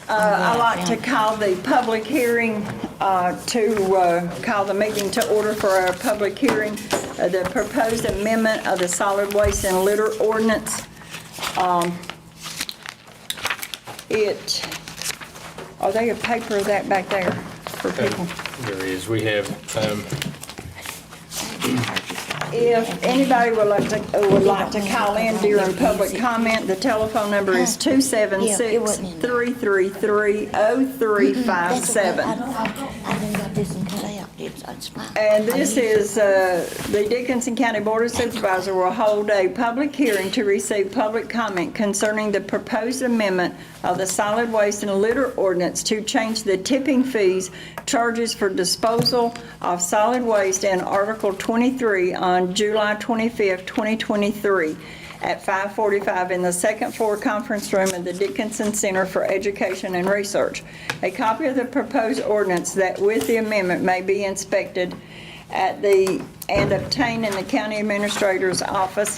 I'd like to call the public hearing, call the meeting to order for our public hearing. The proposed amendment of the solid waste and litter ordinance. Are they a paper of that back there for people? There is. We have, If anybody would like to call in during public comment, the telephone number is 276-333-0357. I didn't got this and cut out. It's fine. And this is, the Dickinson County Board of Supervisors will hold a public hearing to receive public comment concerning the proposed amendment of the solid waste and litter ordinance to change the tipping fees, charges for disposal of solid waste in Article 23 on July 25th, 2023 at 5:45 in the second floor conference room of the Dickinson Center for Education and Research. A copy of the proposed ordinance that with the amendment may be inspected and obtained in the county administrator's office.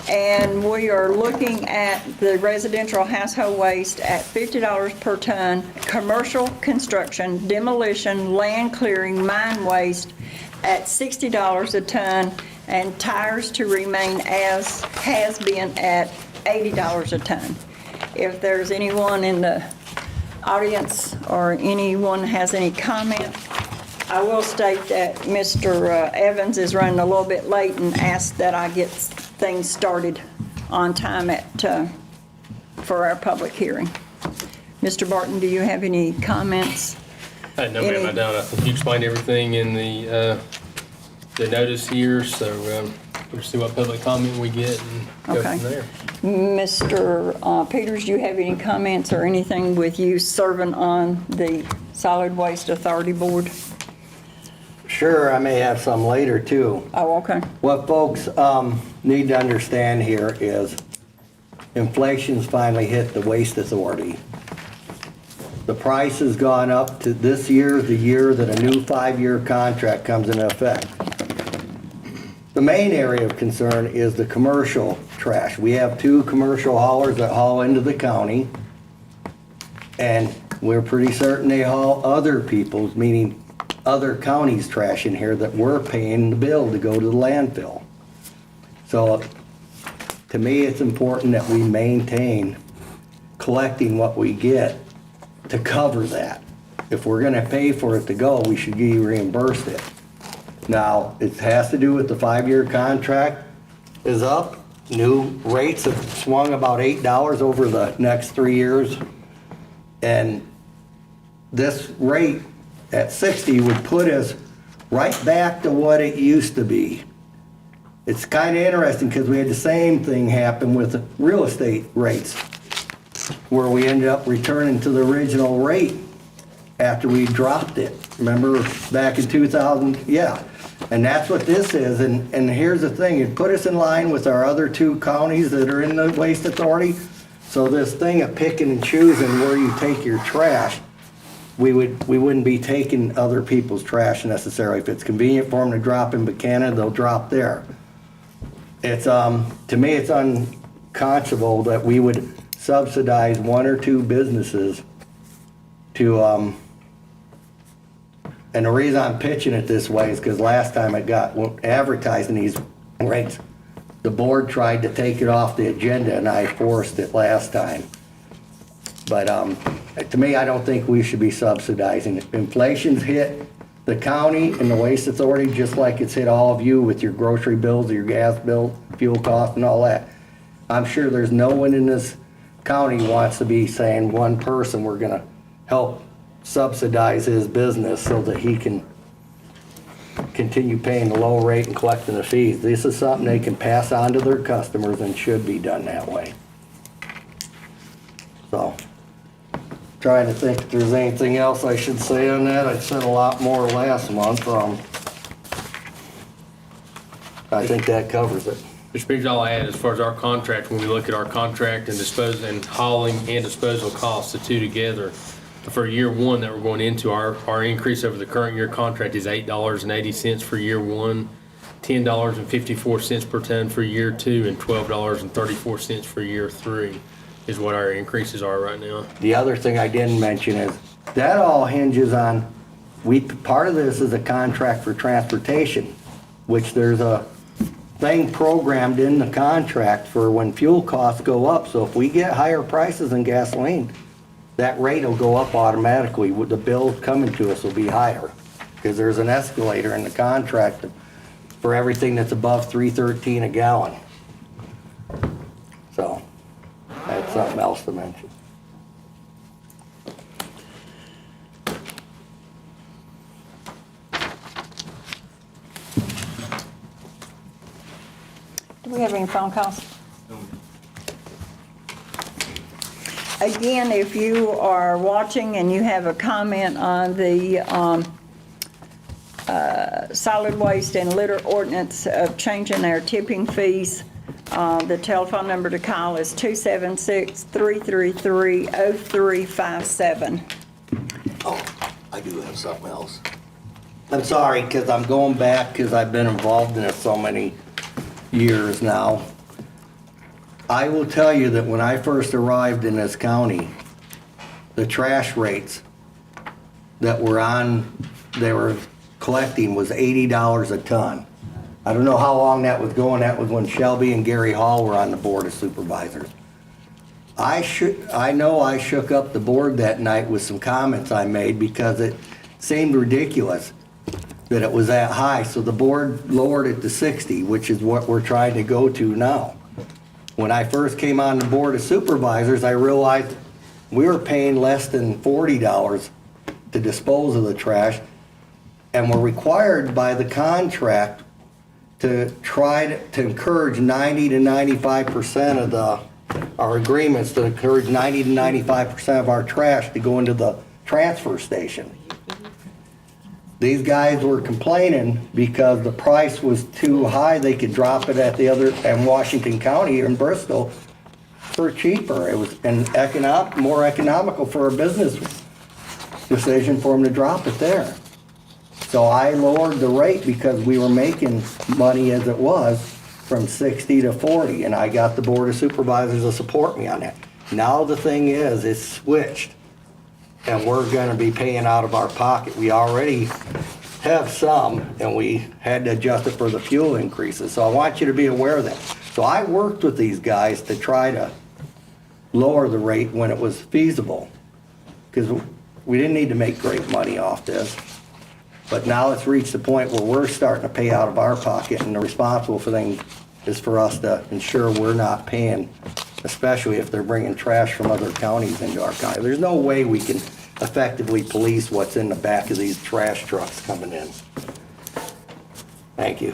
And we are looking at the residential household waste at $50 per ton, commercial construction, demolition, land clearing, mine waste at $60 a ton, and tires to remain as has been at $80 a ton. If there's anyone in the audience or anyone has any comment, I will state that Mr. Evans is running a little bit late and asked that I get things started on time for our public hearing. Mr. Barton, do you have any comments? no, ma'am, I don't. I think you explained everything in the notice here, so we'll see what public comment we get and go Okay. from there. Mr. Peters, do you have any comments or anything with you serving on the Solid Waste Authority Board? Sure, I may have some later too. Oh, okay. What folks need to understand here is inflation's finally hit the Waste Authority. The price has gone up to this year, the year that a new 5-year contract comes into effect. The main area of concern is the commercial trash. We have 2 commercial haulers that haul into the county, and we're pretty certain they haul other people's, meaning other counties' trash in here that we're paying the bill to go to the landfill. So to me, it's important that we maintain collecting what we get to cover that. If we're gonna pay for it to go, we should be reimbursed it. Now, it has to do with the 5-year contract is up. New rates have swung about $8 over the next 3 years. And this rate at 60 would put us right back to what it used to be. It's kind of interesting because we had the same thing happen with real estate rates, where we ended up returning to the original rate after we dropped it. Remember back in 2000? Yeah. And that's what this is. And here's the thing, it put us in line with our other 2 counties that are in the Waste Authority. So this thing of picking and choosing where you take your trash, we wouldn't be taking other people's trash necessarily. If it's convenient for them to drop in Buchanan, they'll drop there. It's to me, it's unconscionable that we would subsidize 1 or 2 businesses to and the reason I'm pitching it this way is because last time it got advertising these rates, the board tried to take it off the agenda and I forced it last time. But to me, I don't think we should be subsidizing it. Inflation's hit the county and the Waste Authority just like it's hit all of you with your grocery bills, your gas bill, fuel costs and all that. I'm sure there's no one in this county wants to be saying one person we're gonna help subsidize his business so that he can continue paying the low rate and collecting the fees. This is something they can pass on to their customers and should be done that way. So, trying to think if there's anything else I should say on that. I said a lot more last month. I think that covers it. Mr. Peters, I'll add, as far as our contract, when we look at our contract and hauling and disposal costs, the 2 together, for year 1 that we're going into, our increase over the current year contract is $8.80 for year 1, $10.54 per ton for year 2, and $12.34 for year 3. is what our increases are right now. The other thing I didn't mention is, that all hinges on, part of this is a contract for transportation, which there's a thing programmed in the contract for when fuel costs go up. So if we get higher prices in gasoline, that rate will go up automatically. The bill coming to us will be higher, because there's an escalator in the contract for everything that's above $3.13 a gallon. So, that's something else to mention. Do we have any phone calls? Again, if you are watching and you have a comment on the solid waste and litter ordinance of changing our tipping fees, the telephone number to call is 276-333-0357. Oh, I do have something else. I'm sorry, because I'm going back, because I've been involved in it so many years now. I will tell you that when I first arrived in this county, the trash rates that they were collecting was $80 a ton. I don't know how long that was going. That was when Shelby and Gary Hall were on the Board of Supervisors. I know I shook up the board that night with some comments I made, because it seemed ridiculous that it was that high. So the board lowered it to 60, which is what we're trying to go to now. When I first came on the Board of Supervisors, I realized we were paying less than $40 to dispose of the trash, and we're required by the contract to try to encourage 90 to 95% of our agreements, to encourage 90 to 95% of our trash to go into the transfer station. These guys were complaining because the price was too high. They could drop it at the other, in Washington County or in Bristol, for cheaper. It was more economical for a business decision for them to drop it there. So I lowered the rate because we were making money as it was from 60 to 40, and I got the Board of Supervisors to support me on that. Now the thing is, it's switched, and we're gonna be paying out of our pocket. We already have some, and we had to adjust it for the fuel increases. So I want you to be aware of that. So I worked with these guys to try to lower the rate when it was feasible, because we didn't need to make great money off this. But now it's reached the point where we're starting to pay out of our pocket, and the responsible thing is for us to ensure we're not paying, especially if they're bringing trash from other counties into our county. There's no way we can effectively police what's in the back of these trash trucks coming in. Thank you.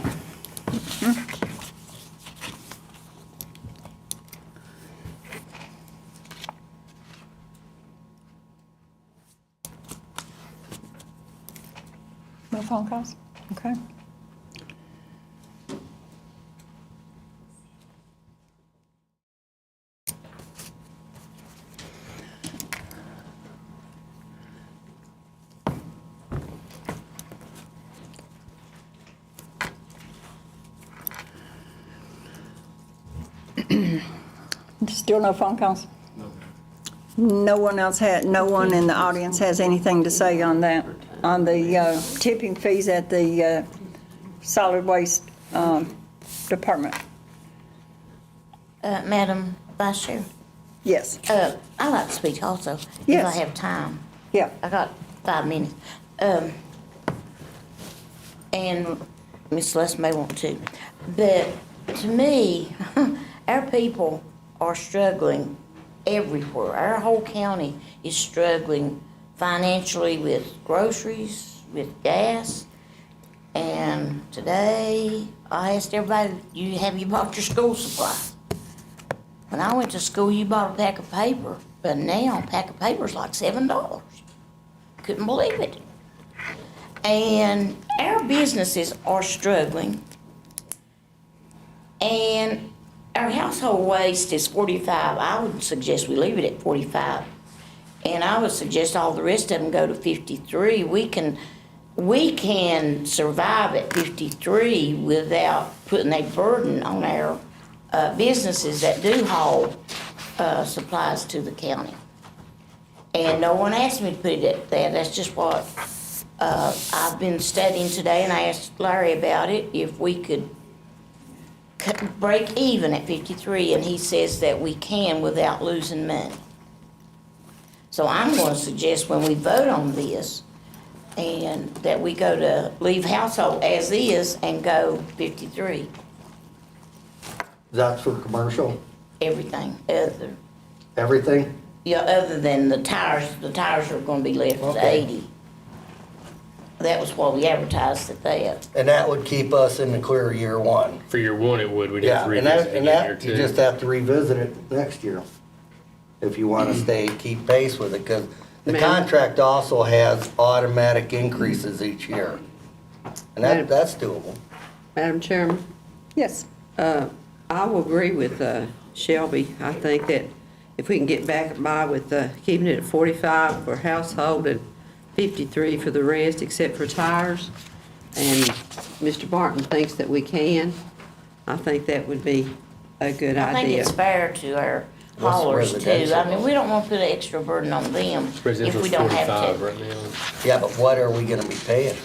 No phone calls? Okay. Still no phone calls? No one else no one in the audience has anything to say on that, on the tipping fees at the solid waste department? Madam Vice Chair, Yes, I'd like to speak also, if Yes. I have time. yeah. I got 5 minutes. And Ms. Les may want to. But to me, our people are struggling everywhere. Our whole county is struggling financially with groceries, with gas. And today, I asked everybody, have you bought your school supplies? When I went to school, you bought a pack of paper, but now a pack of paper is like $7. Couldn't believe it. And our businesses are struggling. And our household waste is 45. I would suggest we leave it at 45. And I would suggest all the rest of them go to 53. We can survive at 53 without putting a burden on our businesses that do haul supplies to the county. And no one asked me to put it at that, that's just what, I've been studying today, and I asked Larry about it, if we could break even at 53, and he says that we can without losing money. So I'm gonna suggest when we vote on this, and that we go to leave household as is and go 53, That's for commercial, everything other. everything? Yeah, other than the tires are gonna be left at Okay. 80. That was what we advertised at that. And that would keep us in the clear year one. For year one, it would, we'd have Yeah, to and revisit that, it and again here that, you just too. have to revisit it next year. If you wanna keep pace with it, cause the Ma'am? contract also has automatic increases each year. And Madam- that's doable. Madam Chairman, Yes. I will agree with Shelby. I think that if we can get back by with keeping it at 45 for household and 53 for the rest, except for tires, and Mr. Barton thinks that we can, I think that would be a good I think idea. it's fair to our What's the haulers too. residential? I mean, we don't wanna put an extra burden on them if Residential's we don't have 45 to. right now. Yeah, but what are we gonna be paying?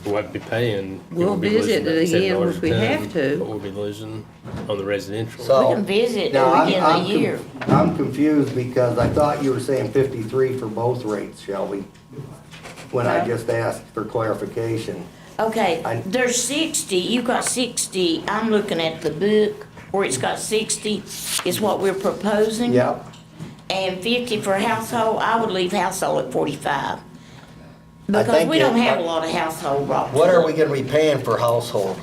We'll have to be paying. We'll be visit losing it about again $7 if we a ton, have to. But we'll be losing on the residential. So- We can visit Now, again I'm in a year. I'm confused because I thought you were saying 53 for both rates, Shelby, when I No. just asked for clarification. Okay, I- there's 60, you've got 60, I'm looking at the book where it's got 60 is what we're proposing. Yep, And 50 for household, I would leave household at 45. Because think we don't it- have a lot of household brought to what are us. we gonna be paying for household?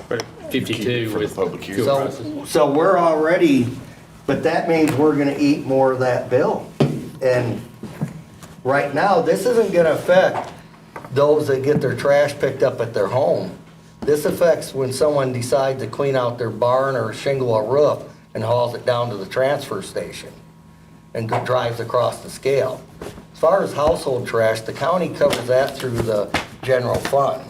But 52 For the with public hearing. fuel So, prices. so we're already, but that means we're gonna eat more of that bill. And right now, this isn't gonna affect those that get their trash picked up at their home. This affects when someone decides to clean out their barn or shingle a roof and hauls it down to the transfer station and drives across the scale. As far as household trash, the county covers that through the general fund,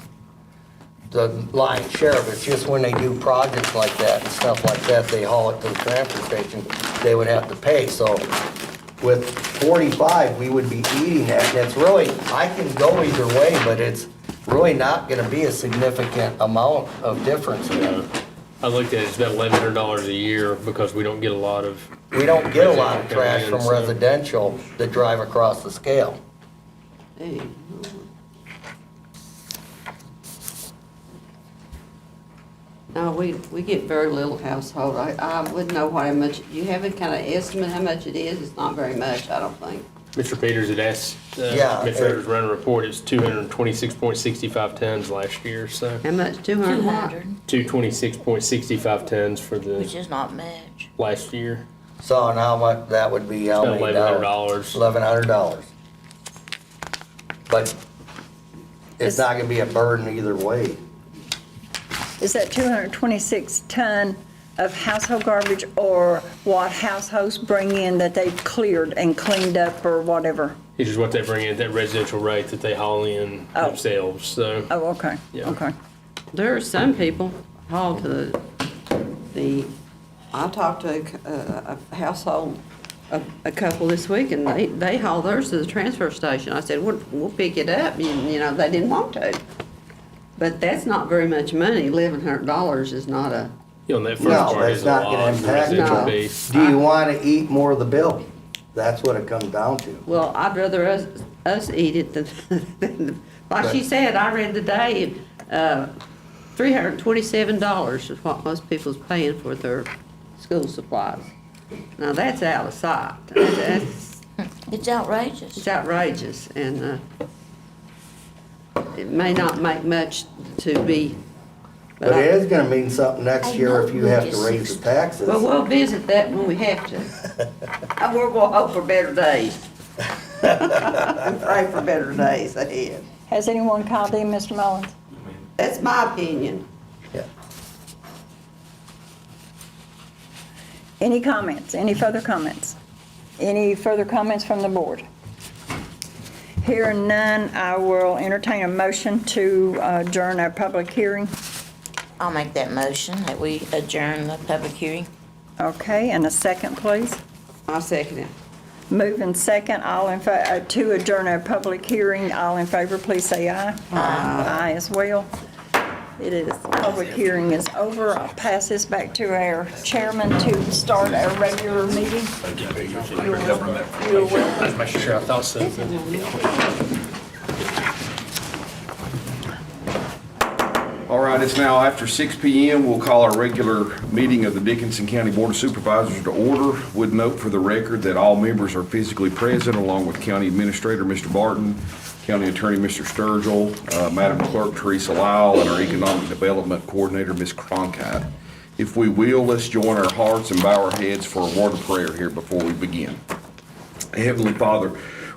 the lion's share of it. It's just when they do projects like that and stuff like that, they haul it to the transfer station, they would have to pay. So with 45, we would be eating that, and it's really, I can go either way, but it's really not gonna be a significant amount of difference here. I looked at it, it's about $1,100 a year because we don't get a lot of. We don't get a lot of trash residential from coming in, so- residential that drive across the scale. Hey, no, we get very little household. I wouldn't know how much, you have a kind of estimate how much it is? It's not very much, I don't think. Mr. Peters had asked, Yeah, Ms. Schroeder's running a report, it's 226.65 tons last year, so. How much, 200 what? 200, 226.65 tons for which the is not much. last year. So, and how much, that would be how About many dollars? $1,100. $1,100. But it's not gonna be a burden either way. Is that 226 ton of household garbage or what households bring in that they've cleared and cleaned up or whatever? It's just what they bring in at that residential rate that they haul in Oh. themselves, so. Oh, okay, Yeah. okay. There are some people haul to I talked to a household, a couple this week, and they haul theirs to the transfer station. I said, we'll pick it up, you know, they didn't want to. But that's not very much money, $1,100 is not a, You know, that first No, part that's is a not gonna lot for impact residential it. piece. Do you wanna eat more of the bill? That's what it comes down to. well, I'd rather us eat it than, like she said, I read today, $327 is what most people's paying for their school supplies. Now, that's out of sight. That's, It's outrageous. it's outrageous, and it may not make much to be, But it is gonna mean something next I year if know, you have to it's raise the taxes. well, we'll visit that when we have to. And we're gonna hope for better days. And pray for better days ahead. Has anyone called in, Mr. Mullins? That's my opinion. Yeah. Any comments, any further comments? Any further comments from the board? Hearing none, I will entertain a motion to adjourn our public hearing. I'll make that motion that we adjourn the public hearing. Okay, and a second, please. I'll second it. Moving second, all in to adjourn our public hearing, all in favor, please say aye. Aye as well. It is, public hearing is over. I'll pass this back to our chairman to start our regular meeting. You're welcome. Let's make sure I thought so. All right, it's now after 6 p.m. We'll call our regular meeting of the Dickinson County Board of Supervisors to order. Would note for the record that all members are physically present, along with County Administrator Mr. Barton, County Attorney Mr. Sturgill, Madam Clerk Teresa Lyle, and our Economic Development Coordinator Ms. Cronkite. If we will, let's join our hearts and bow our heads for a word of prayer here before we begin. Heavenly Father,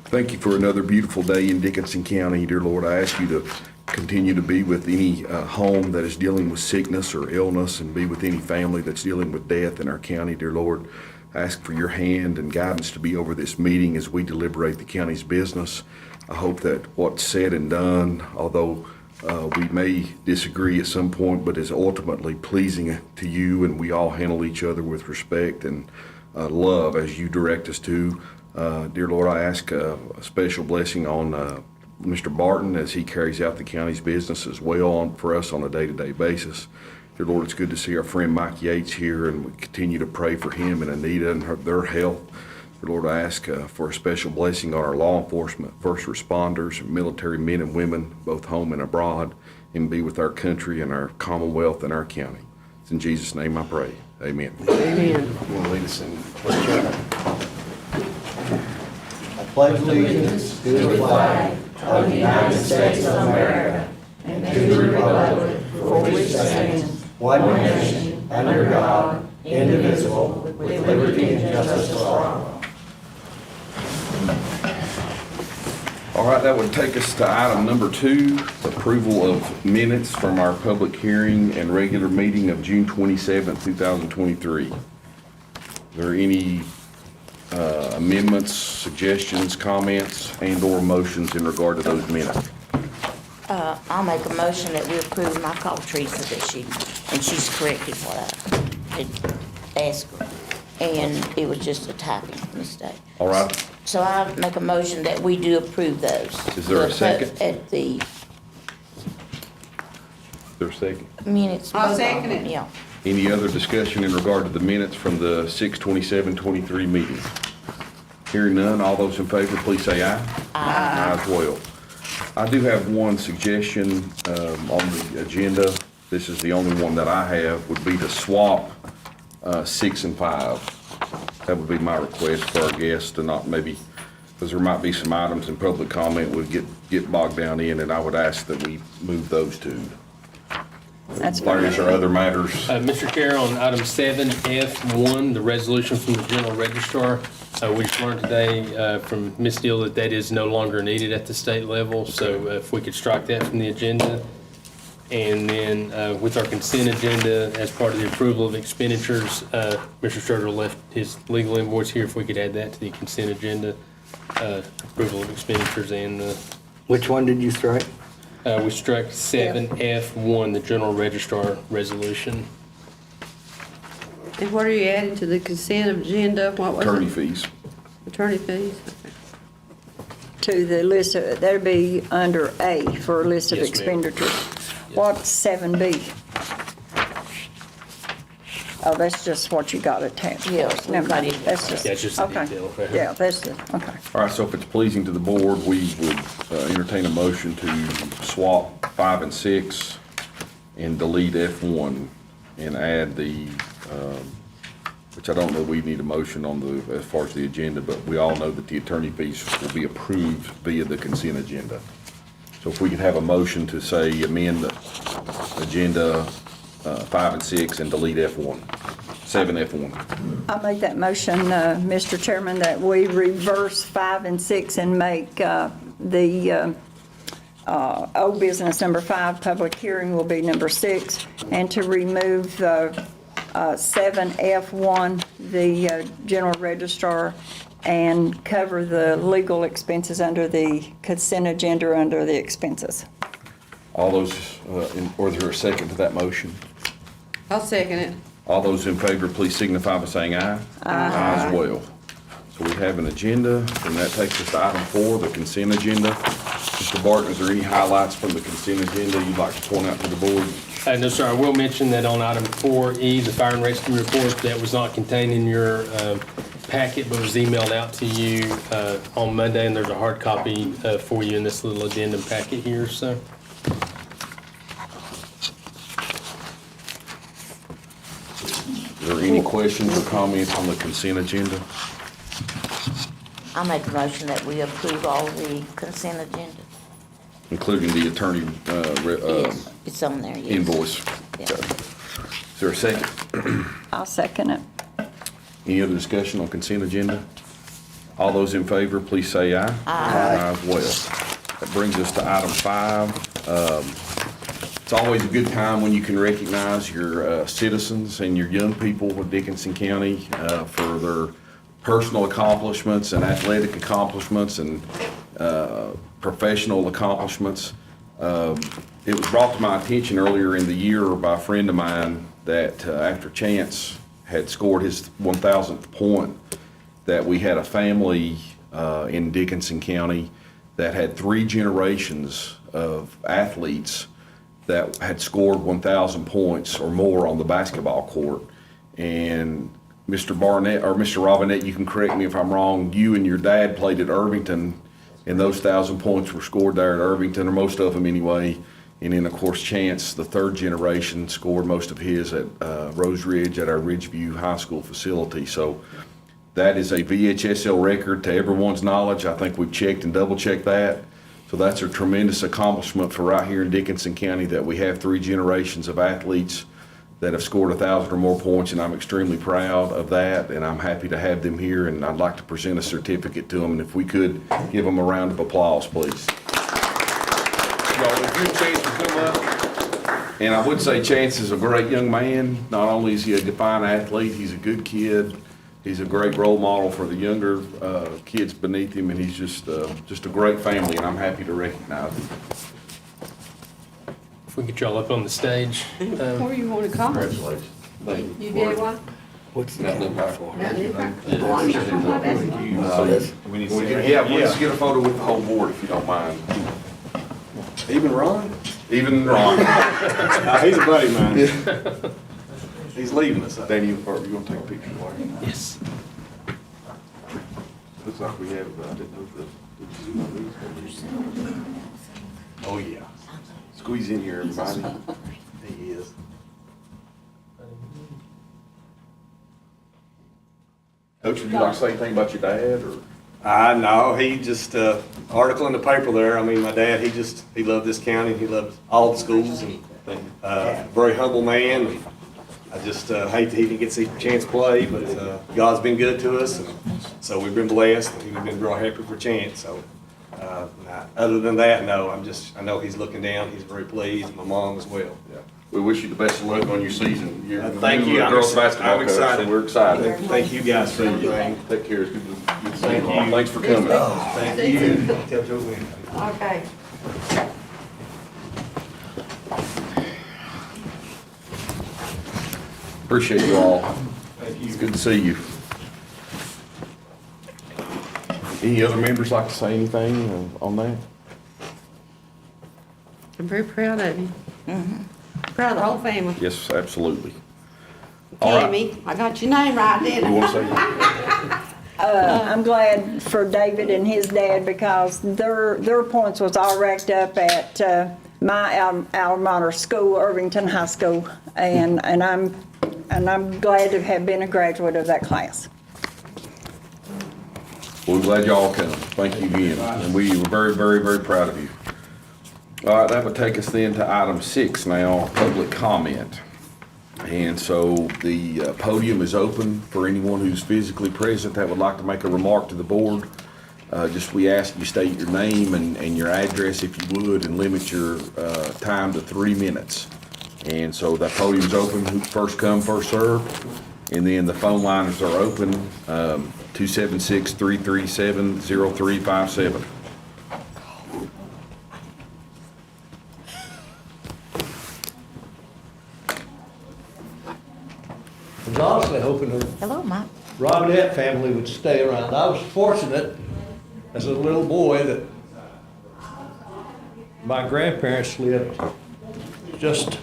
thank you for another beautiful day in Dickinson County. Dear Lord, I ask you to continue to be with any home that is dealing with sickness or illness, and be with any family that's dealing with death in our county. Dear Lord, I ask for your hand and guidance to be over this meeting as we deliberate the county's business. I hope that what's said and done, although we may disagree at some point, but is ultimately pleasing to you, and we all handle each other with respect and love as you direct us to. Dear Lord, I ask a special blessing on Mr. Barton as he carries out the county's business as well for us on a day-to-day basis. Dear Lord, it's good to see our friend Mike Yates here, and we continue to pray for him and Anita and their health. Dear Lord, I ask for a special blessing on our law enforcement, first responders, and military men and women, both home and abroad, and be with our country and our commonwealth and our county. It's in Jesus' name I pray. Amen. Amen. You want to lead us in? Pledge allegiance to the flag of the United States of America and to the republic for which it stands, one nation, under God, indivisible, with liberty and justice for all. All right, that would take us to item number 2, approval of minutes from our public hearing and regular meeting of June 27, 2023. Are there any amendments, suggestions, comments, and/or motions in regard to those minutes? I'll make a motion that we approve my call Teresa and she's corrected what I had asked her. And it was just a typing mistake. All right. So I'll make a motion that we do approve those. Is there a second? At the Is there a second? minutes. I'll second it. Yeah. Any other discussion in regard to the minutes from the 6/27/23 meeting? Hearing none, all those in favor, please say aye. Aye as well. I do have one suggestion on the agenda. This is the only one that I have, would be to swap 6 and 5. That would be my request for our guests to not maybe, because there might be some items in public comment would get bogged down in, and I would ask that we move those two. That's fine. Various or other matters. Mr. Chair, on item 7F1, the resolution from the general registrar, we just learned today from Ms. Steele that is no longer needed at the state level, so if we could strike that from the agenda. And then with our consent agenda, as part of the approval of expenditures, Mr. Sturgill left his legal invoice here, if we could add that to the consent agenda, approval of expenditures and Which one did you strike? we struck 7F1, the general registrar resolution. And what are you adding to the consent agenda? What was it? Attorney fees. Attorney fees? Okay. To the list, that'd be under A for a list of Yes, ma'am. expenditures. What's 7B? Oh, that's just what you got attached. Yeah, Never mind, we've got it. that's just. Yeah, it's just the okay. detail right here. Yeah, that's the, okay. All right, so if it's pleasing to the board, we would entertain a motion to swap 5 and 6 and delete F1 and add the, which I don't know we need a motion on the, as far as the agenda, but we all know that the attorney fees will be approved via the consent agenda. So if we could have a motion to say amend the agenda 5 and 6 and delete F1, 7F1. I make that motion, Mr. Chairman, that we reverse 5 and 6 and make the old business number 5, public hearing will be number 6, and to remove 7F1, the general registrar, and cover the legal expenses under the consent agenda under the expenses. All those, or is there a second to that motion? I'll second it. All those in favor, please signify by saying aye. Aye as well. So we have an agenda, and that takes us to item 4, the consent agenda. Mr. Barton, is there any highlights from the consent agenda you'd like to point out to the board? No, sir, I will mention that on item 4E, the fire and rescue report, that was not contained in your packet, but was emailed out to you on Monday, and there's a hard copy for you in this little addendum packet here, so. Is there any questions or comments on the consent agenda? I make a motion that we approve all the consent agenda. Including the attorney Yes, it's on there, yes. invoice. Yeah. Is there a second? I'll second it. Any other discussion on consent agenda? All those in favor, please say aye. Aye as well. That brings us to item 5. It's always a good time when you can recognize your citizens and your young people of Dickinson County for their personal accomplishments and athletic accomplishments and professional accomplishments. It was brought to my attention earlier in the year by a friend of mine that after Chance had scored his 1,000th point, that we had a family in Dickinson County that had 3 generations of athletes that had scored 1,000 points or more on the basketball court. And Mr. Barnett, or Mr. Robinette, you can correct me if I'm wrong, you and your dad played at Irvington, and those 1,000 points were scored there at Irvington, or most of them anyway. And then, of course, Chance, the 3rd generation, scored most of his at Rose Ridge at our Ridgeview High School facility. So that is a VHSL record to everyone's knowledge. I think we've checked and double-checked that. So that's a tremendous accomplishment for right here in Dickinson County, that we have 3 generations of athletes that have scored 1,000 or more points, and I'm extremely proud of that, and I'm happy to have them here, and I'd like to present a certificate to them, and if we could give them a round of applause, please. Y'all, if you have a chance to come up, and I would say Chance is a great young man. Not only is he a fine athlete, he's a good kid. He's a great role model for the younger kids beneath him, and he's just a great family, and I'm happy to recognize him. If we get y'all up on the stage. Where you want to come? Congratulations. You did what? What's that look like for? Yeah, Let's get a photo with the whole board, if you don't mind. Even Ron? Even Ron. He's a buddy of mine. He's leaving us. Danny, you gonna take a picture for you? Yes. Looks like we have, I didn't know the. Oh, yeah. Squeeze in here, everybody. He is. Coach, would you like to say anything about your dad, or? I know, he just, article in the paper there, I mean, my dad, he loved this county, he loved all the schools, and, very humble man. And I just, hate that he didn't get to see a chance to play, but, God's been good to us, and so we've been blessed, and we've been real happy for Chance, so. Other than that, no, I know he's looking down, he's very pleased, my mom as well. Yeah. We wish you the best of luck on your season. Thank you. You're a girls basketball I'm coach, so excited. we're excited. Thank you guys for everything. Take care, it's good to see you. Thank you. Thanks for coming. Thank you. Tell Joe Wynn. Okay. Appreciate you all. Thank you. It's good to see you. Any other members like to say anything on that? I'm very proud of you. Proud of the whole family. Yes, absolutely. All right. Tammy, I got your name right, didn't You I? want to say? I'm glad for David and his dad because their points was all racked up at my alma mater school, Irvington High School, and I'm glad to have been a graduate of that class. We're glad y'all come. Thank you again. And we were very, very, very proud of you. All right, that would take us then to item 6 now, public comment. And so the podium is open for anyone who's physically present that would like to make a remark to the board. Just we ask you state your name and your address if you would, and limit your time to 3 minutes. And so that podium's open, first come, first serve. And then the phone lines are open, 276-337-0357. Hello, Mike. Robinette family would stay around. I was fortunate as a little boy that my grandparents lived just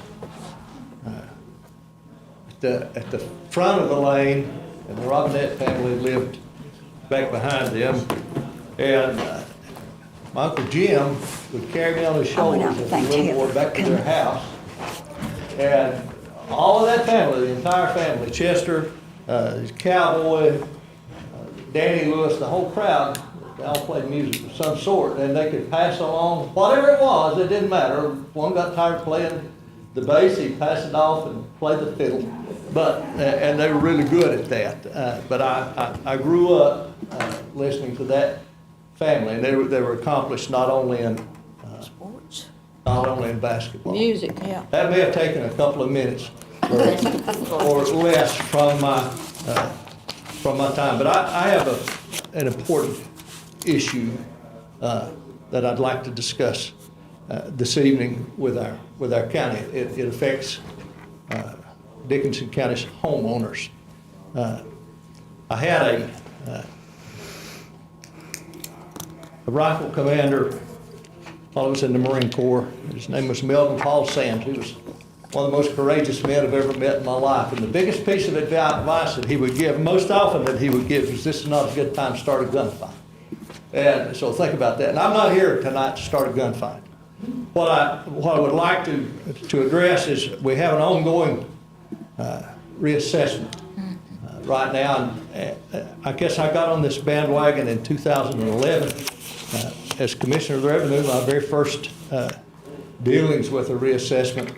at the front of the lane, and the Robinette family lived back behind them. And my Uncle Jim would carry me on his shoulders as a little boy back to their house. And all of that family, the entire family, Chester, his cowboy, Danny Lewis, the whole crowd, they all played music of some sort, and they could pass along whatever it was. It didn't matter. One got tired of playing the bass, he'd pass it off and play the fiddle. But and they were really good at that. But I grew up listening to that family, and they were accomplished not only in Sports. not only in basketball. Music. Yeah. That may have taken a couple of minutes or less from my time, but I have an important issue that I'd like to discuss this evening with our county. It affects Dickinson County's homeowners. I had a rifle commander while I was in the Marine Corps. His name was Melvin Paul Sands. He was one of the most courageous men I've ever met in my life. And the biggest piece of advice that he would give, most often that he would give, was this is not a good time to start a gunfight. And so think about that. And I'm not here tonight to start a gunfight. What I would like to address is we have an ongoing reassessment right now. And I guess I got on this bandwagon in 2011 as Commissioner of the Revenue, my very first dealings with a reassessment,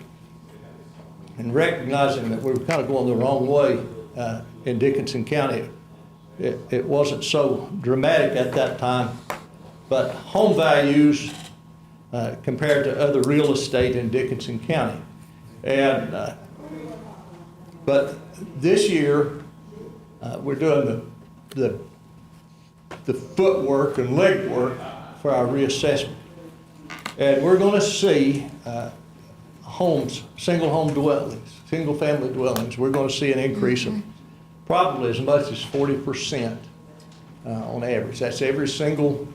and recognizing that we were kind of going the wrong way in Dickinson County. It wasn't so dramatic at that time, but home values compared to other real estate in Dickinson County. And but this year we're doing the footwork and legwork for our reassessment, and we're going to see homes, single family dwellings. We're going to see an increase of probably as much as 40% on average. That's every single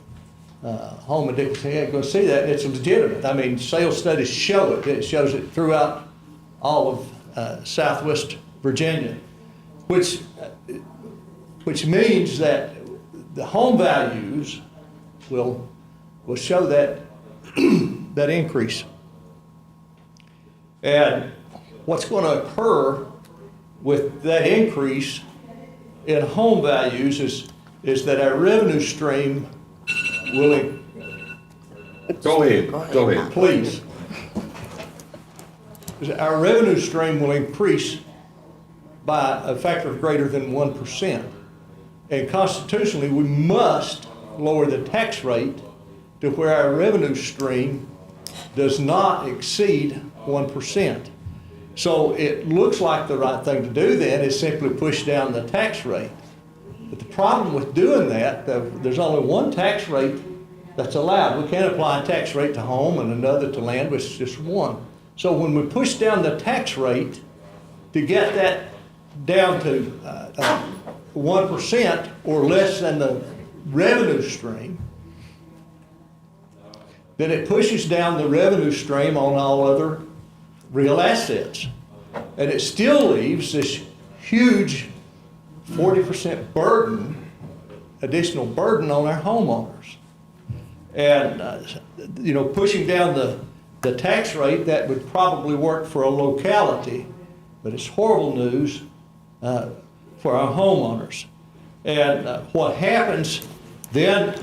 home in Dickinson. You're going to see that, and it's legitimate. I mean, sales studies show it. It shows it throughout all of Southwest Virginia, which means that the home values will show that that increase. And what's going to occur with that increase in home values is that our revenue stream will, Go ahead. please, our revenue stream will increase by a factor of greater than 1%. And constitutionally, we must lower the tax rate to where our revenue stream does not exceed 1%. So it looks like the right thing to do then is simply push down the tax rate. But the problem with doing that, there's only one tax rate that's allowed. We can't apply a tax rate to home and another to land, which is just one. So when we push down the tax rate to get that down to 1% or less than the revenue stream, then it pushes down the revenue stream on all other real assets. And it still leaves this huge 40% burden, additional burden on our homeowners. And, pushing down the tax rate, that would probably work for a locality, but it's horrible news for our homeowners. And what happens then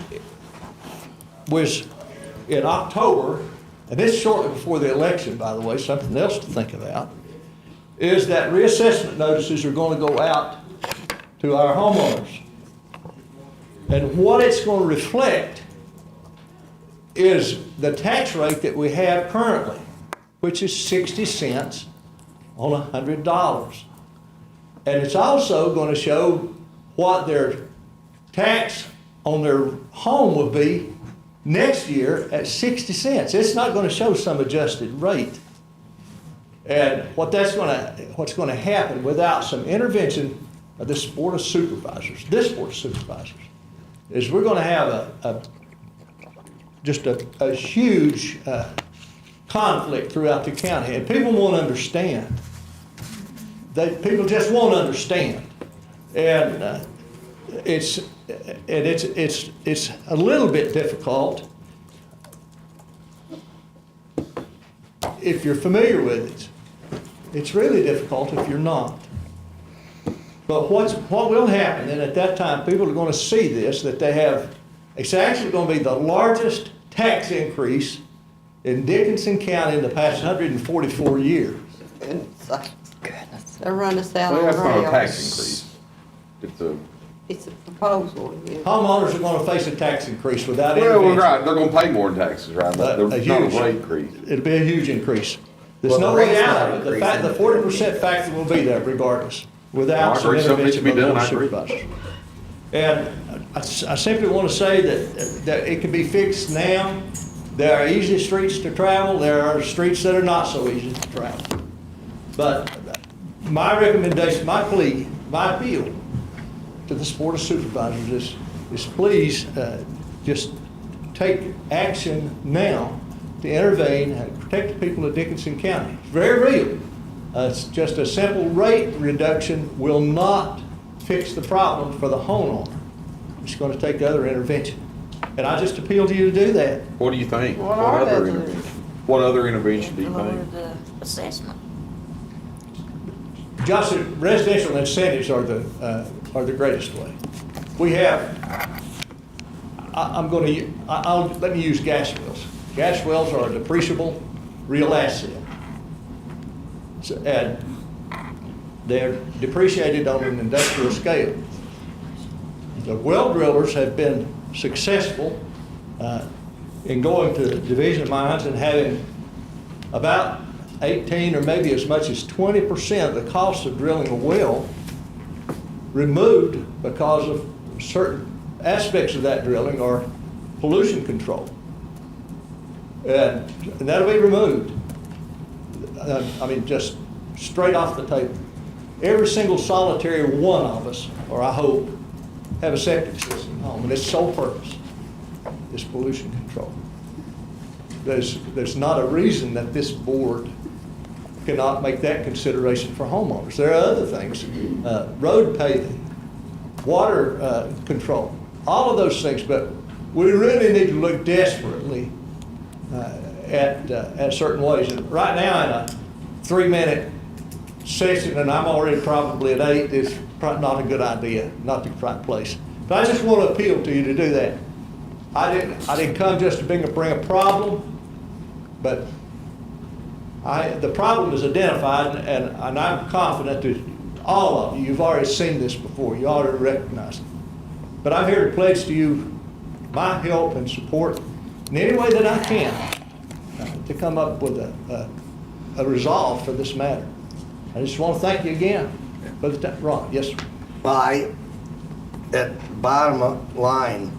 was in October, and this is shortly before the election, by the way, something else to think about, is that reassessment notices are going to go out to our homeowners. And what it's going to reflect is the tax rate that we have currently, which is 60 cents on $100. And it's also going to show what their tax on their home will be next year at 60 cents. It's not going to show some adjusted rate. And what's going to happen without some intervention of this Board of Supervisors, is we're gonna have just a huge conflict throughout the county, and people won't understand. People just won't understand. And it's a little bit difficult if you're familiar with it. It's really difficult if you're not. But what will happen, and at that time, people are gonna see this, that it's actually gonna be the largest tax increase in Dickinson County in the past 144 years. They'll run us out Well, on that's not a rails. tax increase. It's a proposal, yeah. Homeowners are gonna face a tax increase without Well, intervention. right, they're gonna pay more in taxes, right? But A there's not a huge- rate increase. It'll be a huge increase. There's Well, no the way rate's out not of it. The increasing. 40% factor will be there regardless, without I some agree. Something needs to intervention be by the done. Board I of agree. Supervisors. And I simply want to say that it can be fixed now. There are easy streets to travel, there are streets that are not so easy to travel. But my recommendation, my plea, my appeal to this Board of Supervisors is please just take action now to intervene and protect the people of Dickinson County. It's very real. It's just a simple rate reduction will not fix the problem for the homeowner. It's going to take other intervention. And I just appeal to you to do that. What do you think? What are other those? intervention? What other intervention do you Lower think? the assessment. Just residential incentives are the greatest way. We have, let me use gas wells. Gas wells are a depreciable real asset. And they're depreciated on an industrial scale. The well drillers have been successful in going to division mines and having about 18 or maybe as much as 20% of the cost of drilling a well removed because of certain aspects of that drilling are pollution control. And that'll be removed. I mean, just straight off the table. Every single solitary one of us, or I hope, have a septic system at home, and its sole purpose is pollution control. There's not a reason that this board cannot make that consideration for homeowners. There are other things, road paving, water control, all of those things, but we really need to look desperately at certain ways. And right now, in a 3-minute session, and I'm already probably at 8, is probably not a good idea, not the right place. But I just want to appeal to you to do that. I didn't come just to bring a problem, but the problem is identified, and I'm confident that all of you, you've already seen this before, you already recognize it. But I'm here to pledge to you my help and support in any way that I can to come up with a resolve for this matter. I just want to thank you again for the time. Ron, yes, sir. Well, at bottom line,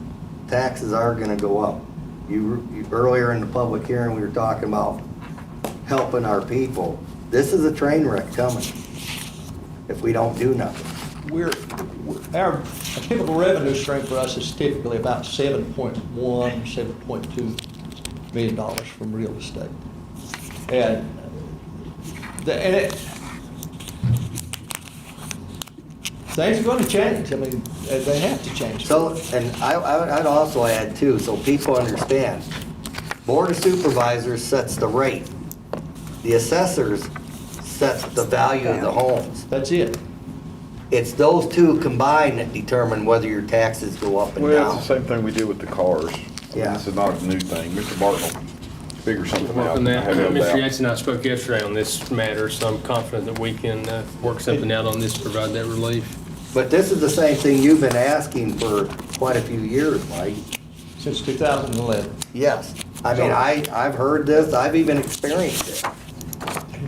taxes are gonna go up. You earlier in the public hearing, we were talking about helping our people. This is a train wreck coming if we don't do nothing. Our typical revenue stream for us is typically about $7.1, $7.2 million from real estate. And things are going to change. I mean, they have to change. So, and I'd also add too, so people understand, Board of Supervisors sets the rate. The assessors set the value of the homes. That's it. It's those two combined that determine whether your taxes go up and Well, it's the down. same thing we did with the cars. I mean, Yeah. This is not a new thing. Mr. Barton will figure something out. On that, I have no Mr. doubt. Yates and I spoke yesterday on this matter, so I'm confident that we can work something out on this to provide that relief. But this is the same thing you've been asking for quite a few years, Mike. Since 2011. Yes. I mean, I've heard this, I've even experienced it.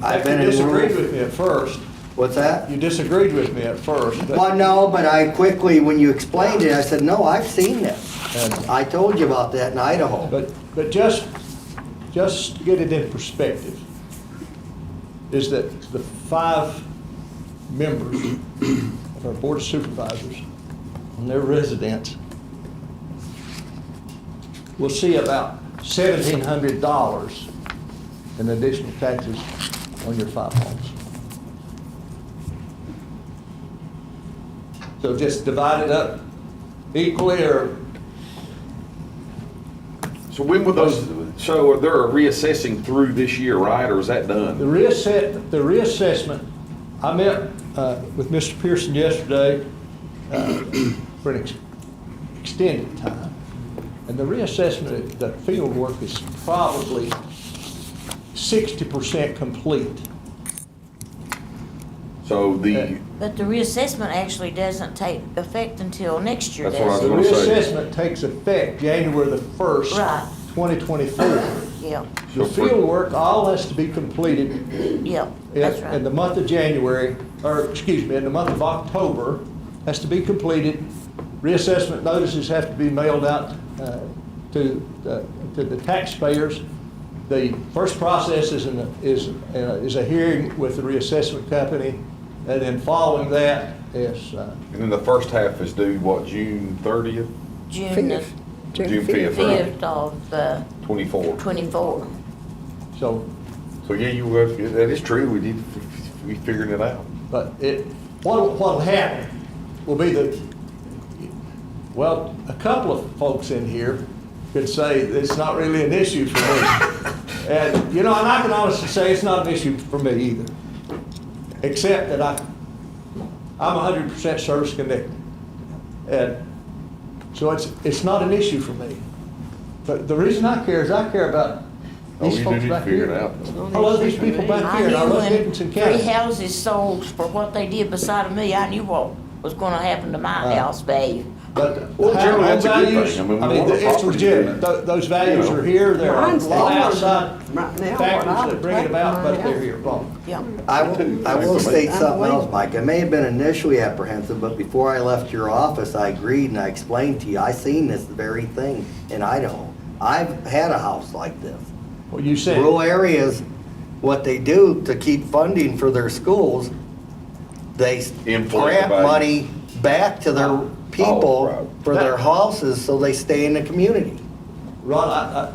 I've been You in disagreed rural- with me at first. What's that? You disagreed with me at first. but- Well, no, but I quickly, when you explained it, I said, no, I've seen this. And- I told you about that in Idaho. But just to get it in perspective, is that the 5 members or Board of Supervisors, on their residents, will see about $1,700 in additional taxes on your 5 homes. So just divide it up equally, or So when will those, so they're reassessing through this year, right, or is that the done? reassessment, I met with Mr. Pearson yesterday for an extended time. And the reassessment, the field work is probably 60% complete. So the, But the reassessment actually doesn't take effect until next year, That's what I does was it? The gonna say. reassessment takes effect January the 1st, Right. 2024. Yeah, The field work all has to be completed yeah, that's in the right. month of January, or excuse me, in the month of October, has to be completed. Reassessment notices have to be mailed out to the taxpayers. The first process is a hearing with the reassessment company, and then following that is, and then the first half is due, what, June 30th? June the June 5th, right? 5th of 24. 24. so, So yeah, that is true, we figured it out. but what'll happen will be well, a couple of folks in here could say it's not really an issue for me. And, and I can honestly say it's not an issue for me either. Except that I'm 100% service connected. And so it's not an issue for me. But the reason I care is I care about Oh, these you do folks need to back figure it here. out. I love these people back I here, and I knew love when Dickinson 3 County. houses sold for what they did beside of me, I knew what was gonna happen to my house value. But Well, how generally, home that's a good thing. values, I mean, we want the it's property to legitimate. be, Those values are here, there are a Mine's lot of lower outside right now, what factors I that would bring it take about, for but my they're house. here, Paul. Yeah. I will state something else, Unbelievable. Mike. I may have been initially apprehensive, but before I left your office, I agreed and I explained to you, I seen this very thing in Idaho. I've had a house like this. Well, you said, Rural areas, what they do to keep funding for their schools, they Inflate the grant value. money back to their Oh, people right. for their houses so they stay in the community. Ron,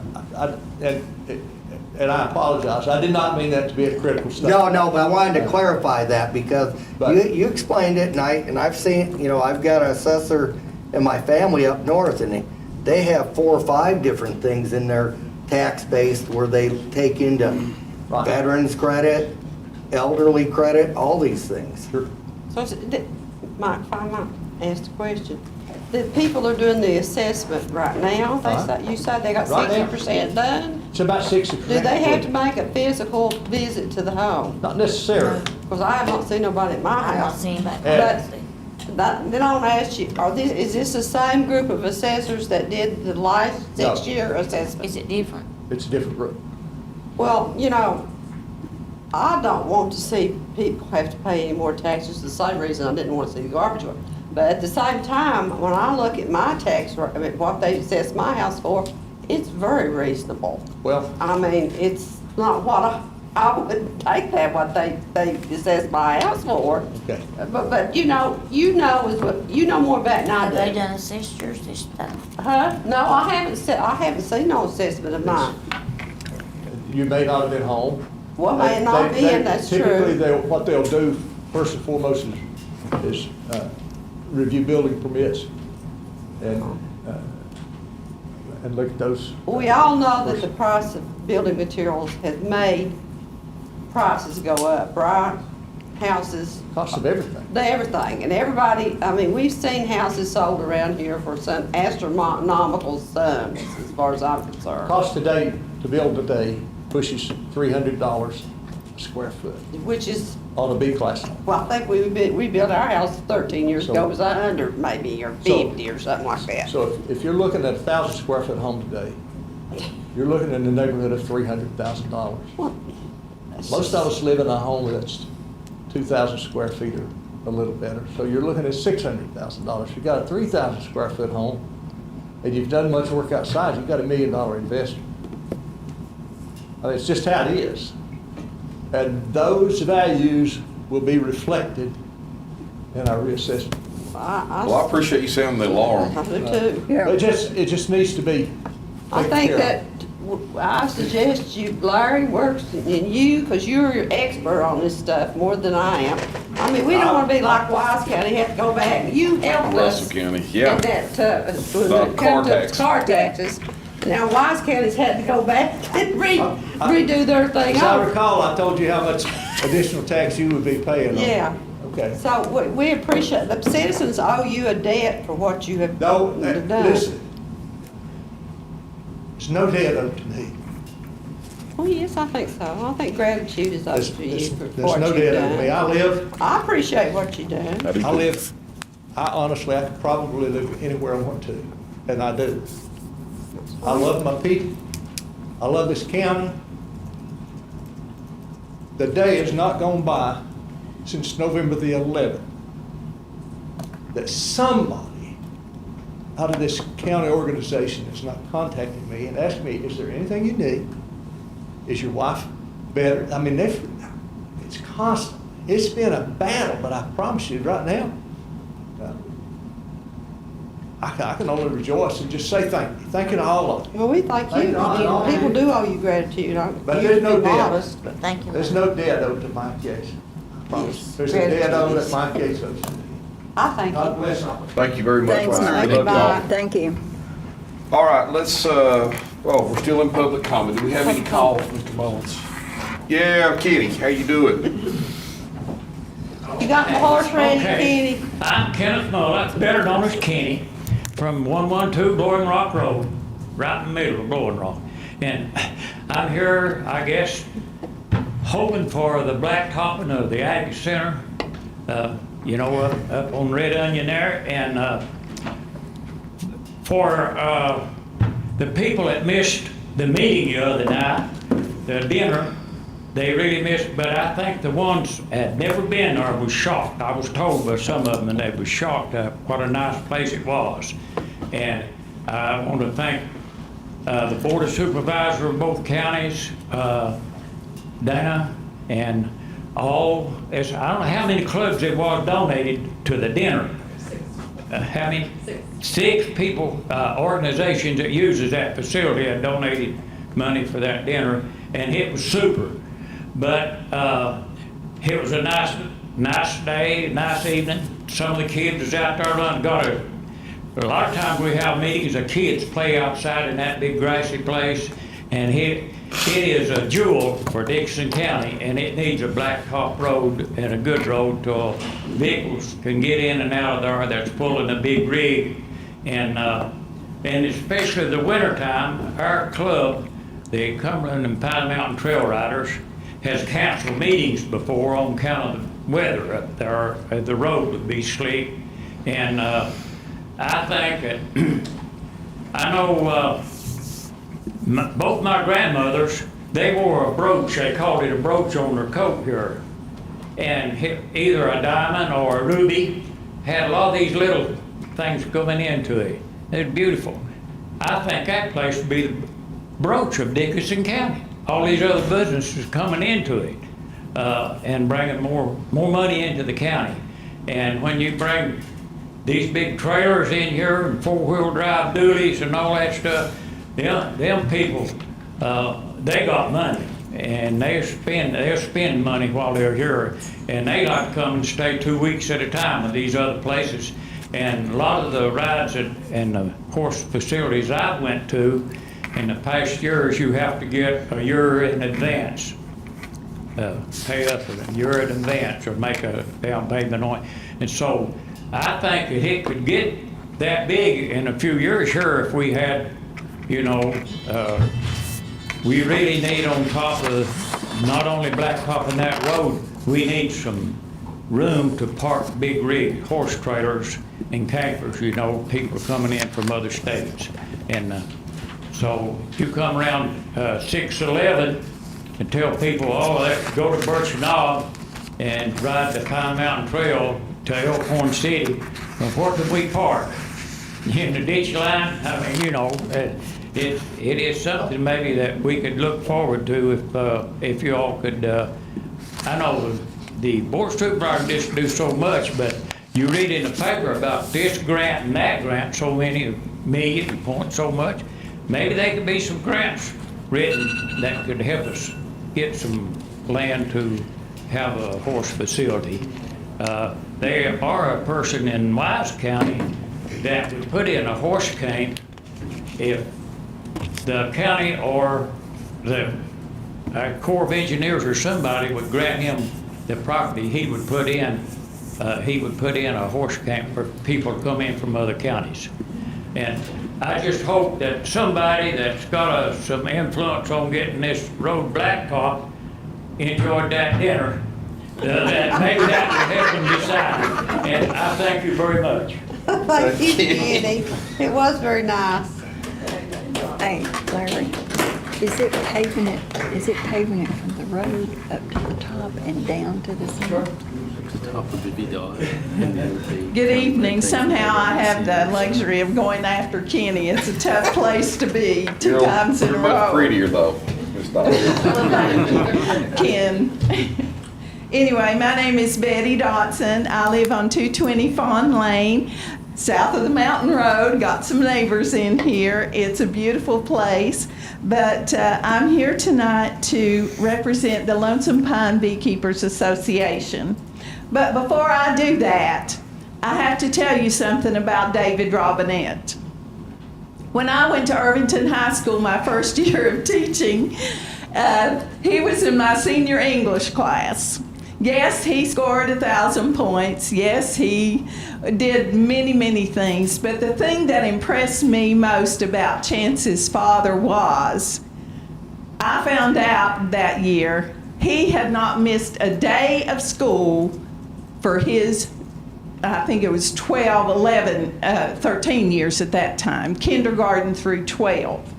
and I apologize, I did not mean that to be a critical statement. No, but I wanted to clarify that because But- you explained it and I've seen, I've got an assessor in my family up north and they have 4 or 5 different things in their tax base where they take into Right. veterans credit, elderly credit, all these things. Sure. So, Mike, if I might ask the question, the people are doing the assessment right now, you said they got Right now. 60% done? It's about 60%. Do they have to make a physical visit to the home? Not necessarily. Because I have not seen nobody at my I've not house. seen that. But then I'll ask you, is this the same group of assessors that did the last No. 6-year assessment? Is it different? It's a different group. Well, I don't want to see people have to pay any more taxes, the same reason I didn't want to see the garbage one. But at the same time, when I look at my what they assess my house for, it's very reasonable. Well, I mean, it's not what I would take that, what they assess my house for. okay. But you know more about it than I Have they do. done assessed yours this time? Huh? No, I haven't seen no assessment of mine. You may not have been home. Well, may not They- be, and that's Typically, true. what they'll do, first and foremost, is review building permits and look at those. We all know that the price of building materials has made prices go up, right? Houses, Cost of everything. everything, and everybody, I mean, we've seen houses sold around here for some astronomical sums, as far as I'm concerned. Cost today, to build today, pushes $300 a square foot Which is, on a B-class home. well, I think we built our house 13 years So- ago, it was 100 maybe, or 50 or something like that. So if you're looking at a 1,000 square foot home today, you're looking in the neighborhood of $300,000. Well, that's Most just- of us live in a home that's 2,000 square feet or a little better. So you're looking at $600,000. If you've got a 3,000 square foot home and you've done much work outside, you've got $1 million investment. I mean, it's just how it is. And those values will be reflected in our reassessment. Well, I appreciate you sounding the alarm. I do too. Yeah. It just needs to be I taken think care that, of. I suggest you, Larry works in you, because you're your expert on this stuff more than I am. I mean, we don't want to be like Wise County, have to go back. You helped us. Russell County, yeah. And that, when About it car comes to tax. car taxes. Now, Wise County's had to go back and redo their thing As I over. recall, I told you how much additional tax you would be paying on. Yeah. Okay. So we appreciate, the citizens owe you a debt for what you have No, done. listen. There's no debt owed to me. Well, yes, I think so. I think gratitude is owed There's, to you for there's what no you've debt owed to me. done. I appreciate what you've done. honestly, I could probably live anywhere I want to, and I do. I love my people. I love this county. The day has not gone by since November the 11th that somebody out of this county organization has not contacted me and asked me, is there anything you need? Is your wife better? I mean, it's constant. It's been a battle, but I promise you right now, I can only rejoice and just say thank you. Thank you to all of you. Well, we thank you. People do owe you gratitude. But there's no debt. Modest, but Thank you. There's no debt owed to Mike Gates. I promise. Yes. There's a debt owed Gratitude. that Mike Gates owes to me. I thank God you. bless all. Thank you very much. Thanks, Ryan. Mike. We love y'all. Thank you. All right, let's, we're still in public comment. Do we have any calls, Mr. Mullins? Yeah, Kitty, how you doing? You got the horse ready, Okay. Kenny? I'm Kenneth Mullins, better known as Kenny, from 112 Blowing Rock Road, right in the middle of Blowing Rock. And I'm here, I guess, hoping for the blacktopping of the Aggie Center, up on Red Onion there. And for the people that missed the meeting the other night, the dinner, they really missed, but I think the ones that had never been there was shocked. I was told by some of them, and they were shocked at what a nice place it was. And I want to thank the Board of Supervisors of both counties, Dana, and all, I don't know how many clubs there was donated to the dinner. How many? Six people, organizations that uses that facility had donated money for that dinner, and it was super. But it was a nice day, nice evening. Some of the kids was out there running. A lot of times we have meetings, the kids play outside in that big grassy place, and it is a jewel for Dixon County, and it needs a blacktop road and a good road so vehicles can get in and out of there that's pulling a big rig. And especially the wintertime, our club, the Cumberland and Pine Mountain Trail Riders, has canceled meetings before on account of the weather up there. The road would be slick. And I think that, I know both my grandmothers, they wore a brooch, they called it a brooch on their coat here. And either a diamond or a ruby, had a lot of these little things coming into it. It's beautiful. I think that place would be the brooch of Dickinson County. All these other businesses coming into it and bringing more money into the county. And when you bring these big trailers in here and four-wheel drive dualies and all that stuff, them people, they got money and they're spending money while they're here. And they like to come and stay 2 weeks at a time at these other places. And a lot of the rides and the horse facilities I went to in the past years, you have to get a year in advance, pay up a year in advance or make a down payment on it. And so I think that it could get that big in a few years here if we had, we really need on top of not only blacktopping that road, we need some room to park big rig horse trailers and campers, people are coming in from other states. And so if you come around 6/11 and tell people, let's go to Birch Knob and ride the Pine Mountain Trail to Elkhorn City, well, where could we park? In the ditch line? I mean, it is something maybe that we could look forward to if you all could, I know the Board of Supervisors just do so much, but you read in the paper about this grant and that grant, so many million, point so much. Maybe there could be some grants written that could help us get some land to have a horse facility. There are a person in Wise County that would put in a horse camp if the county or the Corps of Engineers or somebody would grant him the property. He would put in a horse camp for people to come in from other counties. And I just hope that somebody that's got some influence on getting this road blacktop enjoyed that dinner. That maybe that would help them decide. And I thank you very much. Thank you, Kenny. It was very nice. Hey, Larry, is it paving it from the road up to the top and down to the center? The top would be done. And then it would be- Good evening. Somehow I have the luxury of going after Kenny. It's a tough place to be two times in a You're much row. prettier though. Ms. Dotson. Ken. Anyway, my name is Betty Dotson. I live on 220 Fawn Lane, south of the Mountain Road. Got some neighbors in here. It's a beautiful place. But I'm here tonight to represent the Lonesome Pine Beekeepers Association. But before I do that, I have to tell you something about David Robinette. When I went to Irvington High School my first year of teaching, he was in my senior English class. Yes, he scored 1,000 points. Yes, he did many, many things. But the thing that impressed me most about Chance's father was, I found out that year he had not missed a day of school for his, I think it was 12, 11, 13 years at that time, kindergarten through 12.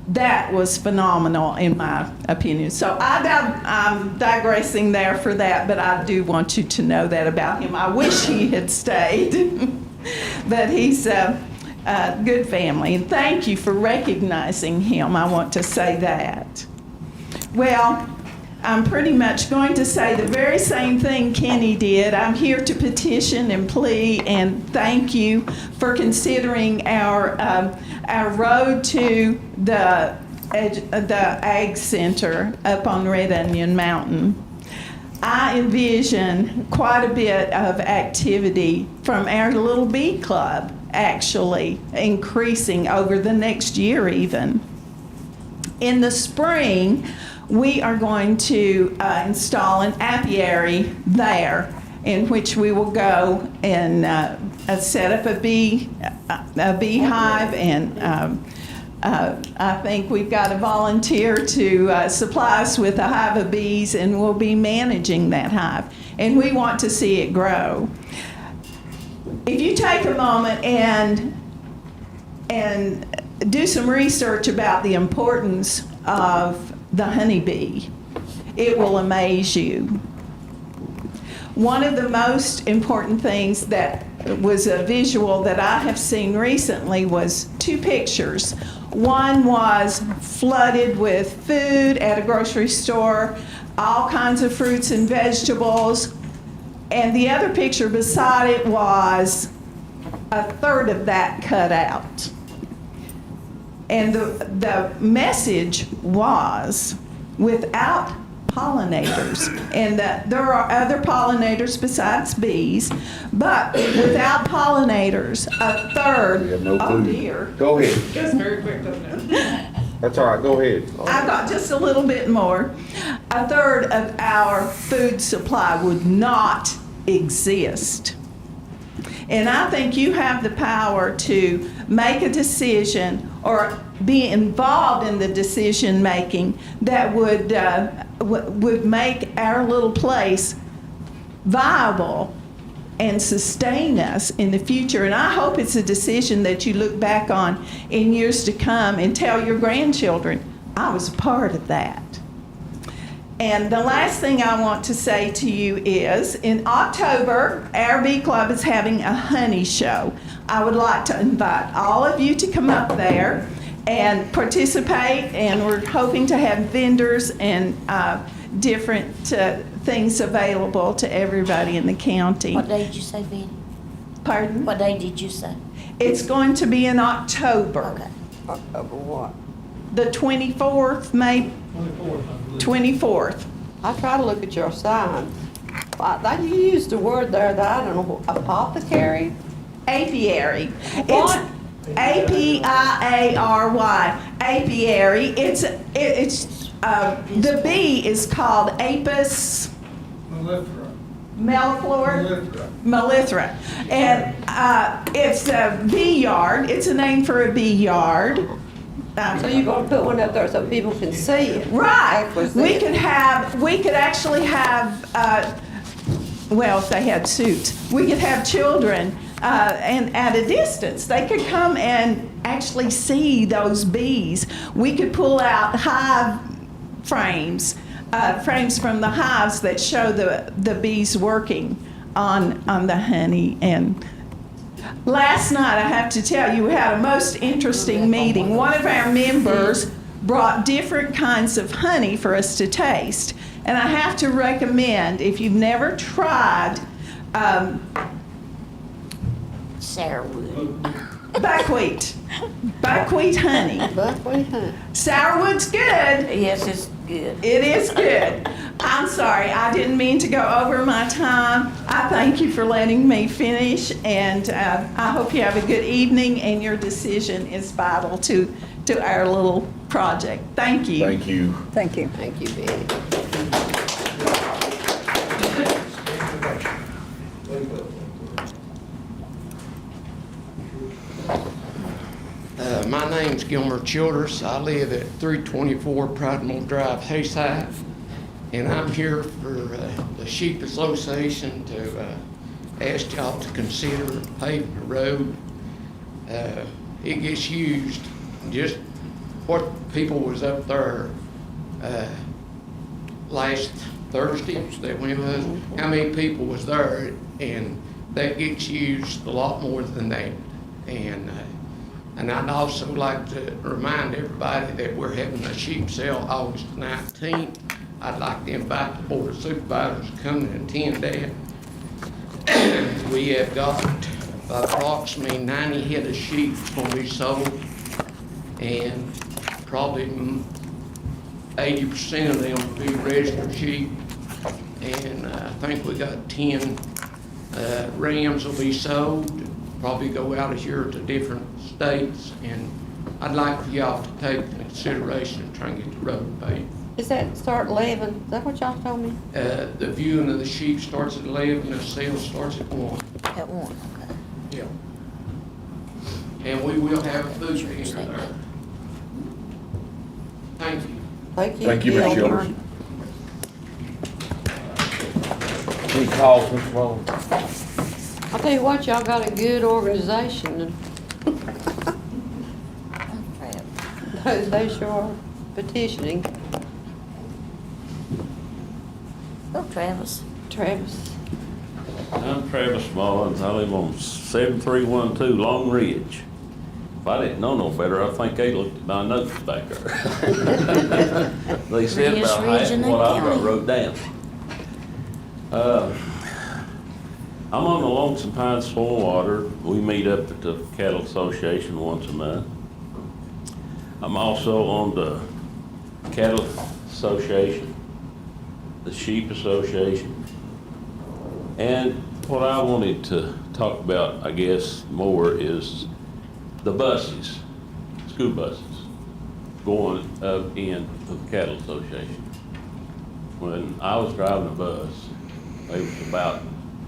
That was phenomenal in my opinion. So I'm digressing there for that, but I do want you to know that about him. I wish he had stayed, but he's a good family. And thank you for recognizing him. I want to say that. Well, I'm pretty much going to say the very same thing Kenny did. I'm here to petition and plead and thank you for considering our road to the Ag Center up on Red Onion Mountain. I envision quite a bit of activity from our little bee club actually increasing over the next year even. In the spring, we are going to install an apiary there in which we will go and set up a beehive, and I think we've got a volunteer to supply us with a hive of bees, and we'll be managing that hive, and we want to see it grow. If you take a moment and do some research about the importance of the honeybee, it will amaze you. One of the most important things that was a visual that I have seen recently was two pictures. One was flooded with food at a grocery store, all kinds of fruits and vegetables, and the other picture beside it was a third of that cut out. And the message was, without pollinators, and that there are other pollinators besides bees, but without pollinators, a third, We have no oh food. dear. Go ahead. Just very quick, That's all right, go ahead. I've got just a little bit more. A third of our food supply would not exist. And I think you have the power to make a decision or be involved in the decision making that would make our little place viable and sustain us in the future. And I hope it's a decision that you look back on in years to come and tell your grandchildren, I was a part of that. And the last thing I want to say to you is, in October, our bee club is having a honey show. I would like to invite all of you to come up there and participate, and we're hoping to have vendors and different things available to everybody in the county. What day did you say, Betty? Pardon? What day did you say? It's going to be in October. Okay. October what? The 24th, May 24th. I try to look at your signs. You used the word there that I don't know, apothecary? Apiary. What? It's Apiary. Apiary. It's the bee is called Apis mellifera. And it's a bee yard. It's a name for a bee yard. So you're gonna put one up there so people can see it? Right. Represent. We could actually have, well, if they had suits, we could have children, and at a distance, they could come and actually see those bees. We could pull out hive frames, frames from the hives that show the bees working on the honey. And last night, I have to tell you, we had a most interesting meeting. One of our members brought different kinds of honey for us to taste. And I have to recommend, if you've never tried Sourwood. buckwheat honey. Buckwheat, huh? Sourwood's good. Yes, it's good. It is good. I'm sorry, I didn't mean to go over my time. I thank you for letting me finish, and I hope you have a good evening, and your decision is vital to our little project. Thank you. Thank you. Thank you. Thank you, Betty. My name's Gilmer Childers. I live at 324 Pridemore Drive, Hayside, and I'm here for the Sheep Association to ask y'all to consider paving the road. It gets used. Just what people was up there last Thursday, that when it was, how many people was there, and that gets used a lot more than that. And I'd also like to remind everybody that we're having a sheep sale August 19th. I'd like to invite the Board of Supervisors to come and attend that. We have got approximately 90 head of sheep going to be sold, and probably 80% of them will be registered sheep. And I think we got 10 rams will be sold, probably go out of here to different states. And I'd like for y'all to take into consideration and try and get the road paved. Is that start 11? Is that what y'all told me? The viewing of the sheep starts at 11, the sale starts at 1. At one, okay. Yeah. And we will have a food vendor there. Thank you. Thank you. Thank you, Ms. Gilmer. Childers. Any calls, Mr. Bowles? I'll tell you what, y'all got a good organization. They sure are petitioning. Oh, Travis. Travis. I'm Travis Mullins. I live on 7312 Long Ridge. If I didn't know no better, I think they looked at my notes back there. They said Prettiest about ridge half in of what that I county. wrote down. I'm on the Lonesome Pine Soil Water. We meet up at the Cattle Association once a month. I'm also on the Cattle Association, the Sheep Association. And what I wanted to talk about, I guess, more is the buses, school buses, going up in the Cattle Association. When I was driving a bus, there was about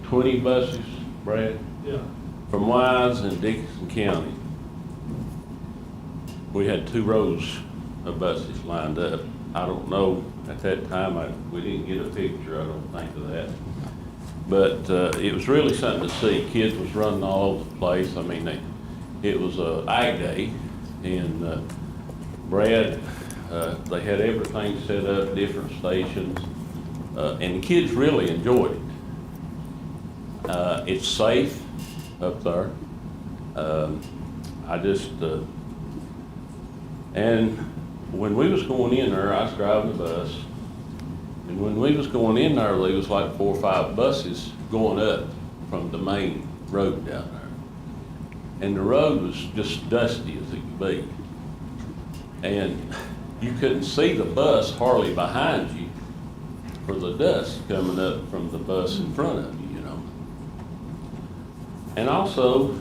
20 buses, Brad? Yeah. From Wise and Dickinson County. We had 2 rows of buses lined up. I don't know, at that time, we didn't get a picture, I don't think, of that. But it was really something to see. Kids was running all over the place. I mean, it was Ag Day, and Brad, they had everything set up, different stations, and the kids really enjoyed it. It's safe up there. And when we was going in there, I was driving the bus, and when we was going in there was like 4 or 5 buses going up from the main road down there. And the road was just dusty as it could be. And you couldn't see the bus hardly behind you for the dust coming up from the bus in front of you, you know. And also,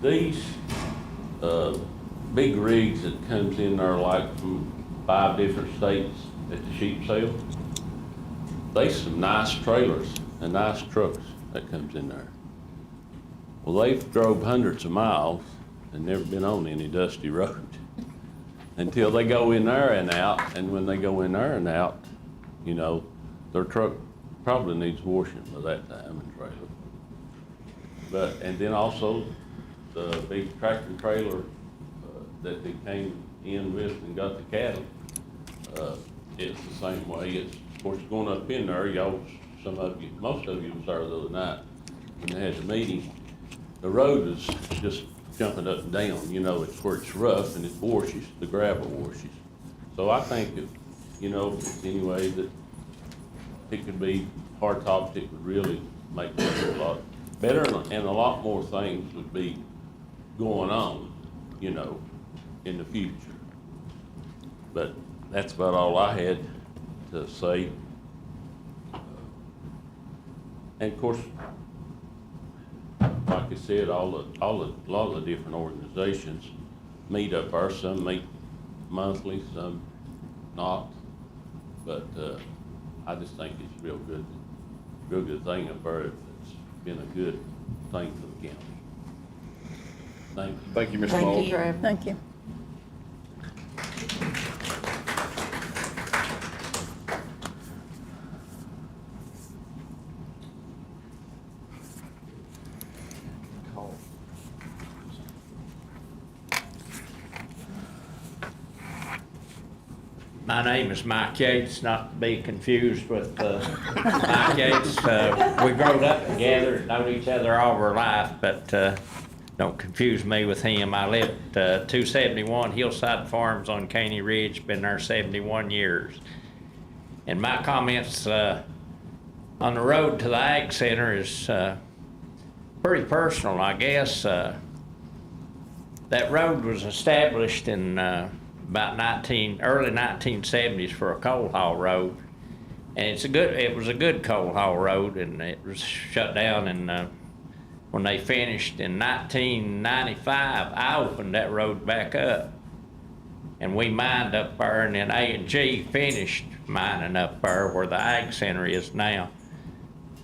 these big rigs that comes in there like from 5 different states at the sheep sale, they some nice trailers and nice trucks that comes in there. Well, they've drove hundreds of miles and never been on any dusty road until they go in there and out. And when they go in there and out, you know, their truck probably needs washing by that time and trailer. But, and then also the big tractor trailer that they came in with and got the cattle, it's the same way. It's, of course, going up in there, y'all, some of you, most of you was there the other night when they had the meeting. The road is just jumping up and down, you know, it's where it's rough and it washes, the gravel washes. So I think that, you know, anyway, that it could be hard tops, it would really make it a lot better, and a lot more things would be going on, you know, in the future. But that's about all I had to say. And of course, like I said, a lot of the different organizations meet up there. Some meet monthly, some not. But I just think it's a real good thing up there. It's been a good thing for the county. Thank you. Thank you, Mr. Thank Mull. you, Trevor. Thank you. My name is Mike Yates, not to be confused with Mike Yates. We growed up together, known each other all our life, but don't confuse me with him. I live at 271 Hillside Farms on Caney Ridge, been there 71 years. And my comments on the road to the Ag Center is pretty personal, I guess. That road was established in about early 1970s for a coal haul road, and it was a good coal haul road, and it was shut down. And when they finished in 1995, I opened that road back up, and we mined up there, and then A&G finished mining up there where the Ag Center is now.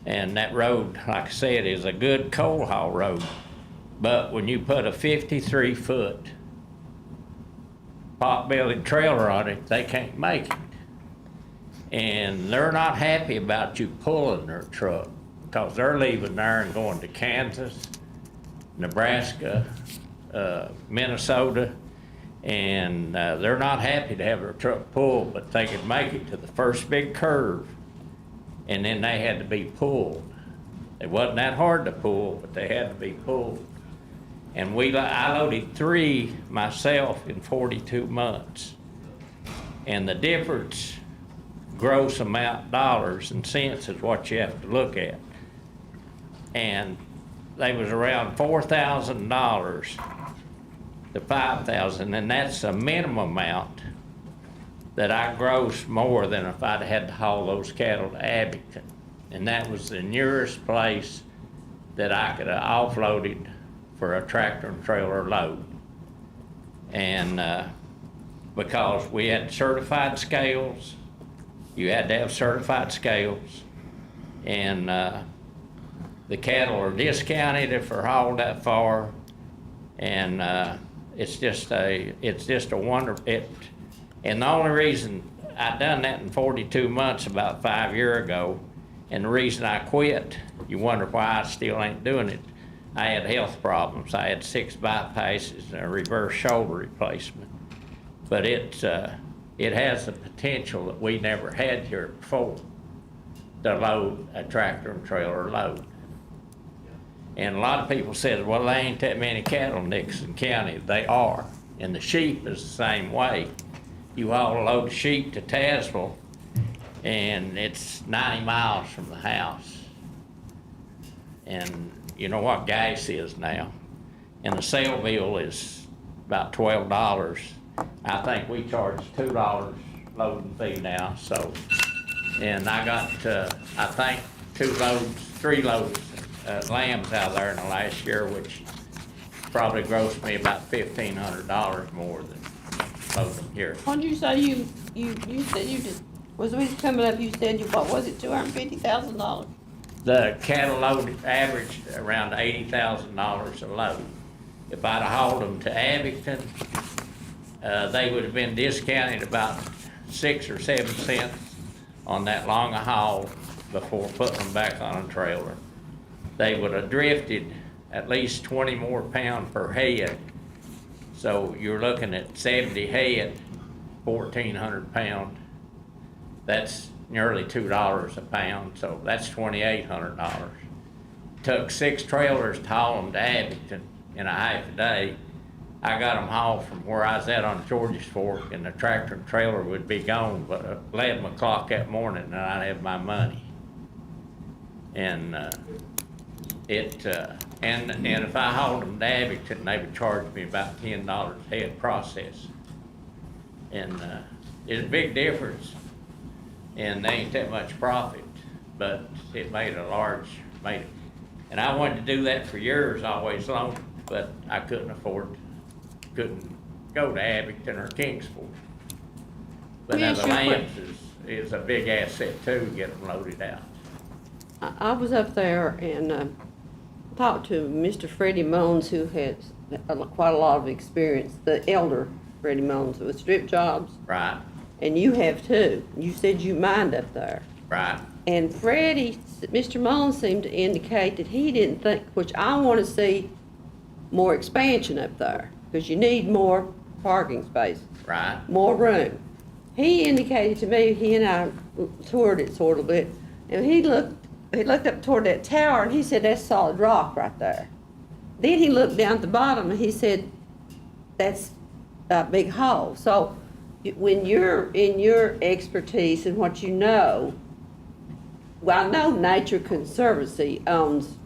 And that road, like I said, is a good coal haul road, but when you put a 53-foot pot-bellied trailer on it, they can't make it. And they're not happy about you pulling their truck because they're leaving there and going to Kansas, Nebraska, Minnesota, and they're not happy to have their truck pulled, but they could make it to the first big curve, and then they had to be pulled. It wasn't that hard to pull, but they had to be pulled. And I loaded 3 myself in 42 months. And the difference, gross amount, dollars and cents, is what you have to look at. And they was around $4,000 to $5,000, and that's a minimum amount that I grossed more than if I'd had to haul those cattle to Abington. And that was the nearest place that I could have offloaded for a tractor and trailer load. And because we had certified scales, you had to have certified scales, and the cattle are discounted if they're hauled that far, and it's just a wonder. And the only reason I done that in 42 months about 5 years ago, and the reason I quit, you wonder why I still ain't doing it. I had health problems. I had 6 bypasses and a reverse shoulder replacement. But it has the potential that we never had here before to load a tractor and trailer load. And a lot of people said, well, there ain't that many cattle in Dickinson County. They are. And the sheep is the same way. You haul a load of sheep to Tazewell, and it's 90 miles from the house. And you know what gas is now. And the sale bill is about $12. I think we charge $2 loading fee now, so. And I got, I think, 3 loads lambs out there in the last year, which probably grossed me about $1,500 more than loading here. What did you say you said you just, was we coming up, you said you, what was it, $250,000? The cattle load averaged around $80,000 a load. If I'd have hauled them to Abington, they would have been discounted about 6 or 7 cents on that long a haul before putting them back on a trailer. They would have drifted at least 20 more pounds per head. So you're looking at 70 head, 1,400 pound. That's nearly $2 a pound, so that's $2,800. Took 6 trailers to haul them to Abington in a half a day. I got them hauled from where I was at on George's Fork, and the tractor and trailer would be gone, but at 11 o'clock that morning, and I'd have my money. And and if I hauled them to Abington, they would charge me about $10 a head process. And it's a big difference, and they ain't that much profit, but it made it. And I wanted to do that for years, always long, but I couldn't go to Abington or Kingsport. But now the lambs is a big asset too, to get them loaded out. I was up there and talked to Mr. Freddie Moans, who has quite a lot of experience, the elder Freddie Moans with strip jobs. Right, And you have too. You said you mined up there. right, And Freddie, Mr. Moans seemed to indicate that he didn't think, which I want to see more expansion up there, because you need more parking space, right, more room. He indicated to me, he and I toured it sort of bit, and he looked up toward that tower and he said, that's solid rock right there. Then he looked down at the bottom and he said, that's a big hole. So when you're in your expertise and what you know, well, I know Nature Conservancy owns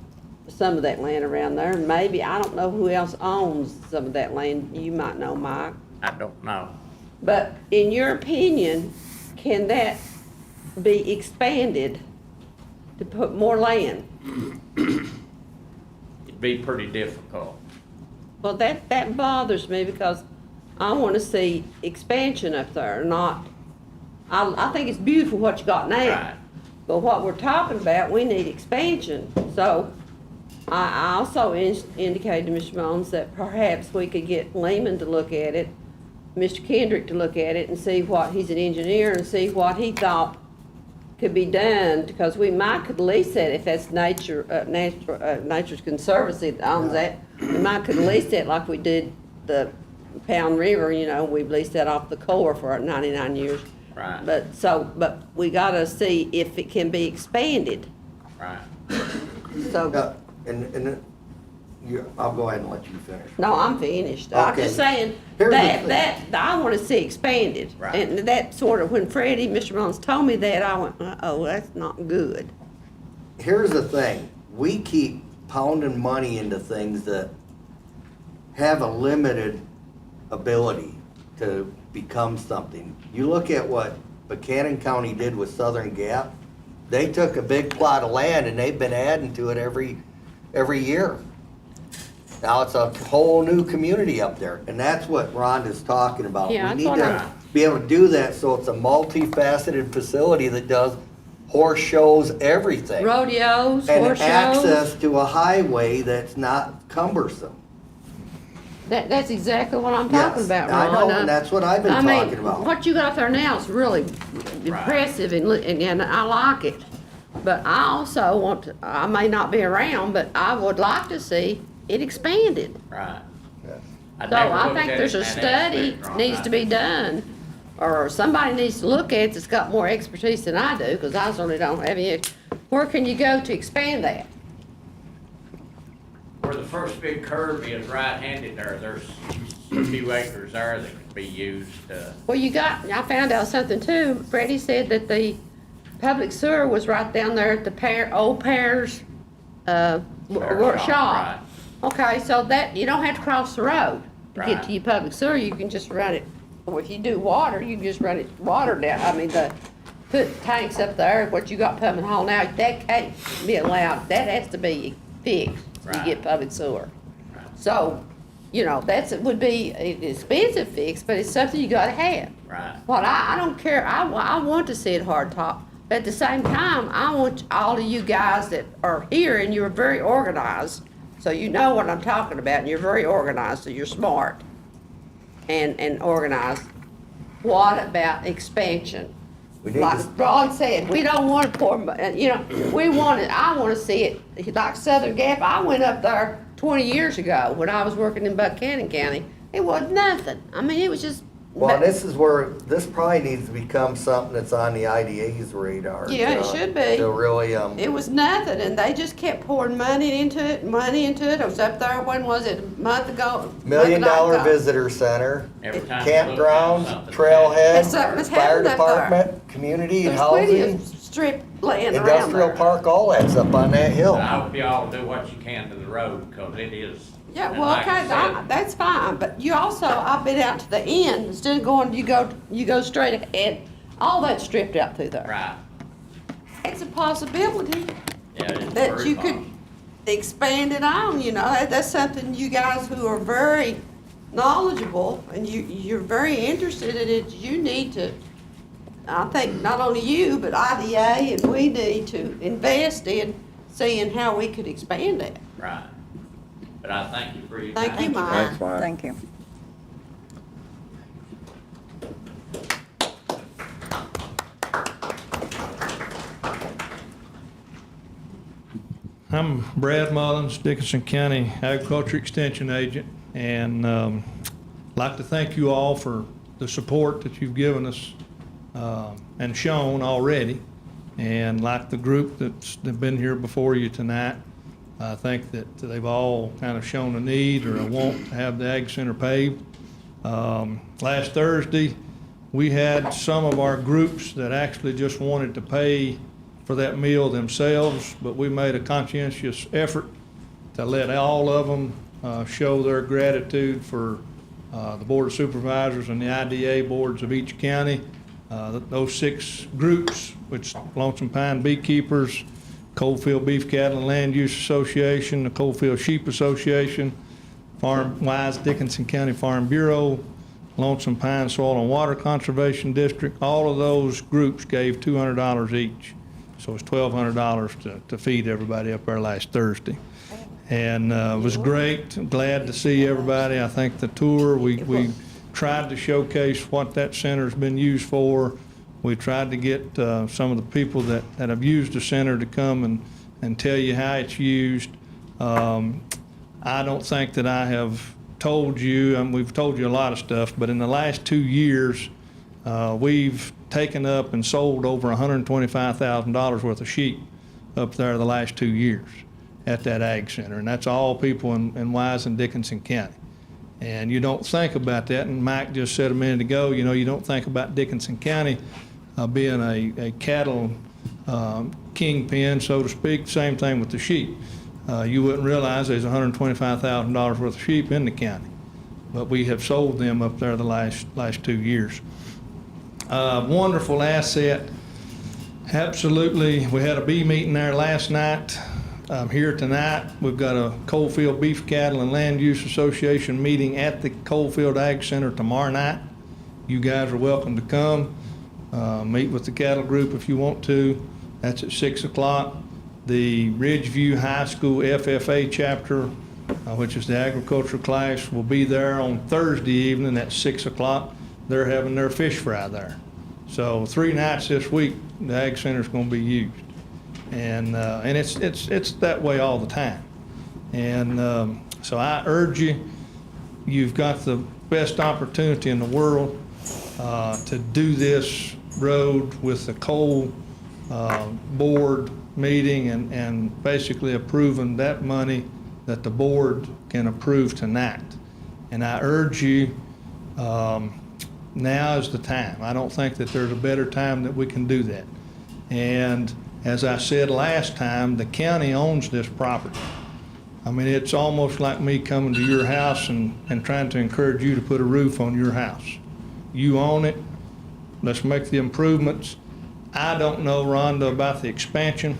some of that land around there. Maybe, I don't know who else owns some of that land. You might know, Mike. I don't know. But in your opinion, can that be expanded to put more land? It'd be pretty difficult. Well, that bothers me because I want to see expansion up there, not, I think it's beautiful what you got now. Right. But what we're talking about, we need expansion. So I also indicated to Mr. Mones that perhaps we could get Lehman to look at it, Mr. Kendrick to look at it and see what, he's an engineer, and see what he thought could be done, because we might could lease that if that's Nature's Conservancy that owns that. We might could lease that like we did the Pound River, you know, we leased that off the Corps for 99 years. Right. But we gotta see if it can be expanded. Right. So, I'll go ahead and let you finish. no, I'm finished. I'm Okay. just saying, Here's the thing. I wanna see expanded. Right. And that sort of, when Freddie, Mr. Mullins told me that, I went, uh-oh, that's not good. Here's the thing, we keep pounding money into things that have a limited ability to become something. You look at what Buchanan County did with Southern Gap, they took a big plot of land and they've been adding to it every year. Now it's a whole new community up there, and that's what Rhonda's talking about. Yeah, We that's need what to be able to do that, so it's a multifaceted facility that does horse shows, everything. Rodeos, And horse shows. access to a highway that's not cumbersome. That's exactly what I'm talking Yes, about, I Ron. know, and that's what I've been talking about. What you got there now is really impressive, and I like it. But I also want to, I may not be around, but I would like to see it expanded. Right. So I think there's a study needs to be done, or somebody needs to look at it that's got more expertise than I do, because I certainly don't have any. Where can you go to expand that? Where the first big curve is right-handed there's a few acres there that could be used. Well, I found out something too. Freddie said that the public sewer was right down there at the old Pears workshop. Okay, so that, you don't have to cross the road to get Right. to your public sewer, you can just run it, or if you do water, you can just run it, water down, put tanks up there, what you got pumping hole now, that can't be allowed, that has to be fixed, to Right. get public sewer. So, would be an expensive fix, but it's something you gotta have. Right. Well, I don't care, I want to see it hard top, but at the same time, I want all of you guys that are here, and you're very organized, so you know what I'm talking about, and you're very organized, so you're smart and organized. What about expansion? We need Like to- Ron said, we don't want to pour, we want it, I want to see it, like Southern Gap, I went up there 20 years ago when I was working in Buchanan County. It was nothing. I mean, it was just. Well, this is where, this probably needs to become something that's on the IDA's radar. Yeah, it should be. To really, It was nothing, and they just kept pouring money into it. I was up there, when was it, a month ago? $1 million month and a half ago. visitor center, Every time you look down, campgrounds, something That's something that's trailhead, fire happened up there. department, community There's plenty housing, of strip land around industrial there. park, all that's up on that hill. And I hope y'all do what you can to the road, because it is. Yeah, and well, like I okay, said, that's fine, but you also, I've been out to the end, instead of going, you go straight ahead, all that's stripped out through there. Right, It's a possibility yeah, it's that very you could possible. expand it on, that's something you guys who are very knowledgeable and you're very interested in it, you need to, I think, not only you, but IDA, and we need to invest in seeing how we could expand it. Right. But I thank you for your Thank time. you, Mike. Thank you. I'm Brad Mullins, Dickinson County Agriculture Extension Agent, and like to thank you all for the support that you've given us and shown already. And like the group that's been here before you tonight, I think that they've all kind of shown a need or a want to have the Ag Center paved. Last Thursday, we had some of our groups that actually just wanted to pay for that meal themselves, but we made a conscientious effort to let all of them show their gratitude for the Board of Supervisors and the IDA boards of each county. Those 6 groups, which Lonesome Pine Beekeepers, Coalfield Beef Cattle and Land Use Association, the Coalfield Sheep Association, Farm Wise Dickinson County Farm Bureau, Lonesome Pine Soil and Water Conservation District, all of those groups gave $200 each. So it's $1,200 to feed everybody up there last Thursday. And it was great. I'm glad to see everybody. I think the tour, we tried to showcase what that center's been used for. We tried to get some of the people that have used the center to come and tell you how it's used. I don't think that I have told you, and we've told you a lot of stuff, but in the last 2 years, we've taken up and sold over $125,000 worth of sheep up there the last 2 years at that Ag Center. And that's all people in Wise and Dickinson County. And you don't think about that, and Mike just said a minute ago, you don't think about Dickinson County being a cattle kingpin, so to speak. Same thing with the sheep. You wouldn't realize there's $125,000 worth of sheep in the county, but we have sold them up there the last 2 years. Wonderful asset. Absolutely. We had a bee meeting there last night. Here tonight, we've got a Coalfield Beef Cattle and Land Use Association meeting at the Coalfield Ag Center tomorrow night. You guys are welcome to come. Meet with the cattle group if you want to. That's at 6 o'clock. The Ridgeview High School FFA chapter, which is the agriculture class, will be there on Thursday evening at 6 o'clock. They're having their fish fry there. So 3 nights this week, the Ag Center's going to be used. And it's that way all the time. And so I urge you, you've got the best opportunity in the world to do this road with the coal board meeting and basically approving that money that the board can approve tonight. And I urge you, now is the time. I don't think that there's a better time that we can do that. And as I said last time, the county owns this property. I mean, it's almost like me coming to your house and trying to encourage you to put a roof on your house. You own it, let's make the improvements. I don't know, Rhonda, about the expansion.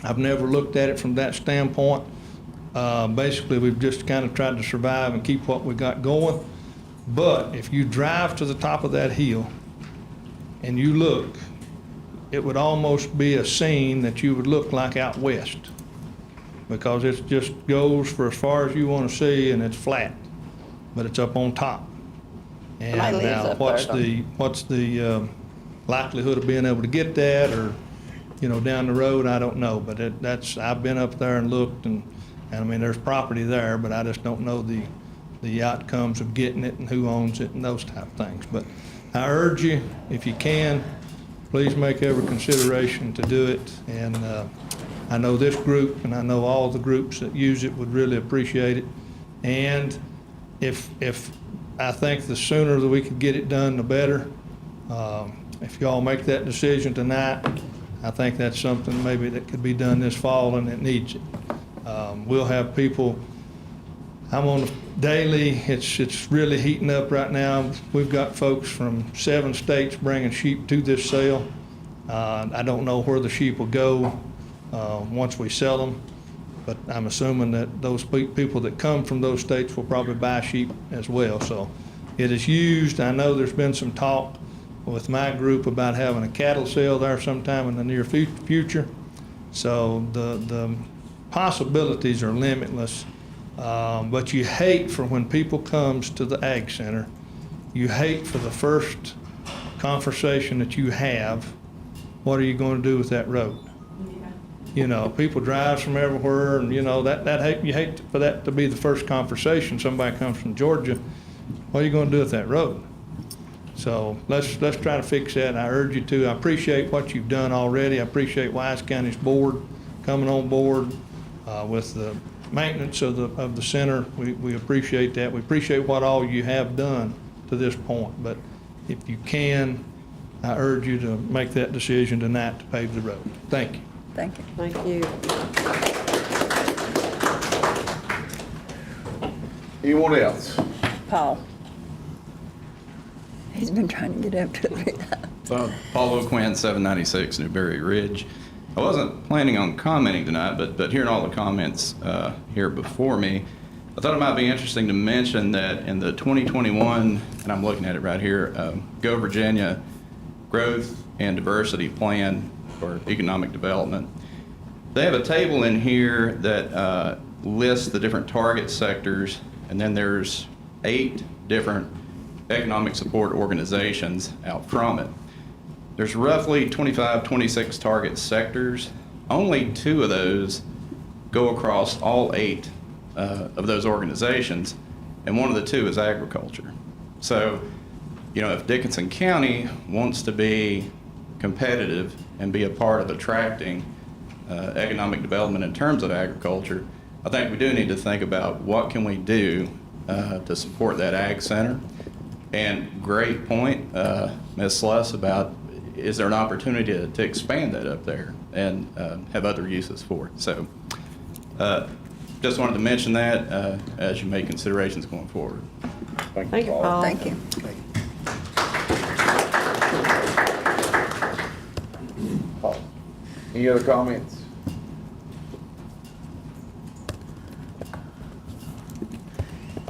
I've never looked at it from that standpoint. Basically, we've just kind of tried to survive and keep what we got going. But if you drive to the top of that hill and you look, it would almost be a scene that you would look like out west, because it just goes for as far as you want to see, and it's flat, but it's up on top. And Somebody lives now, up what's the likelihood of being able to get that, or, you know, down the road, I don't know. But I've been up there and looked, and I mean, there's property there, but I just don't know the outcomes of getting it and who owns it and those type of things. But I urge you, if you can, please make every consideration to do it. And I know this group, and I know all the groups that use it would really appreciate it. And if I think the sooner that we could get it done, the better. If y'all make that decision tonight, I think that's something maybe that could be done this fall, and it needs it. We'll have people, I'm on the daily, it's really heating up right now. We've got folks from 7 states bringing sheep to this sale. I don't know where the sheep will go once we sell them, but I'm assuming that those people that come from those states will probably buy sheep as well. So it is used. I know there's been some talk with my group about having a cattle sale there sometime in the near future. So the possibilities are limitless. But you hate for when people comes to the Ag Center, you hate for the first conversation that you have, what are you going to do with that road? You know, people drive from everywhere, and you know, you hate for that to be the first conversation. Somebody comes from Georgia, what are you going to do with that road? So let's try to fix that, and I urge you to. I appreciate what you've done already. I appreciate Wise County's board coming on board with the maintenance of the center. We appreciate that. We appreciate what all you have done to this point. But if you can, I urge you to make that decision tonight to pave the road. Thank you. Thank you. Thank you. Anyone else? Paul. He's been trying to get up to it. Paul O'Quinn, 796 Newberry Ridge. I wasn't planning on commenting tonight, but hearing all the comments here before me, I thought it might be interesting to mention that in the 2021, and I'm looking at it right here, Go Virginia Growth and Diversity Plan for Economic Development, they have a table in here that lists the different target sectors, and then there's 8 different economic support organizations out from it. There's roughly 25, 26 target sectors. Only 2 of those go across all 8 of those organizations, and one of the 2 is agriculture. So, you know, if Dickinson County wants to be competitive and be a part of attracting economic development in terms of agriculture, I think we do need to think about what can we do to support that ag center. And great point, Ms. Sluss, about is there an opportunity to expand that up there and have other uses for it. So just wanted to mention that as you make considerations going forward. Thank you, Paul. Thank you. Paul, any other comments?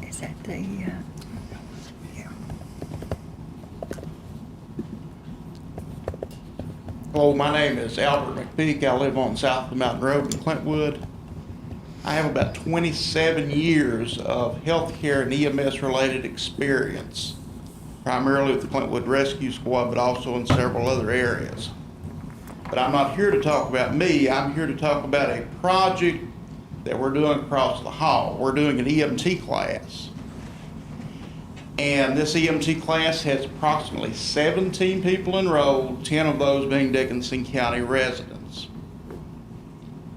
Is that the, Hello, my name is Albert McPeak. I live on South of the Mountain Road in Clintwood. I have about 27 years of healthcare and EMS-related experience, primarily with the Clintwood Rescue Squad, but also in several other areas. But I'm not here to talk about me. I'm here to talk about a project that we're doing across the hall. We're doing an EMT class. And this EMT class has approximately 17 people enrolled, 10 of those being Dickinson County residents.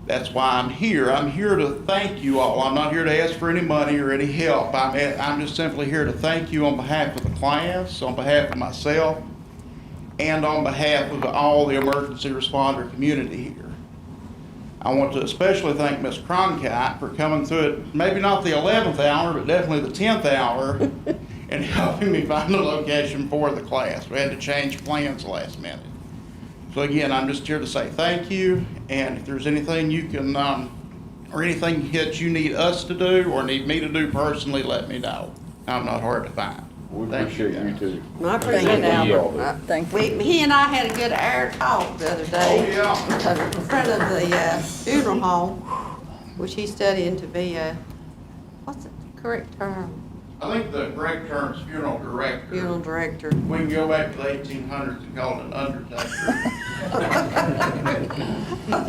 That's why I'm here. I'm here to thank you all. I'm not here to ask for any money or any help. I'm just simply here to thank you on behalf of the class, on behalf of myself, and on behalf of all the emergency responder community here. I want to especially thank Ms. Cronkite for coming through it, maybe not the 11th hour, but definitely the 10th hour, and helping me find a location for the class. We had to change plans last minute. So again, I'm just here to say thank you, and if there's anything you can, or anything that you need us to do or need me to do personally, let me know. I'm not hard to find. We Thank you, appreciate you guys. too. I appreciate Thank you. Albert. Thank you. He and I had a good hour talk the other day. Oh, yeah. In front of the funeral home, which he's studying to be a, what's the correct term? I think the correct term is funeral director. Funeral director. We can go back to the 1800s and call it an undertaker.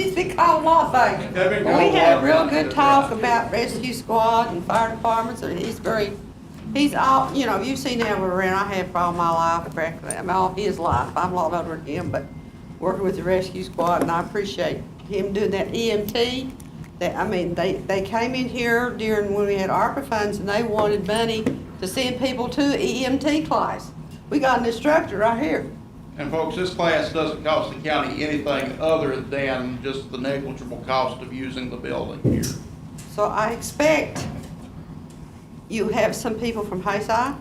He's been called a lot of things. They've been But called we a had a lot real of good things. talk about rescue squad and fire departments, and he's all, you know, you've seen Albert around, I have for all my life, practically, I mean, all of his life, I'm a lot older than him, but working with the rescue squad, and I appreciate him doing that EMT. That, I mean, they came in here during, when we had ARPA funds, and they wanted money to send people to EMT class. We got an instructor right here. And folks, this class doesn't cost the county anything other than just the negligible cost of using the building here. So I expect you have some people from Hayside?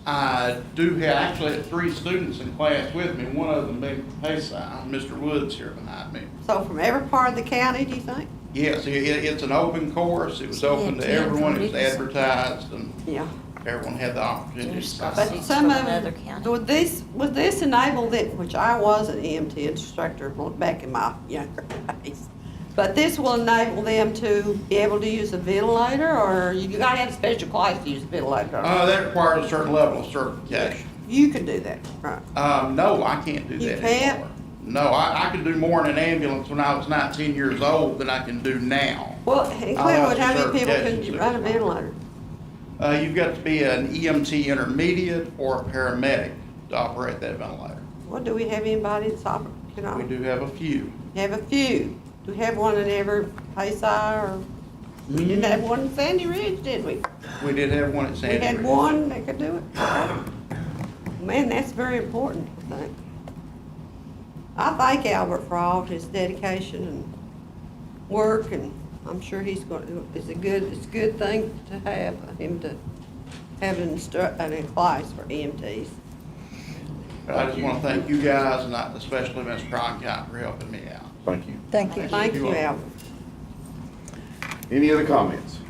I do have, actually had 3 students in class with me, one of them being from Hayside, Mr. Woods here behind me. So from every part of the county, do you think? Yes, it's an open course, it was open to everyone, it was advertised, and Yeah. everyone had the opportunity. But some of them, would this enable them, which I was an EMT instructor back in my younger days, but this will enable them to be able to use a ventilator, or you gotta have a special class to use a ventilator? That requires a certain level of certification. You can do that, right? No, I can't do You that can't? anymore. No, I could do more in an ambulance when I was 19 years old than I can do now. Well, in I'll have Clearwood, how many people certifications can to run a do. ventilator? You've got to be an EMT intermediate or a paramedic to operate that ventilator. Well, do we have anybody that's you know? We do have a few. Have a few. Do we have one in every Hayside, or we didn't have one in Sandy Ridge, did we? We did have one at Sandy We had Ridge. one that could do it. Man, that's very important, I think. I thank Albert for all of his dedication and work, and I'm sure he's going, it's a good thing to have, him to have an class for EMTs. But I just want to thank you guys, and especially Ms. Cronkite for helping me out. Thank you. Thank you. Thank you, welcome. Albert. Any other comments?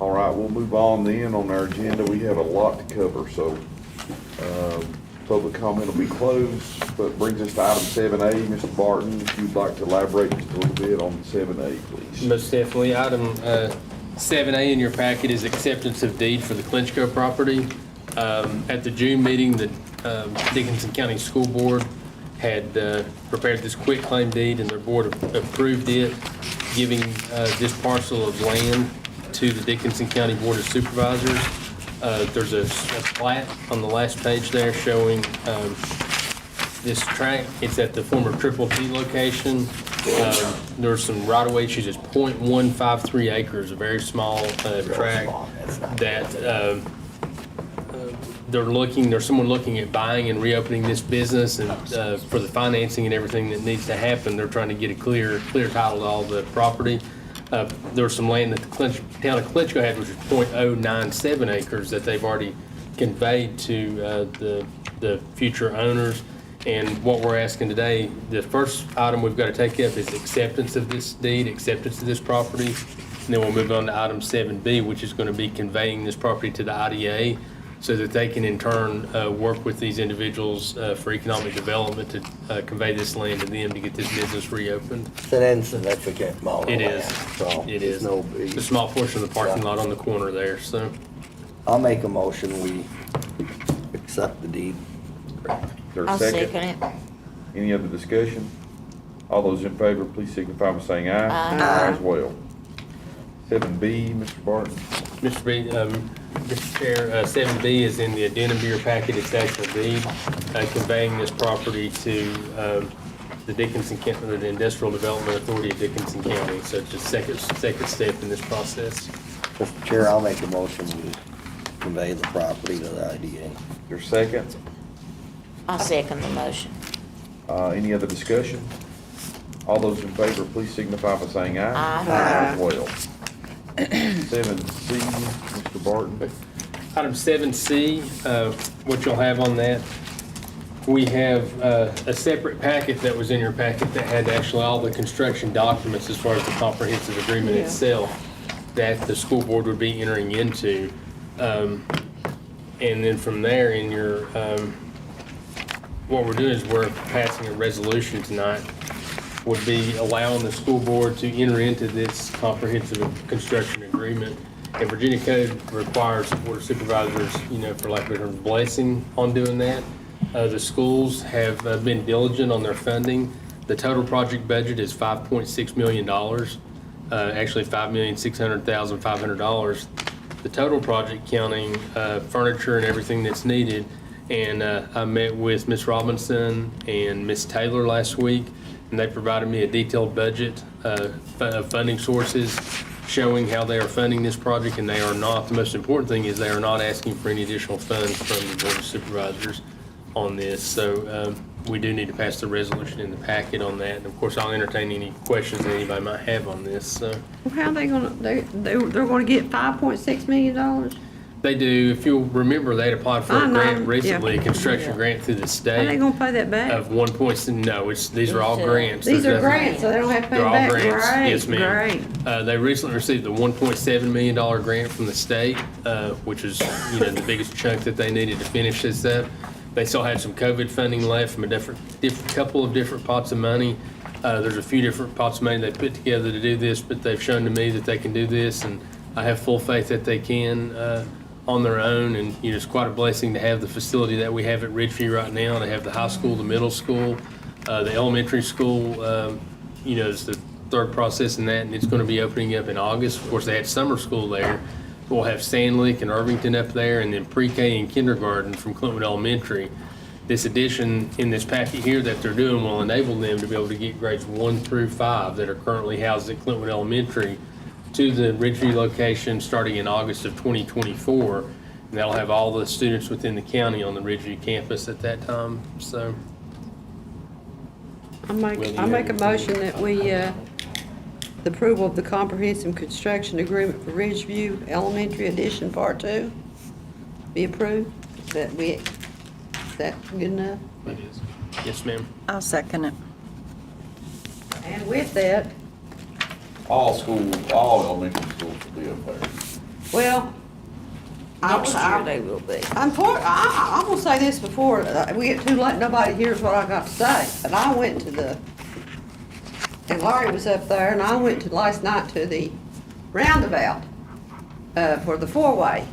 All right, we'll move on then. On our agenda, we have a lot to cover, so public comment will be closed, but brings us to item 7A. Mr. Barton, if you'd like to elaborate just a little bit on 7A, please. Most definitely. Item 7A in your packet is acceptance of deed for the Clinchco property. At the June meeting, the Dickinson County School Board had prepared this quitclaim deed, and their board approved it, giving this parcel of land to the Dickinson County Board of Supervisors. There's a plat on the last page there showing this tract. It's at the former Triple T location. There's some right-of-way issues. It's .153 acres, a very small tract that there's someone looking at buying and reopening this business, and for the financing and everything that needs to happen, they're trying to get a clear title to all the property. There's some land that the town of Clinchco had, which is .097 acres, that they've already conveyed to the future owners. And what we're asking today, the first item we've got to take up is acceptance of this deed, acceptance of this property. And then we'll move on to item 7B, which is going to be conveying this property to the IDA so that they can in turn work with these individuals for economic development to convey this land to them to get this business reopened. It's an insignificant amount of It land, is. so It it's is. no big. It's a small portion of the parking lot on the corner there, so. I'll make a motion, we accept the deed. Is there a I'll second it. Any other discussion? All those in favor, please signify by saying aye. Aye. As well. 7B, Mr. Barton. Mr. Chair, 7B is in the addendum to your packet. It's actual deed conveying this property to the Dickinson County, the Industrial Development Authority of Dickinson County. So it's a second step in this process. Mr. Chair, I'll make a motion, we convey the property to the IDA. Your second. I'll second the motion. Any other discussion? All those in favor, please signify by saying aye. Aye. As well. 7C, Mr. Barton. Item 7C, what you'll have on that, we have a separate packet that was in your packet that had actually all the construction documents as far as the comprehensive agreement itself that the school board would be entering into. And then from there, in your, what we're doing is we're passing a resolution tonight, would be allowing the school board to enter into this comprehensive construction agreement. And Virginia Code requires the Board of Supervisors, for lack of a better term, blessing on doing that. The schools have been diligent on their funding. The total project budget is $5.6 million, actually $5,600,500. The total project counting furniture and everything that's needed. And I met with Ms. Robinson and Ms. Taylor last week, and they provided me a detailed budget of funding sources showing how they are funding this project, and they are not, the most important thing is they are not asking for any additional funds from the Board of Supervisors on this. So we do need to pass the resolution in the packet on that. And of course, I'll entertain any questions that anybody might have on this. So Well, how are they gonna, they're gonna get $5.6 million? they do, if you'll remember, they had applied for I a know, grant recently, a yeah. construction grant through the Are they state gonna pay that back? of 1 point, no, these are all grants. These There's are nothing- grants, so they don't have to pay They're all back? grants, Great, yes, ma'am. great. They recently received a $1.7 million grant from the state, which is, the biggest chunk that they needed to finish this up. They still had some COVID funding left from a couple of different pots of money. There's a few different pots of money they put together to do this, but they've shown to me that they can do this, and I have full faith that they can on their own. And it's quite a blessing to have the facility that we have at Ridgeview right now, to have the high school, the middle school, the elementary school. It's the third process in that, and it's going to be opening up in August. Of course, they had summer school there. We'll have Sandlick and Irvington up there, and then pre-K and kindergarten from Clintwood Elementary. This addition in this packet here that they're doing will enable them to be able to get grades 1 through 5 that are currently housed at Clintwood Elementary to the Ridgeview location starting in August of 2024. And that'll have all the students within the county on the Ridgeview campus at that time. So I make a motion that we, the approval of the comprehensive construction agreement for Ridgeview Elementary Addition Part 2 be approved. Is that good enough? it is. Yes, ma'am. I'll second it. And with that, All elementary schools will be up there. well, Next year they will be. I'm gonna say this before we get too late, nobody hears what I got to say, but I went to and Laurie was up there, and I went to last night to the roundabout, for the four-way.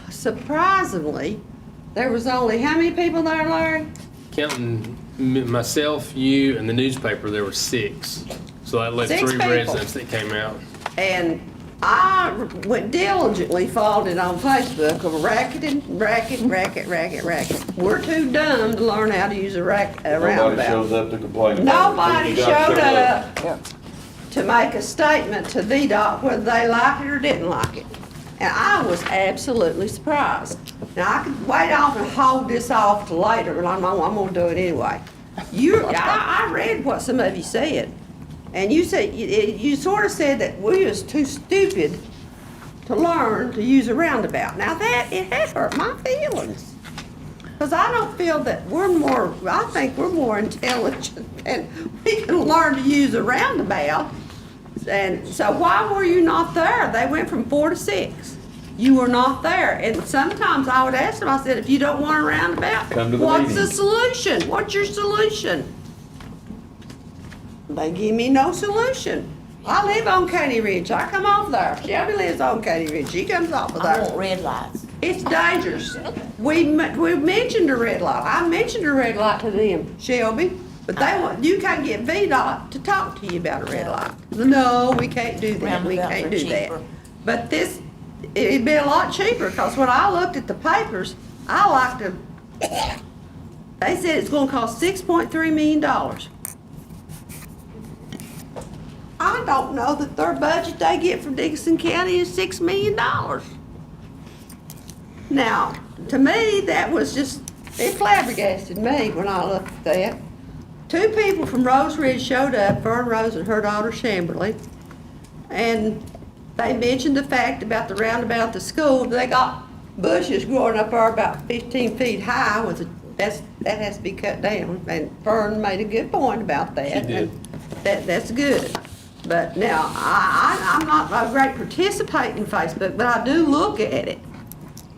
Surprisingly, there was only, how many people there, Larry? Counting myself, you, and the newspaper, there were 6. So that left 6 3 people. residents that came out. And I went diligently, followed it on Facebook of racket. We're too dumb to learn how to use a roundabout. Nobody shows up to complain about it. Nobody You gotta showed show up to make a statement to VDOT whether they liked it or didn't like it. And I was absolutely surprised. Now, I could wait off and hold this off till later, but I'm gonna do it anyway. I read what some of you said. And you said, you sort of said that we was too stupid to learn to use a roundabout. Now it has hurt my feelings. Because I don't feel that I think we're more intelligent and we can learn to use a roundabout. And so why were you not there? They went from 4 to 6. You were not there. And sometimes I would ask them, I said, if you don't want a roundabout, Come to the what's meeting. the solution? What's your solution? They give me no solution. I live on Katy Ridge. I come off there. Shelby lives on Katy Ridge. She comes off of I there. want red lights. It's dangerous. We mentioned a red light. I mentioned a red light to them, Shelby, but you can't get VDOT to talk to you about a red light. No, we can't do that. We Roundabouts can't are do that. cheaper. But it'd be a lot cheaper, because when I looked at the papers, they said it's gonna cost $6.3 million. I don't know that their budget they get from Dickinson County is $6 million. Now, to me, that was just, it flabbergasted me when I looked at that. two people from Rose Ridge showed up, Vern Rose and her daughter Chamberlain, and they mentioned the fact about the roundabout at the school. They got bushes growing up there about 15 feet high that has to be cut down, and Vern made a good point about that. She did. And that's good. But now, I'm not a great participant in Facebook, but I do look at it.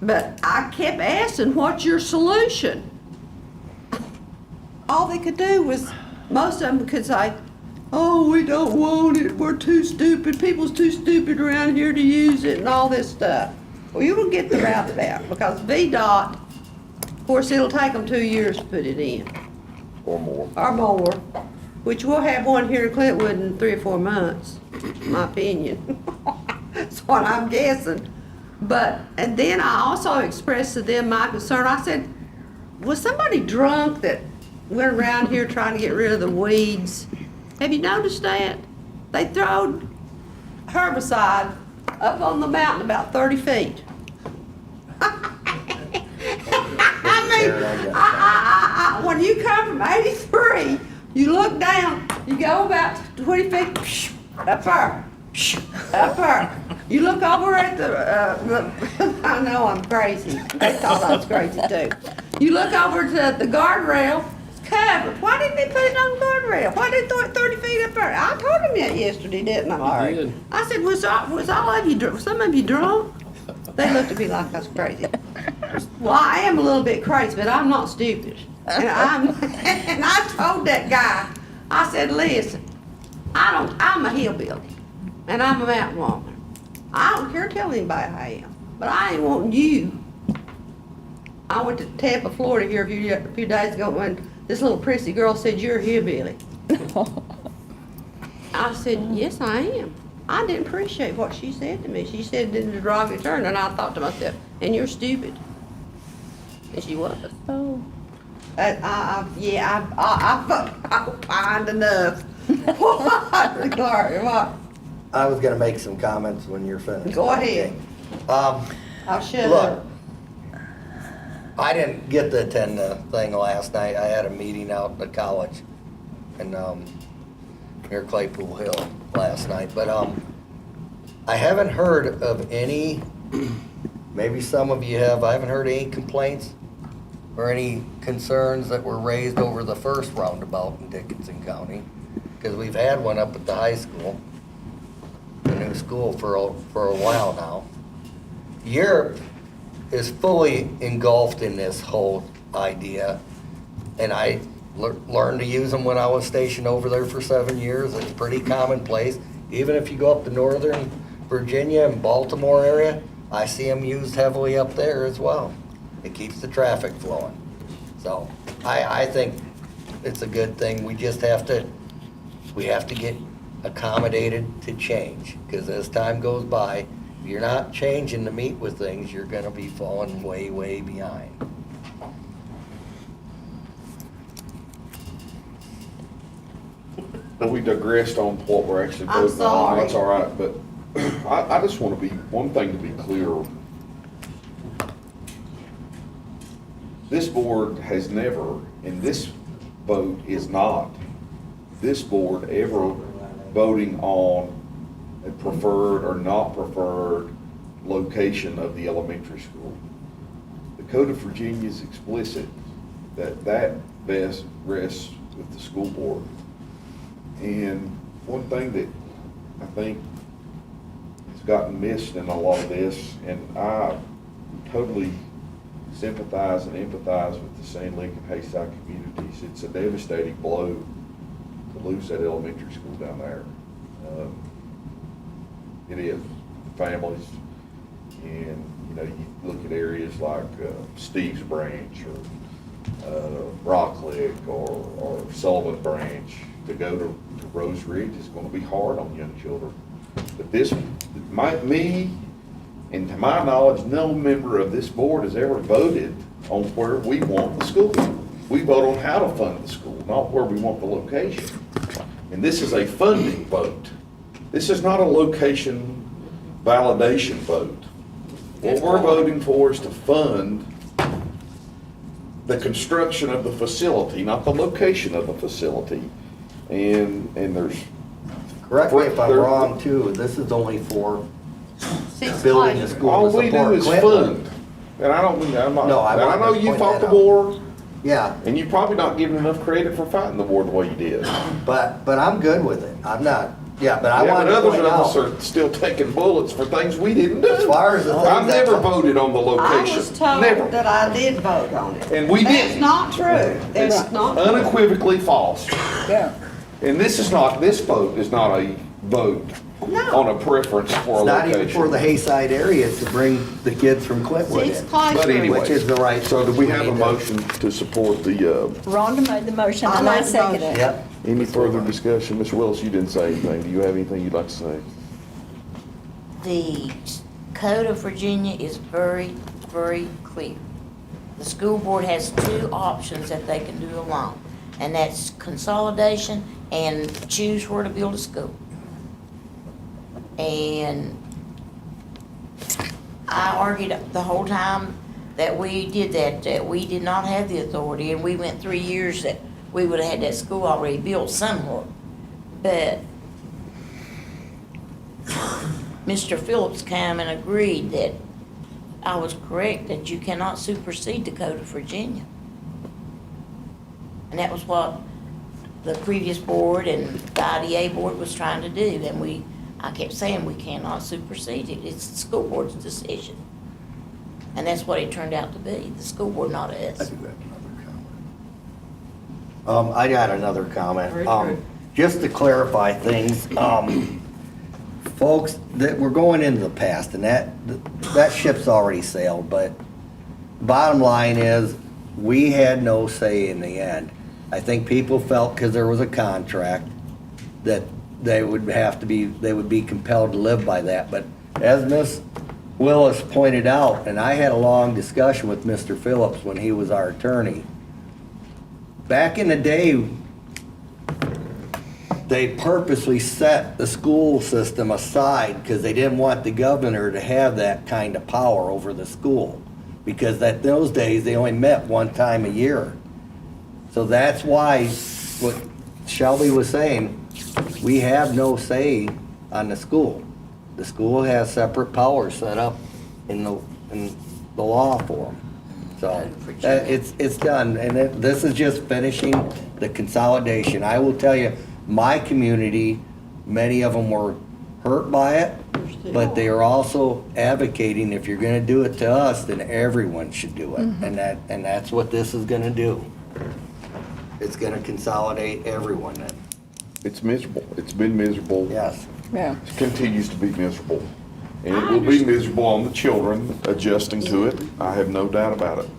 But I kept asking, what's your solution? All they could do was, most of them could say, oh, we don't want it, we're too stupid, people's too stupid around here to use it, and all this stuff. Well, you will get the roundabout, because VDOT, of course, it'll take them 2 years to put it in. Or more. Or more, which we'll have one here in Clintwood in 3 or 4 months, in my opinion. That's what I'm guessing. But, and then I also expressed to them my concern. I said, was somebody drunk that went around here trying to get rid of the weeds? Have you noticed that? They throw herbicide up on the mountain about 30 feet. I mean, when you come from 83, you look down, you go about 20 feet, up there, up there. You look over at I know I'm crazy. They thought I was crazy too. You look over to the guardrail, it's covered. Why didn't they put it on the guardrail? Why did they throw it 30 feet up there? I told them that yesterday, didn't I, Larry? did. I said, was all of you drunk? Some of you drunk? They looked at me like I was crazy. Well, I am a little bit crazy, but I'm not stupid. And and I told that guy, I said, listen, I'm a hillbilly, and I'm a mountain woman. I don't care tell anybody I am, but I ain't wanting you. I went to Tampa, Florida here a few days ago when this little prissy girl said, you're a hillbilly. I said, yes, I am. I didn't appreciate what she said to me. She said it in a derogatory term, and I thought to myself, and you're stupid. And she was. Oh. I opined enough. What? Glory, what? I was gonna make some comments when you're finished. Go ahead. Um, I'll shut look, up. I didn't get to attend the thing last night. I had a meeting out at the college and, near Claypool Hill last night, but, I haven't heard of any, maybe some of you have, I haven't heard any complaints or any concerns that were raised over the first roundabout in Dickinson County, because we've had one up at the high school, the new school for a while now. Europe is fully engulfed in this whole idea, and I learned to use them when I was stationed over there for 7 years. It's pretty commonplace. Even if you go up to Northern Virginia and Baltimore area, I see them used heavily up there as well. It keeps the traffic flowing. So I think it's a good thing. We just have to get accommodated to change, because as time goes by, if you're not changing to meet with things, you're gonna be falling way, way behind. But we digressed on what we're actually I'm voting on. sorry. That's all right, but I just want to be, one thing to be clear. This board has never, and this vote is not, this board ever voting on a preferred or not preferred location of the elementary school. The Code of Virginia is explicit that best rests with the school board. And one thing that I think has gotten missed in a lot of this, and I totally sympathize and empathize with the Sand Lake and Hayside communities. It's a devastating blow to lose that elementary school down there. It is, families, and you know, you look at areas like Steve's Branch or Rock Lick or Sullivan Branch. To go to Rose Ridge is going to be hard on young children. But me, and to my knowledge, no member of this board has ever voted on where we want the school. We vote on how to fund the school, not where we want the location. And this is a funding vote. This is not a location validation vote. What we're voting for is to fund the construction of the facility, not the location of the facility. And there's. Correct me if I'm there- wrong too, this is only for Six building the places. school All to we do support is Clinton. fund. And I don't mean, I'm not, No, I and I wanted know to you point fought that the out. war, Yeah, and you're probably not getting enough credit for fighting the war the way you did. but I'm good with it. I'm not, yeah, but I Yeah, wanted but to others point of us out, are still taking bullets for things we didn't do. as far as the things I've that. never voted on the I location. was told Never. that I did vote on it. And we That's didn't. not true. It's That's not true. unequivocally false. Yeah. And this vote is not a vote on a preference for a It's not even location. for the Hayside area, it's to bring the kids from Clintwood Six in. classrooms. But anyway, Which is the right. so do we have a need to- motion to support the, Rhonda made the motion I and I made the seconded motion. it. Yep. any further discussion? Mr. Willis, you didn't say anything. Do you have anything you'd like to say? The Code of Virginia is very, very clear. The school board has two options that they can do alone, and that's consolidation and choose where to build a school. And I argued the whole time that we did that we did not have the authority, and we went 3 years that we would have had that school already built somewhere. But Mr. Phillips came and agreed that I was correct, that you cannot supersede the Code of Virginia. And that was what the previous board and the IDA board was trying to do, and I kept saying we cannot supersede it, it's the school board's decision. And that's what it turned out to be, the school board, not us. I got another comment. Very true. Just to clarify things, folks, that we're going into the past, and that ship's already sailed, but bottom line is, we had no say in the end. I think people felt because there was a contract that they would be compelled to live by that, but as Ms. Willis pointed out, and I had a long discussion with Mr. Phillips when he was our attorney, back in the day, they purposely set the school system aside because they didn't want the governor to have that kind of power over the school. Because that those days, they only met one time a year. So that's why, what Shelby was saying, we have no say on the school. The school has separate powers set up in the law for them. So, it's done, and this is just finishing the consolidation. I will tell you, my community, many of them were hurt by it, but they are also advocating, if you're gonna do it to us, then everyone should do it. And that's what this is gonna do. It's gonna consolidate everyone then. It's miserable. It's been miserable. Yes. Yeah. It continues to be miserable. And it will be miserable on the children adjusting to it. I have no doubt about it.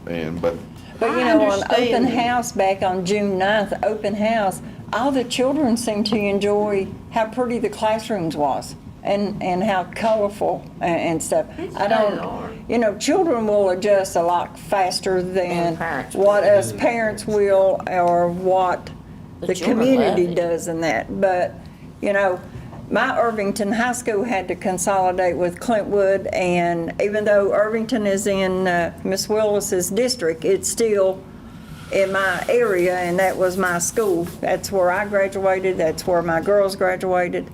But But you I know, on understand. open house back on June 9th, open house, all the children seemed to enjoy how pretty the classrooms was and how colorful and stuff. I don't, you know, children will adjust a lot faster than And parents what will. us parents will or what The the children love community it. does in that. But, you know, my Irvington High School had to consolidate with Clintwood, and even though Irvington is in Miss Willis's district, it's still in my area, and that was my school. That's where I graduated, that's where my girls graduated.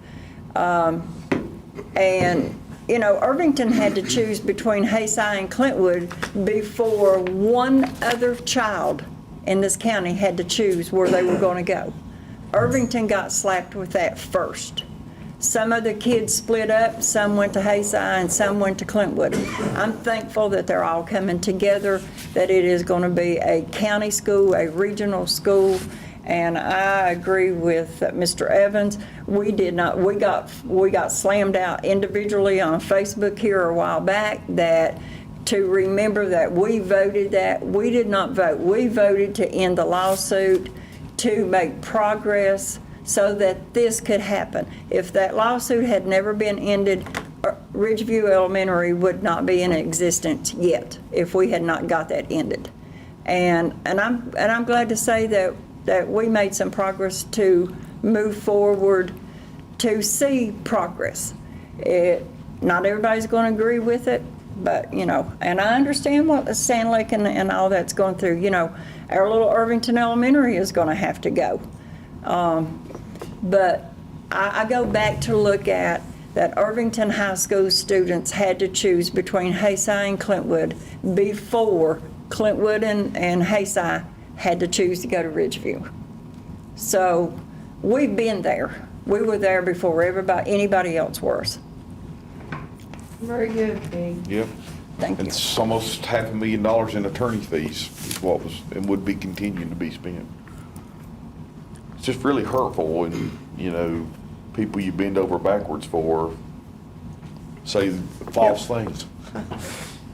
And, you know, Irvington had to choose between Hayside and Clintwood before one other child in this county had to choose where they were gonna go. Irvington got slapped with that first. Some of the kids split up, some went to Hayside and some went to Clintwood. I'm thankful that they're all coming together, that it is gonna be a county school, a regional school, and I agree with Mr. Evans. We got slammed out individually on Facebook here a while back that to remember that we voted that. We did not vote. We voted to end the lawsuit, to make progress so that this could happen. If that lawsuit had never been ended, Ridgeview Elementary would not be in existence yet if we had not got that ended. And I'm glad to say that we made some progress to move forward to see progress. Not everybody's going to agree with it, But, you know, and I understand what Sand Lake and all that's going through. You know, our little Irvington Elementary is gonna have to go. But I go back to look at that Irvington High School students had to choose between Hayside and Clintwood before Clintwood and Hayside had to choose to go to Ridgeview. So we've been there. We were there before anybody else was. Very good, Peg. Yep. Thank you. It's almost $500,000 in attorney fees is what was, and would be continuing to be spent. It's just really hurtful when, you know, people you bend over backwards for say false things.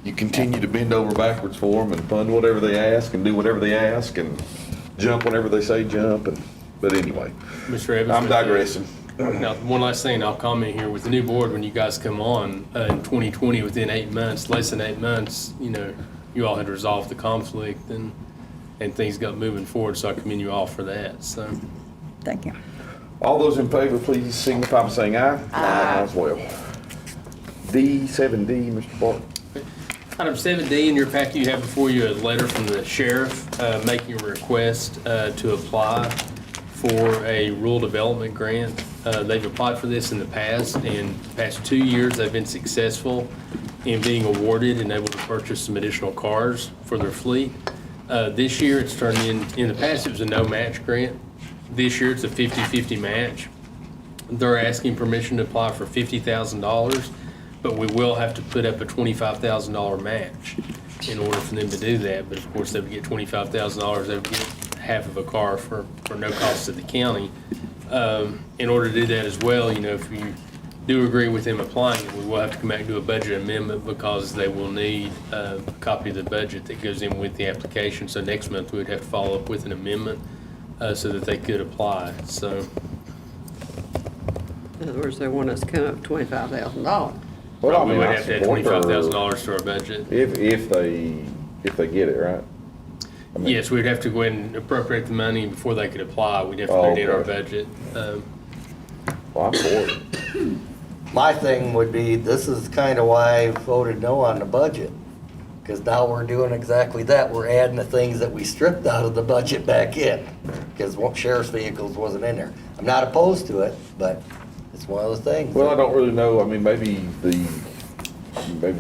You continue to bend over backwards for them and fund whatever they ask and do whatever they ask and jump whenever they say jump. But anyway, Mr. Evans, I'm digressing. Now, one last thing, I'll comment here. With the new board, when you guys come on in 2020, within 8 months, less than 8 months, you know, you all had resolved the conflict and things got moving forward. So I commend you all for that. So, thank you. All those in favor, please signify by saying aye. Aye. As well. D7D, Mr. Barton. Item 7D in your packet, you have before you a letter from the sheriff making a request to apply for a rural development grant. They've applied for this in the past, and the past 2 years they've been successful in being awarded and able to purchase some additional cars for their fleet. This year it's turned in the past it was a no match grant. This year it's a 50-50 match. They're asking permission to apply for $50,000, but we will have to put up a $25,000 match in order for them to do that. But of course, they would get $25,000, they would get half of a car for no cost to the county. In order to do that as well, you know, if you do agree with them applying it, we will have to come back and do a budget amendment because they will need a copy of the budget that goes in with the application. So next month, we would have to follow up with an amendment so that they could apply. So, In other words, they want us to come up $25,000. Well, I we mean, would I have to add support their- $25,000 to our budget. If they get it, right? I mean- Yes, we'd have to go ahead and appropriate the money before they could apply. We'd have to put it in our budget. Well, I'm for it. My thing would be, this is kind of why I voted no on the budget. Because now we're doing exactly that. We're adding the things that we stripped out of the budget back in. Because sheriff's vehicles wasn't in there. I'm not opposed to it, but it's one of the things. Well, I don't really know. I mean, maybe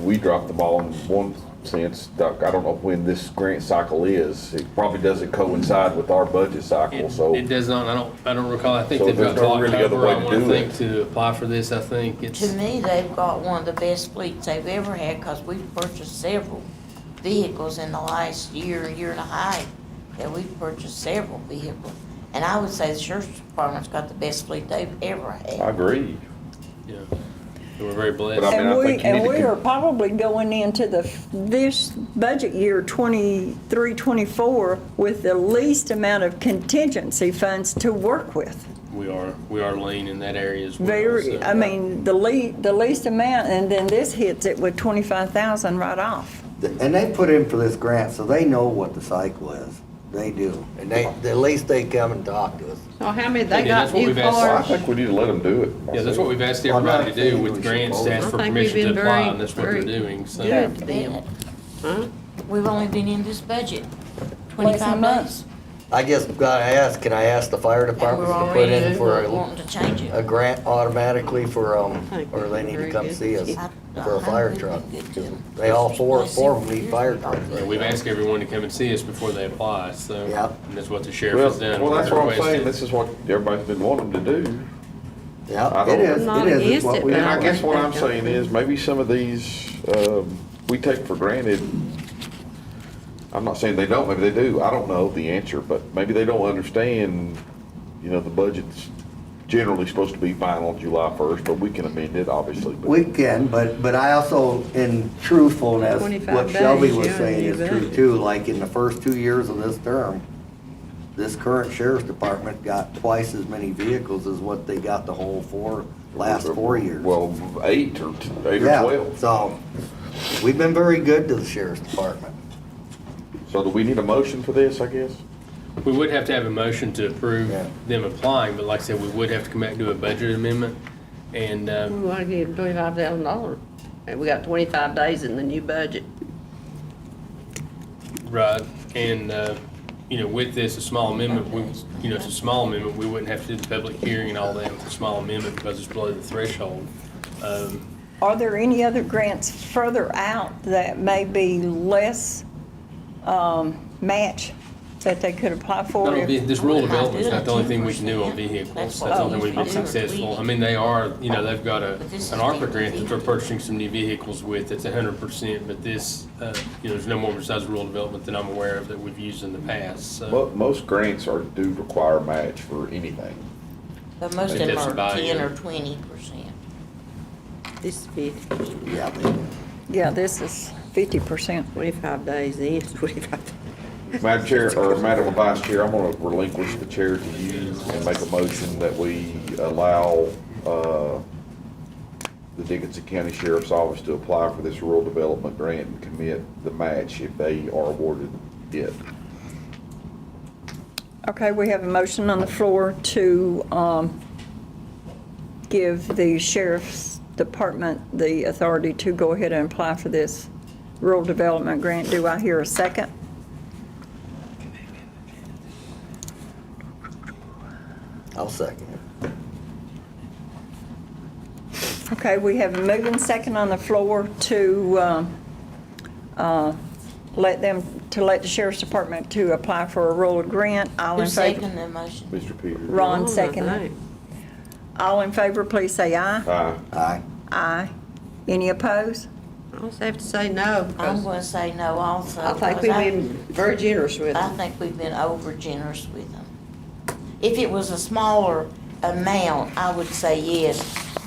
we dropped the ball in one sense. Doc, I don't know when this grant cycle is. It probably doesn't coincide with our budget cycle, so. It does not. I don't recall. I think So they've there's got no really other October. way I to want to do think it. to apply for this. I think To it's. me, they've got one of the best fleets they've ever had, because we've purchased several vehicles in the last year and a half. That we've purchased several vehicles. And I would say the sheriff's department's got the best fleet they've ever I had. agree. Yeah, we're very blessed. But I mean, And think you need to we are probably going into this budget year 23, 24 with the least amount of contingency funds to work with. We are lean in that area as well. Very, so. I mean, the least amount, and then this hits it with 25,000 right off. And they put in for this grant, so they know what the cycle is. They do. And at least they come and talk to us. So how many, They they did. got That's what new we've asked Well, I cars? think we need to let them do it. Yeah, that's what we've asked Well, I'm everybody not to do saying with we grants, should to ask vote. for I think we've permission to been apply, very, and that's what they're very doing, so. good to Bet. them. Huh? We've only been in this budget Less 25 than a month. days. I guess can I ask the fire And department we're to put already in for wanting to change it. a grant automatically for, think or they need to very come good. see us I- for a I fire think truck. we'd be good too. They all four Let's of see them what need years fire we got. trucks. We've asked everyone to come and see us before they apply, so. Yep. And that's what the sheriff has done. Well, that's what I'm Requested. saying. This is what everybody's been wanting to do. I Yeah, don't- it is, I'm not it is, it's against what it, we. but And I guess what I'm Okay. saying is, maybe some of these, we take for granted. I'm not saying they don't, maybe they do, I don't know the answer, but maybe they don't understand, you know, the budget's generally supposed to be final July 1st, but we can amend it, obviously. but- We can, but I also, in truthfulness, 25 what Shelby days, was yeah, saying you is bet. true too, like in the first 2 years of this term, this current sheriff's department got twice as many vehicles as what they got the whole last 4 years. Well, eight or Yeah, 12. so, we've been very good to the sheriff's department. So do we need a motion for this, I guess? We would have to have a motion to approve Yeah. them applying, but like I said, we would have to come back and do a budget amendment. And, We want to give them $25,000. And we got 25 days in the new budget. Right, and, with this, a small amendment, it's a small amendment, we wouldn't have to do the public hearing and all that with a small amendment because it's below the threshold. Are there any other grants further out that may be less match that they could apply for? This rural development's not the only thing we can do on vehicles. That's the only thing we've been successful. I mean, they've got an ARPA grant that they're purchasing some new vehicles with, it's 100%, but this, there's no more besides rural development that I'm aware of that we've used in the past, so. Most grants do require match for anything. But most of them That's are about 10 it. or 20%. This is 50, Yeah, this is 50%. 25 days in, 25. Madam Chair, or Madam Vice Chair, I'm gonna relinquish the chair to you and make a motion that we allow, the Dickinson County Sheriff's Office to apply for this rural development grant and commit the match if they are awarded it. Okay, we have a motion on the floor to give the Sheriff's Department the authority to go ahead and apply for this rural development grant. Do I hear a second? I'll second it. Okay, we have a moving second on the floor to let the Sheriff's Department to apply for a rural grant. All Who in favor? seconded the motion? Mr. Peters? Ron Oh, seconded. right. All in favor, please say aye. Aye. Aye. Aye. Any opposed? I also have to say no, I'm because going to say no also. I think because we've been very generous with I them. think we've been over generous with them. If it was a smaller amount, I would say yes,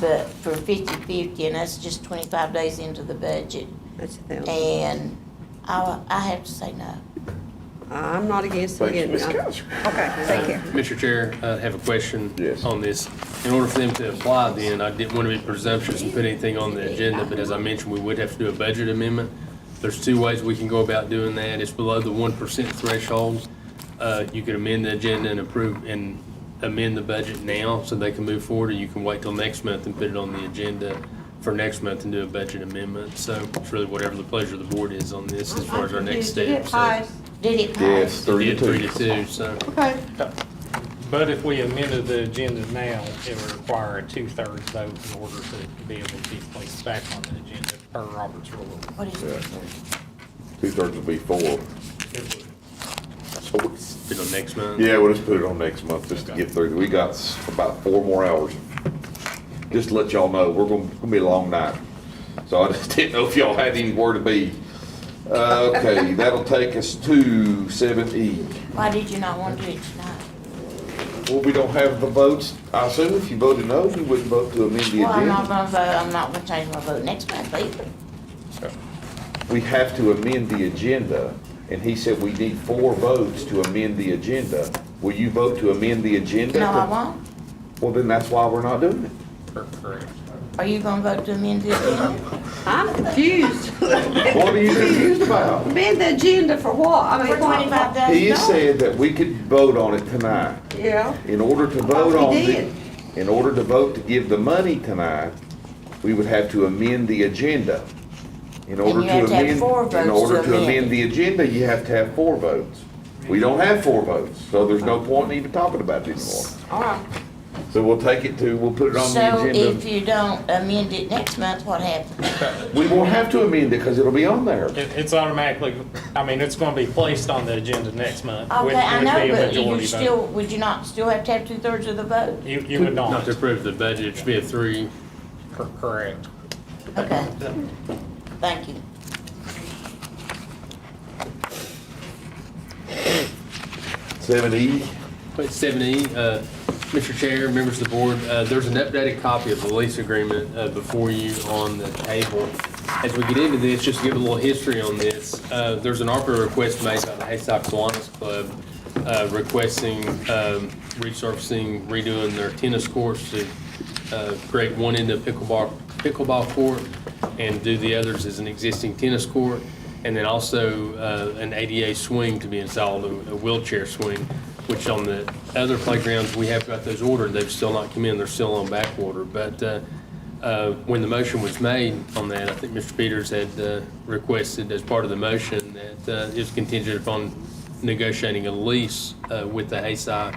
but for 50/50, and that's just 25 days into the budget, That's $1,000. and I have to say no. I'm not against them Thank you, getting Ms. it. Kaiser. Okay, thank you. Mr. Chair, I have a question Yes. on this. In order for them to apply then, I didn't want to be presumptuous and put anything on the agenda, but as I mentioned, we would have to do a budget amendment. There's two ways we can go about doing that. It's below the 1% threshold. You can amend the agenda and approve and amend the budget now so they can move forward, or you can wait till next month and put it on the agenda for next month and do a budget amendment. So it's really whatever the pleasure of the board is on this as far as our next step. So Did it pass? Yes, we 3 did to 2. 3 to 2, so. Okay. But if we amended the agenda now, it would require a 2/3 vote in order to be able to be placed back on the agenda per Robert's rule. What is it? 2/3 would be 4. It would. So we- Put it on next month. Yeah, we'll just put it on next month just to get through. We got about 4 more hours. Just to let y'all know, we're gonna be a long night. So I just didn't know if y'all had anywhere to be. Okay, that'll take us to 7E. Why did you not want to do it tonight? Well, we don't have the votes. I assume if you voted no, you wouldn't vote to amend the Well, I'm not agenda. gonna vote, I'm not gonna change my vote next month either. We have to amend the agenda, and he said we need 4 votes to amend the agenda. Will you vote to amend the agenda? No, I won't. Well, then that's why we're not doing it. Correct. Are you gonna vote to amend the agenda? I'm confused. What are you confused about? Amend the agenda for what? I For mean, what? 25 days? He No. said that we could vote on it tonight. Yeah. In order to thought vote we on did. in order to vote to give the money tonight, we would have to amend the agenda. In order you have to have amend, 4 votes in order to to amend. amend the agenda, you have to have 4 votes. We don't have 4 votes, so there's no point in even talking about it anymore. All right. So we'll put it on So the if agenda. you don't amend it next month, what happens? We won't have to amend it because it'll be on there. It's automatically, it's gonna be placed on the agenda next month. Okay, would I be know, a but you majority still, vote. would you not still have to have 2/3 of the vote? You would Not not. to approve the budget, it should be a 3. Correct. Okay. Thank you. 7E. Wait, 7E, Mr. Chair, members of the board, there's an updated copy of the lease agreement before you on the table. As we get into this, just to give a little history on this, there's an ARPA request made by the Haystock Kiwanis Club requesting resurfacing, redoing their tennis courts to create one end of pickleball court and do the others as an existing tennis court. And then also an ADA swing to be installed, a wheelchair swing, which on the other playgrounds, we have got those ordered. They've still not come in. They're still on back order. But When the motion was made on that, I think Mr. Peters had requested as part of the motion that it was contingent upon negotiating a lease with the Hayside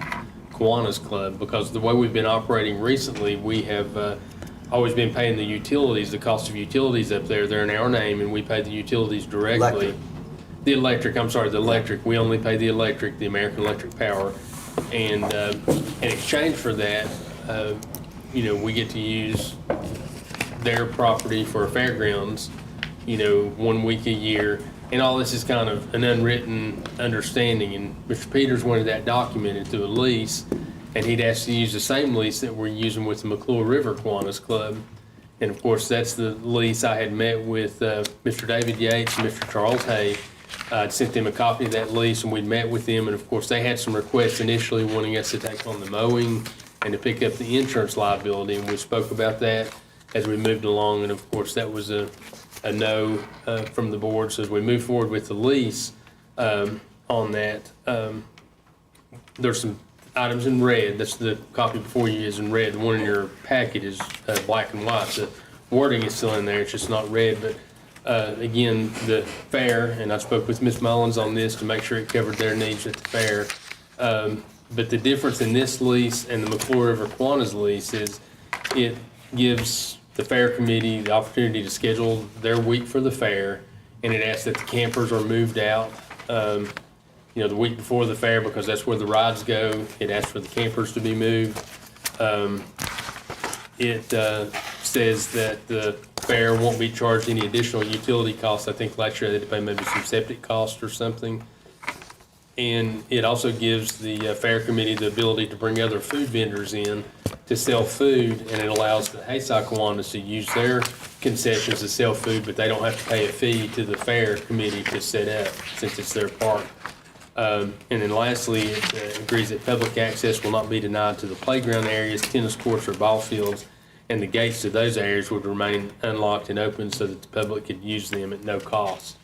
Kiwanis Club, because the way we've been operating recently, we have always been paying the utilities, the cost of utilities up there. They're in our name, and we pay the utilities directly. Electric. The electric, I'm sorry, the electric. We only pay the electric, the American Electric Power. And in exchange for that, we get to use their property for fairgrounds, 1 week a year. And all this is kind of an unwritten understanding. And Mr. Peters wanted that documented through a lease, and he'd asked to use the same lease that we're using with the McClure River Kiwanis Club. And of course, that's the lease. I had met with Mr. David Yates and Mr. Charles Hay. I'd sent them a copy of that lease, and we'd met with them. And of course, they had some requests initially wanting us to take on the mowing and to pick up the insurance liability. And we spoke about that as we moved along. And of course, that was a no from the board. So as we move forward with the lease on that, there's some items in red. That's the copy before you is in red. The one in your packet is black and white. The wording is still in there. It's just not red. But again, the fair, and I spoke with Ms. Mullins on this to make sure it covered their needs at the fair. But the difference in this lease and the McClure River Kiwanis lease is it gives the fair committee the opportunity to schedule their week for the fair, and it asks that the campers are moved out, the week before the fair, because that's where the rides go. It asks for the campers to be moved. It says that the fair won't be charged any additional utility costs. I think last year they had to pay maybe some septic costs or something. And it also gives the fair committee the ability to bring other food vendors in to sell food, and it allows the Hayside Kiwanis to use their concessions to sell food, but they don't have to pay a fee to the fair committee to set up, since it's their park. And then lastly, it agrees that public access will not be denied to the playground areas, tennis courts, or ball fields, and the gates to those areas would remain unlocked and open so that the public could use them at no cost.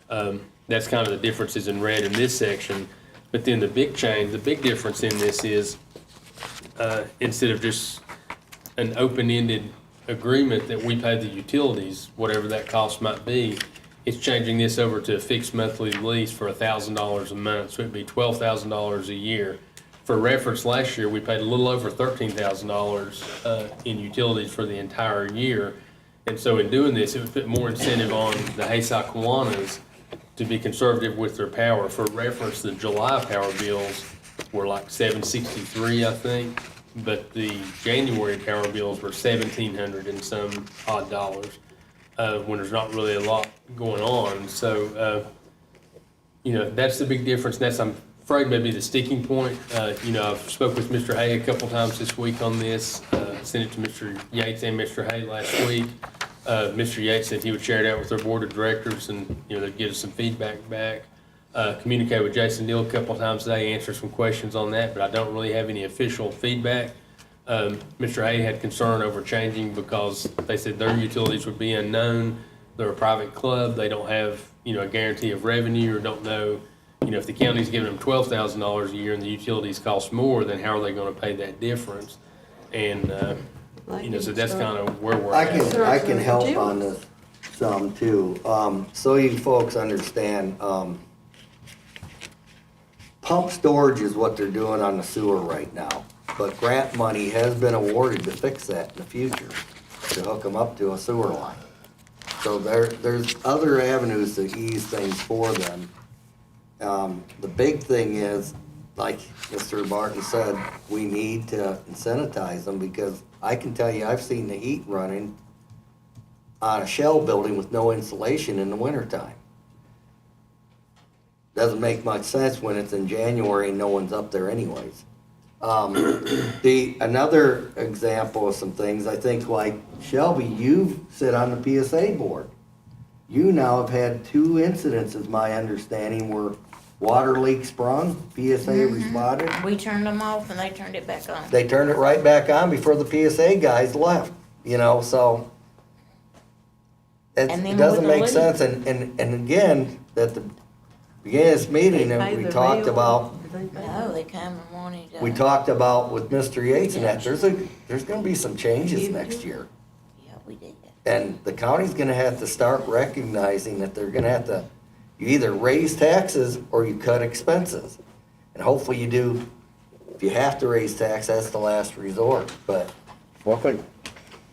That's kind of the differences in red in this section. But then the big difference in this is instead of just an open-ended agreement that we pay the utilities, whatever that cost might be, it's changing this over to a fixed monthly lease for $1,000 a month. So it'd be $12,000 a year. For reference, last year we paid a little over $13,000 in utilities for the entire year. And so in doing this, it would put more incentive on the Hayside Kiwanis to be conservative with their power. For reference, the July power bills were like $763, I think, but the January power bills were $1,700 and some odd dollars, when there's not really a lot going on. So, that's the big difference. And that's, I'm afraid, maybe the sticking point. I've spoke with Mr. Hay a couple times this week on this. Sent it to Mr. Yates and Mr. Hay last week. Mr. Yates said he would share it out with their board of directors, and they'd give us some feedback back. Communicate with Jason Deal a couple of times today, answer some questions on that, but I don't really have any official feedback. Mr. Hay had concern over changing because they said their utilities would be unknown. They're a private club. They don't have, a guarantee of revenue, or don't know, if the county's giving them $12,000 a year and the utilities cost more, then how are they going to pay that difference? And, so that's kind of where we're at. I can help on this some too. So you folks understand, pump storage is what they're doing on the sewer right now. But grant money has been awarded to fix that in the future, to hook them up to a sewer line. So there's other avenues to ease things for them. The big thing is, like Mr. Martin said, we need to incentivize them, because I can tell you, I've seen the heat running on a shell building with no insulation in the wintertime. Doesn't make much sense when it's in January and no one's up there anyways. Another example of some things, I think, like Shelby, you sit on the PSA board. You now have had 2 incidents, is my understanding, where water leak sprung, PSA responded. We turned them off and they turned it back on. They turned it right back on before the PSA guys left, so it doesn't make sense. And again, at the beginning of this meeting, that we talked about. No, they come and wanted to. We talked about with Mr. Yates and that, there's gonna be some changes next year. Yep. We did. And the county's gonna have to start recognizing that they're gonna have to, you either raise taxes or you cut expenses. And hopefully you do, if you have to raise tax, that's the last resort, but Well, I think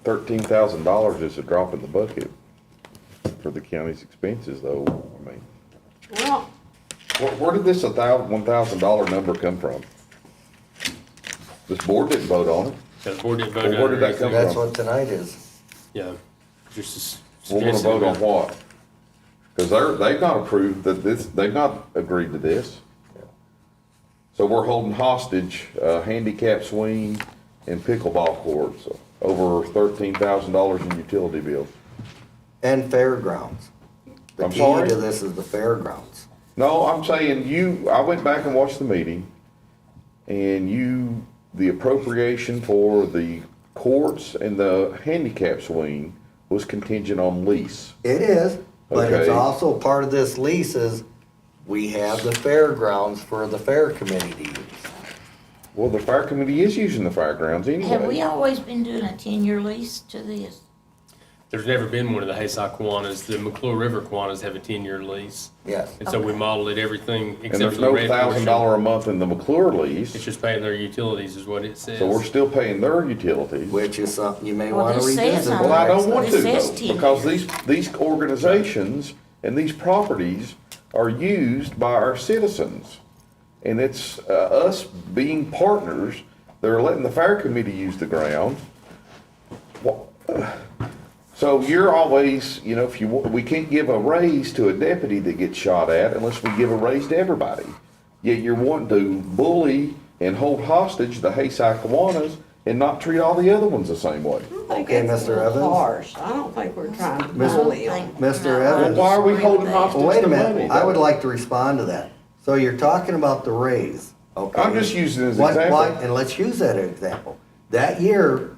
$13,000 is a drop in the bucket for the county's expenses, though. I mean, Well, where did this $1,000 number come from? This board didn't vote on it. The board didn't vote Well, on where it. did that come that's from? what tonight is. Yeah. Just We're gonna suggested vote on about- what? Because they've not approved that this, they've not agreed to this. So we're holding hostage, handicap swing and pickleball courts, over $13,000 in utility bills. And fairgrounds. The I'm key sorry? to this is the fairgrounds. No, I'm saying I went back and watched the meeting, and the appropriation for the courts and the handicap swing was contingent on lease. It is, but it's Okay. also part of this lease is we have the fairgrounds for the fair committee to use. Well, the fire committee is using the fairgrounds anyway. Have we always been doing a 10-year lease to this? There's never been one of the Hayside Kiwanis. The McClure River Kiwanis have a 10-year lease. Yes. And so we modeled everything And except there's for the no red portion. $1,000 a month in the McClure lease, It's just paying their utilities is what it says. so we're still paying their utilities. Which is something you may Well, want to this says revisit. on Well, I don't want It to says though, 10 because years. these organizations and these properties are used by our citizens. And it's us being partners, they're letting the fire committee use the ground. So you're always, if we can't give a raise to a deputy that gets shot at unless we give a raise to everybody. Yet you're wanting to bully and hold hostage the Hayside Kiwanis and not treat all the other ones the same way. I think Okay, that's a Mr. little Evans? harsh. I don't think we're trying to Mr. bully them. Mr. Evans. Why are we holding hostage Well, wait a to minute, money? I would like to respond to that. So you're talking about the raise, okay? I'm just using it as an What- example. why- And let's use that example. That year,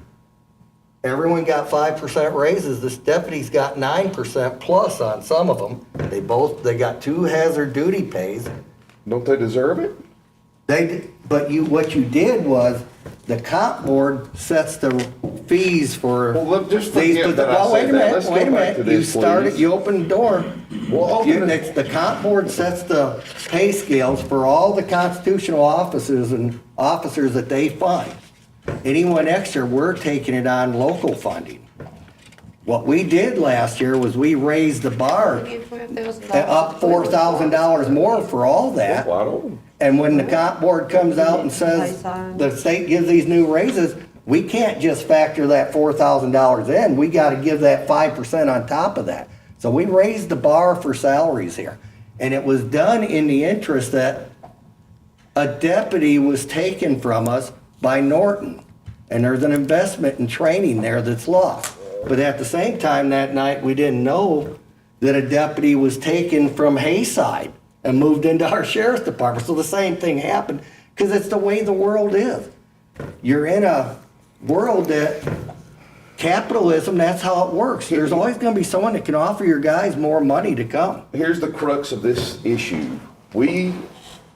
everyone got 5% raises, this deputy's got 9% plus on some of them. They got 2 hazard duty pays. Don't they deserve it? But what you did was, the comp board sets the fees for. Well, look, just these, forget but that I wait a said that. minute, Let's go wait a back to minute. You this, started, please. you opened the door. Well, The comp board sets the pay scales for all the constitutional officers and officers that they fund. Anyone extra, we're taking it on local funding. What we did last year was we raised the bar Give $12,000 up $4,000 more for all that. Wide open. And when the comp board comes out and says the state gives these new raises, we can't just factor that $4,000 in. We gotta give that 5% on top of that. So we raised the bar for salaries here. And it was done in the interest that a deputy was taken from us by Norton. And there's an investment in training there that's lost. But at the same time that night, we didn't know that a deputy was taken from Hayside and moved into our sheriff's department. So the same thing happened, because it's the way the world is. You're in a world that capitalism, that's how it works. There's always gonna be someone that can offer your guys more money to come. Here's the crux of this issue. We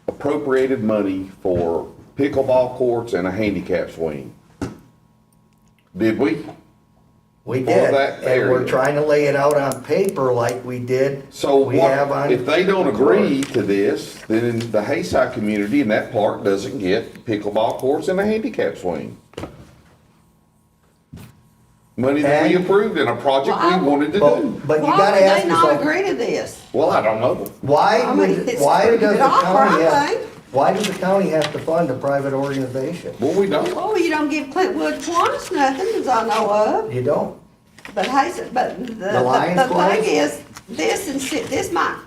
appropriated money for pickleball courts and a handicap swing. Did we? We For did, that and we're area. trying to lay it out on paper like we did. So we have what, on. if they don't agree to this, then the Hayside community in that park doesn't get pickleball courts and a handicap swing. Money that we And- approved in a project Well, we wanted to But, do. but you Why gotta would ask they not yourself, agree to this? Well, I don't know. why I mean, would, it's why a does the good offer, county I have, think. why does the county have to fund a private organization? Well, we don't. Oh, you don't give Clintwood Kiwanis nothing, as I know of. You don't. But the Lions Club? thing is, this might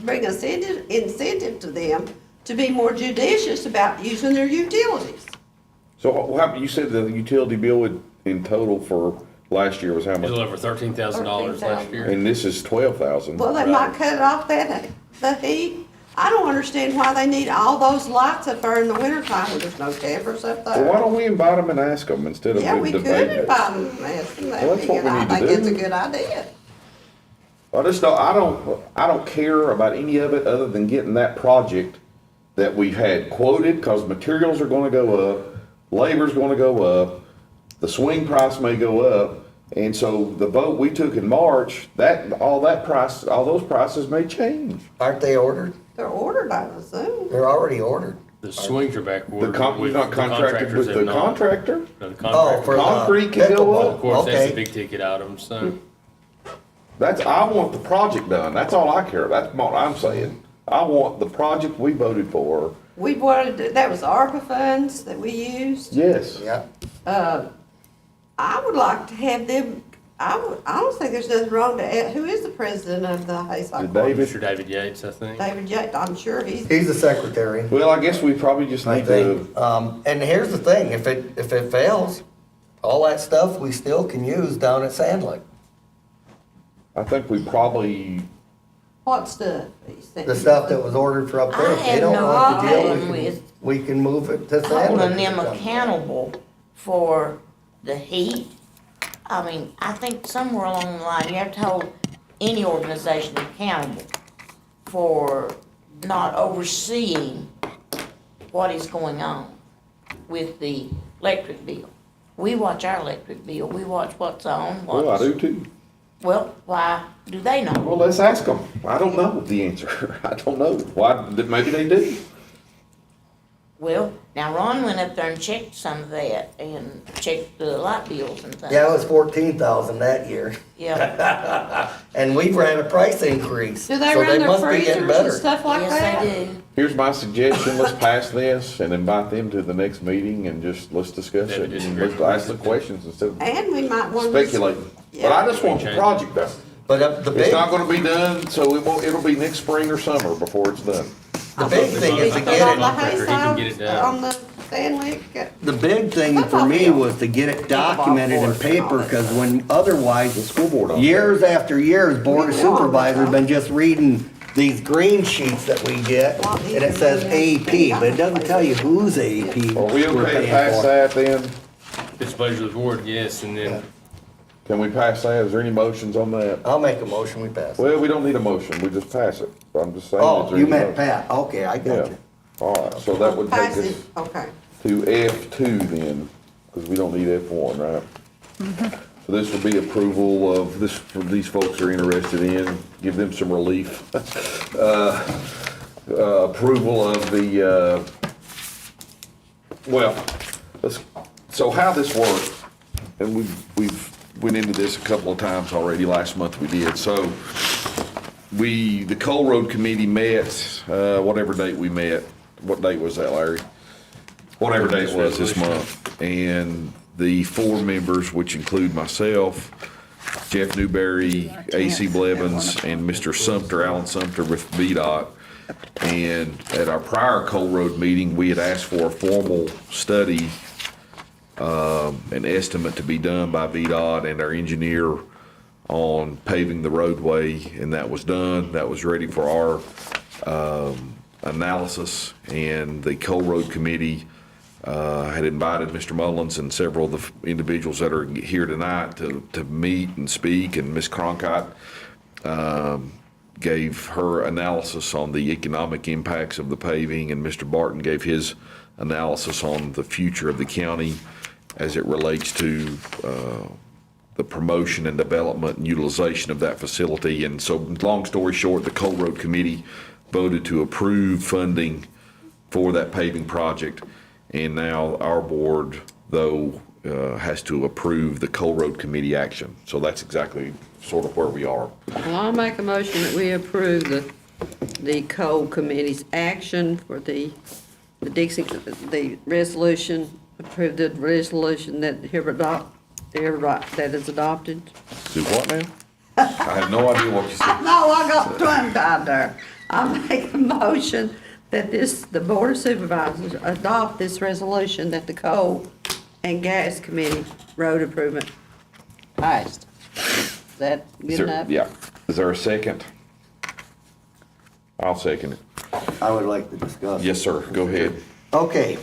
bring incentive to them to be more judicious about using their utilities. So you said the utility bill in total for last year was how It was much? over $13,000 last year. And this is 12,000. Well, they might cut off the heat. I don't understand why they need all those lights up there in the wintertime when there's no campers up Well, why there. don't we invite them and ask them instead of Yeah, we debating could it? invite them and ask them that, Well, that's what we and I need to think do. it's a good idea. I don't care about any of it other than getting that project that we've had quoted, cause materials are gonna go up, labor's gonna go up, the swing price may go up, And so the vote we took in March, all those prices may change. Aren't they ordered? They're ordered, I assume. They're already ordered. The swings are back You're ordered. not contracted with the contractor? No, the Oh, for contractor. the Concrete can go pickleball. up. Of course, that's Okay. the big ticket item, so. I want the project done. That's all I care about. That's what I'm saying. I want the project we voted for. We wanted, that was ARPA funds that we used. Yes. Yeah. I would like to have them, I don't think there's nothing wrong to add, who is the president of the Haysock? David? Mr. David Yates, I think. David Yates, I'm sure he's. He's the secretary. Well, I guess we probably just I need think. to, And here's the thing, if it fails, all that stuff we still can use down at Sandlake. I think we probably, What stuff? He's thinking? The stuff that was ordered for up there. I If they have don't no want the deal, problem with we can move it to holding Sandlake. them accountable for the heat. I mean, I think somewhere along the line, you have to hold any organization accountable for not overseeing what is going on with the electric bill. We watch our electric bill, we watch what's on, well, I do too. Well, why do they know? Well, let's ask them. I don't know the answer. I don't know. Why, maybe they do. Well, now Ron went up there and checked some of that and checked the light bills and things. Yeah, it was 14,000 that year. Yeah. And we've ran a price increase. Do they so run their must be getting freezers and better. stuff like that? Yes, they do. Here's my suggestion. Let's pass this and invite them to the next meeting and let's discuss it. And let's ask the questions instead of And we might want to. speculating. But I just want the project done. But the It's big, not gonna be done, so it'll be next spring or summer before it's done. the big thing is to Put on get the it, Contractor, he can get it Haysock, done. on the Stanley. the big thing for me was to get it documented in paper, because when The otherwise, school board on it. years after years, Board of Supervisors been just reading these green sheets that we get, and it says AP, but it doesn't tell you whose AP Are we we're okay to paying pass for. that then? It's pleasure of the board, yes, and then Can we pass that? Is there any motions on that? I'll make a motion, we pass it. Well, we don't need a motion, we just pass it. I'm just saying. is Oh, there you any meant motion? Pat, okay, I got Yeah, you. all right, so that would take Pass us it, okay. to F2 then, because we don't need F1, right? So this will be approval of this, for these folks are interested in, give them some relief. Approval of the, well, so how this works, and we've went into this a couple of times already, last month we did, so the Coal Road Committee met, whatever date we met, what date was that, Larry? Whatever date it was this month, and the 4 members, which include myself, Jeff Newberry, AC Blevins, and Mr. Sumter, Alan Sumter with VDOT. And at our prior Coal Road meeting, we had asked for a formal study, an estimate to be done by VDOT and our engineer on paving the roadway, and that was done. That was ready for our analysis, and the Coal Road Committee had invited Mr. Mullins and several of the individuals that are here tonight to meet and speak, and Ms. Cronkite gave her analysis on the economic impacts of the paving, and Mr. Barton gave his analysis on the future of the county as it relates to the promotion and development and utilization of that facility. And so, long story short, the Coal Road Committee voted to approve funding for that paving project. And now our board, though, has to approve the Coal Road Committee action. So that's exactly sort of where we are. Well, I'll make a motion that we approve the coal committee's action for the Dixie, the resolution, approve the resolution that that is adopted. Do what now? I have no idea what you said. No, I got tongue-tied there. I'll make a motion that the Board of Supervisors adopt this resolution that the Coal and Gas Committee road improvement passed. Is that good enough? Yeah. Is there a second? I'll second it. I would like to discuss. Yes, sir. Go ahead. Okay.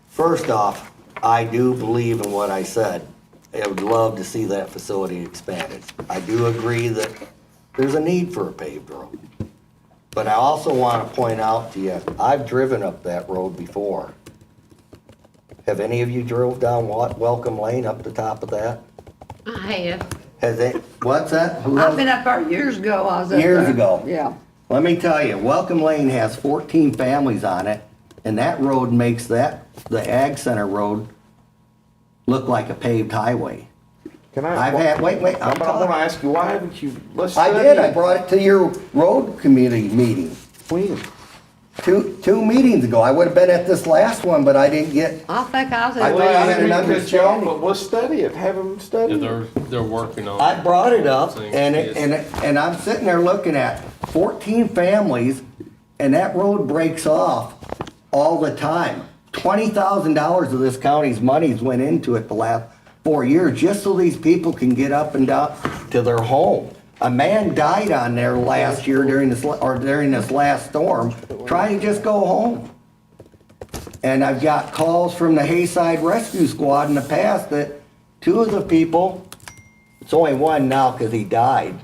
First off, I do believe in what I said. I would love to see that facility expanded. I do agree that there's a need for a paved road. But I also want to point out to you, I've driven up that road before. Have any of you drove down Welcome Lane up the top of that? I have. Has it, what's that? Who I've has- been up there years ago. I was up Years there. ago. Yeah. Let me tell you, Welcome Lane has 14 families on it, and that road makes the Ag Center Road look like a paved highway. Can I? I've had, wait, But I want to talking. ask you, why haven't you, let's I study did, I it. brought it to your road community meeting, When? two meetings ago. I would have been at this last one, but I didn't get, I think I was I at. thought you had an Cut you off, understanding. but we'll study it, have them study Yeah, it. they're working on. I brought it up, things, and yes. and I'm sitting there looking at 14 families, and that road breaks off all the time. $20,000 of this county's monies went into it the last 4 years, just so these people can get up and down to their home. A man died on there last year during this last storm, trying to just go home. And I've got calls from the Hayside Rescue Squad in the past that two of the people, it's only one now because he died,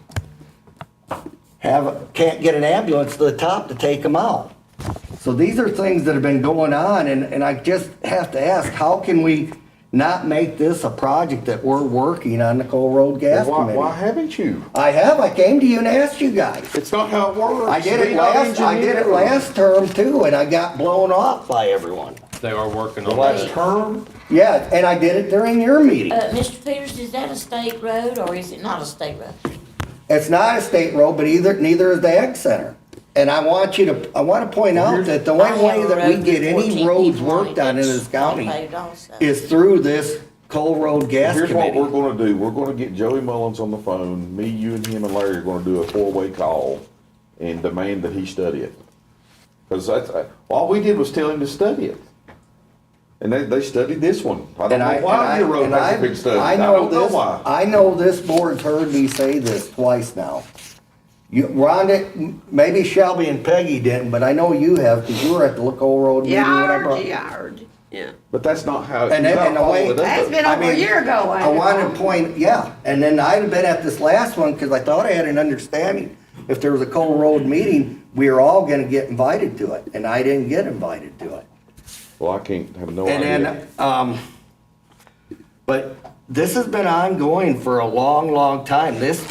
can't get an ambulance to the top to take him out. So these are things that have been going on, and I just have to ask, how can we not make this a project that we're working on the Coal Road Gas Why Committee? haven't you? I have, I came to you and asked you guys. It's not how it works. I did Be it not I did it engineer. last term too, and I got blown off by everyone. They are working The on last that. term? Yeah, and I did it during your meeting. Mr. Peters, is that a state road or is it not a state road? It's not a state road, but neither is the Ag Center. And I want to point out that the only way that we get any roads worked on in this county is through this Coal Road Gas Here's what we're Committee. gonna do. We're gonna get Joey Mullins on the phone. Me, you, and him, and Larry are gonna do a four-way call and demand that he study it. Because all we did was tell him to study it. And they studied this one. I don't know why your road has a big study. I don't know why. I know this board's heard me say this twice now. Rhonda, maybe Shelby and Peggy didn't, but I know you have, because you were at the Coal Road meeting. Yeah, I when heard brought- you, I heard you. Yeah. But that's not how. And you then- gotta and the follow way- it up. That's been over a year ago. I wanted to point, yeah, and then I'd have been at this last one, because I thought I had an understanding. If there was a Coal Road meeting, we were all gonna get invited to it, and I didn't get invited to it. Well, I can't have no And idea. then, but this has been ongoing for a long, long time. This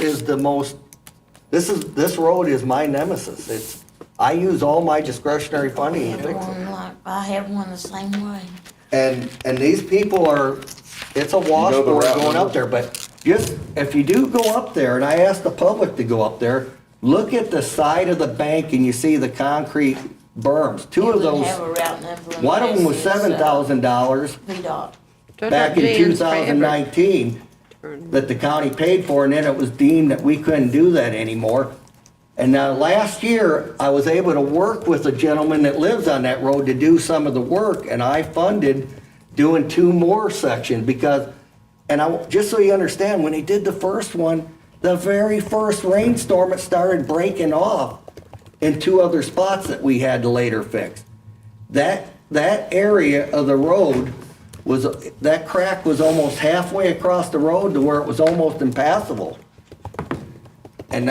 road is my nemesis. I use all my discretionary funding to fix it. I have one the same way. And these people are, it's a You know the washboard route going number? up there, but just, if you do go up there, and I ask the public to go up there, look at the side of the bank and you see the concrete berms. Two of It wouldn't those, have a route number one of them was unless it's, $7,000 VDOT. back in 2019 that the county paid for, and then it was deemed that we couldn't do that anymore. And now last year, I was able to work with a gentleman that lives on that road to do some of the work, and I funded doing 2 more sections because, just so you understand, when he did the first one, the very first rainstorm, it started breaking off in 2 other spots that we had to later fix. That area of the road that crack was almost halfway across the road to where it was almost impassable. And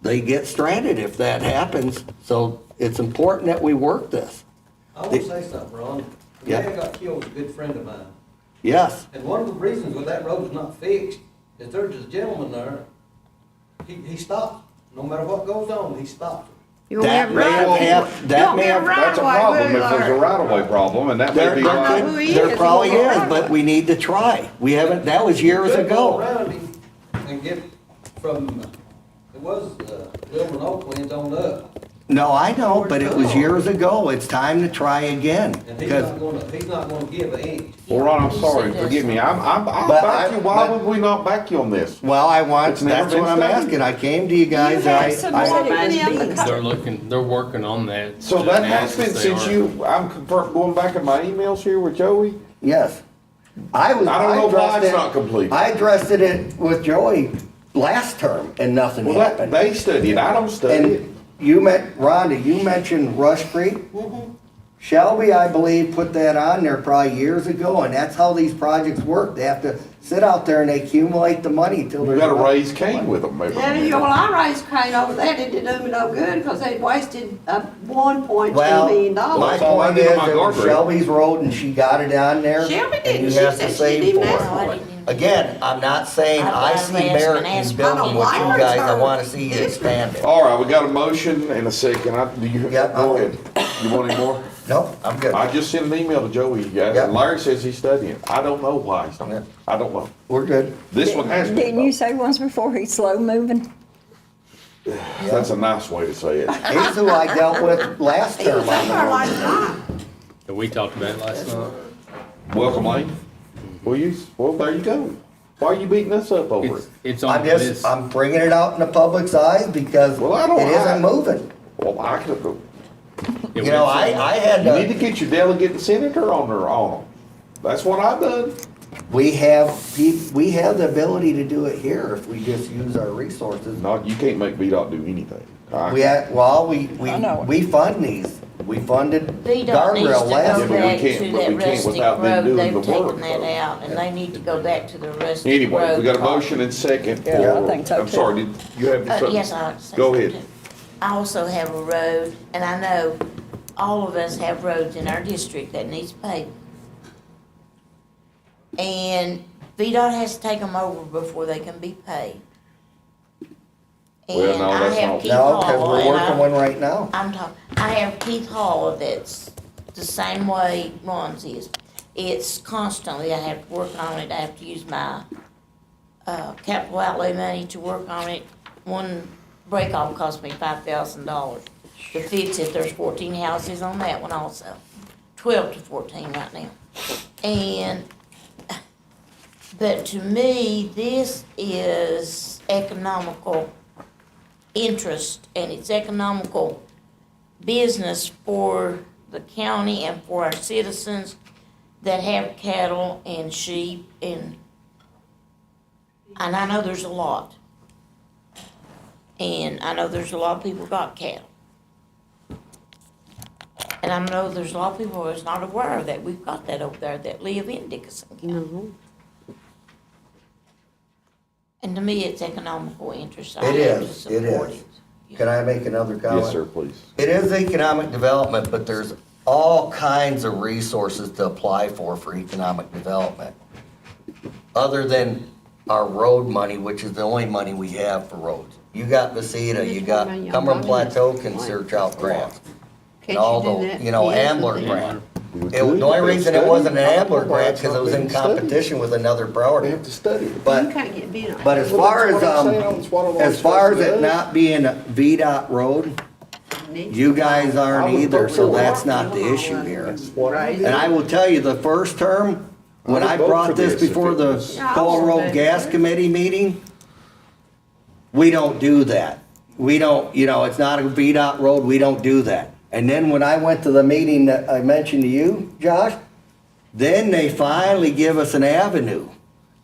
they get stranded if that happens, so it's important that we work this. I want to say something, Ron. The Yeah. man got killed was a good friend of mine. Yes, And one of the reasons why that road is not fixed is there's this gentleman there, he stops. No matter what goes on, he stops. You that may have, That's a problem if there's a right-of-way problem, and that may be why. there probably is, but we need to try. We haven't, that was years You could go ago. around him and get from, it was Wilburn Oaklands on up. No, I know, but it was years ago. It's time to try again. And he's not gonna give an inch. Well, Ron, I'm sorry, forgive me. I'll But back you. Why but- would we not back you on this? Well, It's never that's been what I'm studied. asking. I came to you guys, They're working on that. So that has been They since are. I'm going back in my emails here with Joey. Yes. I don't know why addressed it's not complete. I addressed it with Joey last term and nothing Well, happened. they study it. I don't study it. And Rhonda, you mentioned Rush Creek. Shelby, I believe, put that on there probably years ago, and that's how these projects work. They have to sit out there and they accumulate the money till You they're. gotta raise Cain with them, maybe. Well, I raised Crane over there, it didn't do me no good, because they wasted $1.2 Well, million. my That's all I point did is, on my it was guardrail. Shelby's road and she got it on there. Shelby and didn't. you She have said to she save didn't for ask it. for it. again, I'm not saying I see merit in building what you guys, I wanna see you expand it. All right, we got a motion and a second. Do you, Yeah. go ahead. You want any more? Nope, I'm good. I just sent an email to Joey, Yeah. and Larry says he's studying. I don't know why he's Yeah. not. I don't know. We're good. This one has Didn't been, you say once before he's slow moving? that's a nice way to say it. He's who I dealt with last term on the road. And we talked about it last night. Welcome, Lane. Well, there you go. Why are you beating us up over it? It's on I'm this. I'm bringing it out in the public's eyes because Well, I don't- it isn't moving. Well, I could go. You know, I had You need to, to get your delegate and senator on them. That's what I've done. we have the ability to do it here if we just use our resources. Not, you can't make VDOT do anything. I know. We fund these. We funded VDOT needs to guardrail go last Yeah, but we year. back can't- to but we that can't rustic without them road, doing they've the taken work, that though. out, and they need to go back to the rustic road. Anyway, we got a part. motion and second for, Yeah, I think so, I'm too. sorry, did you have something? Yes, I would say Go so, ahead. too. I also have a road, and I know all of us have roads in our district that needs paving. And VDOT has to take them over before they can be paved. Well, And no, I that's have not- Keith No, because Hall, we're and working one right now. I have Keith Hall that's the same way Ron's is. It's constantly, I have to work on it, I have to use my, capital outlay money to work on it. One break off cost me $5,000 to fix it. There's 14 houses on that one also, 12 to 14 right now. And, but to me, this is economical interest, and it's economical business for the county and for our citizens that have cattle and sheep and I know there's a lot. And I know there's a lot of people got cattle. And I know there's a lot of people that's not aware of that. We've got that over there that live in Dickinson County. No. And to me, it's economical interest. I It have to is, it support is. it. Can I make another comment? Yes, sir, please. It is economic development, but there's all kinds of resources to apply for economic development. Other than our road money, which is the only money we have for roads. You got Vasita, you got Cumberland Plateau can search out grants. And all the, Ambler grant. The only reason it wasn't an Ambler grant, because it was in competition with another They priority. have to study it. You But, can't get bid on it. but as Well, far that's as, what I'm saying, that's what I'm as far as supposed to it do. not being a VDOT road, you guys aren't either, so that's not the issue here. And I will tell you, the first term, when I brought this before the Coal Road Gas Committee meeting, we don't do that. We don't, it's not a VDOT road, we don't do that. And then when I went to the meeting that I mentioned to you, Josh, then they finally give us an avenue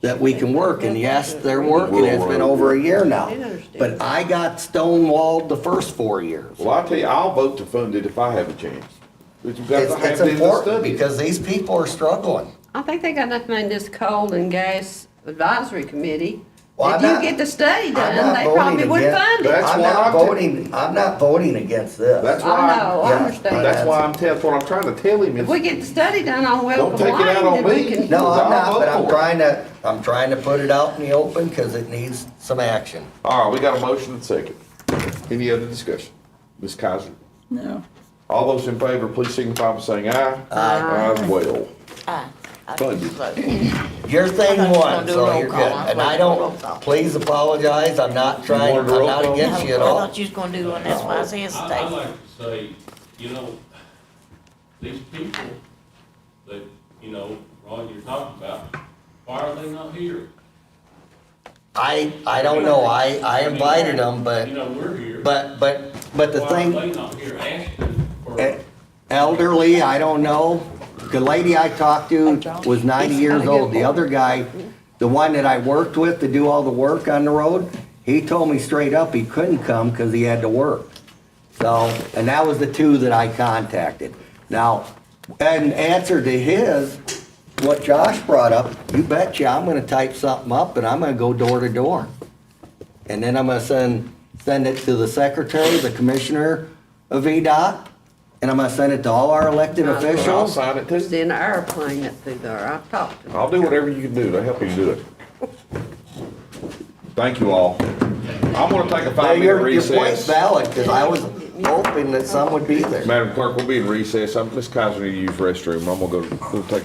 that we can work, and yes, they're working, it's been over a year now. But I got stonewalled the first 4 years. Well, I tell you, I'll vote to fund it if I have a chance. But you've got It's to have it's them to important, study it. because these people are struggling. I think they got nothing in this coal and gas advisory committee. Well, If I'm you not- get the study I'm done, not they voting probably would against- fund it. That's I'm what not I'm ta- I'm not voting against this. That's I why, know, I Yeah. understand. that's why that's what I'm trying to tell him If we is, get the study done on Welcome take it out on Lane, then we me. can. No, I'm I'll not, vote but I'm for it. trying to put it out in the open, because it needs some action. all right, we got a motion and second. Any other discussion? Ms. Kaiser? No. All those in favor, please signify by saying aye. Aye as well. I Funded. vote. Your thing I thought you were won, gonna do a so roll you're call. good. I was And I waiting for a roll don't, call. please apologize, I'm not trying, wanted I'm a roll not call? against you at I all. thought you was gonna do one, that's why I said I'd stay. like to say, these people that, Ron, you're talking about, why are they not here? I don't know, I invited them, but, We're here. but the Why are thing, they not here asking for? elderly, I don't know. The lady I talked to was 90 years old. The other guy, the one that I worked with to do all the work on the road, he told me straight up he couldn't come because he had to work. So, and that was the two that I contacted. Now, in answer to his, what Josh brought up, you betcha I'm gonna type something up and I'm gonna go door to door. And then I'm gonna send it to the secretary, the commissioner of VDOT, and I'm gonna send it to all our elected I'll officials. sign it too. Send an airplane up through there. I've talked to them. I'll do whatever you can do to help you do it. Thank you all. I'm gonna take a Well, 5-minute your point's recess. valid, because I was hoping that some would be there. Madam Clerk, we'll be in recess. Ms. Kaiser need to use restroom. I'm gonna go, we'll take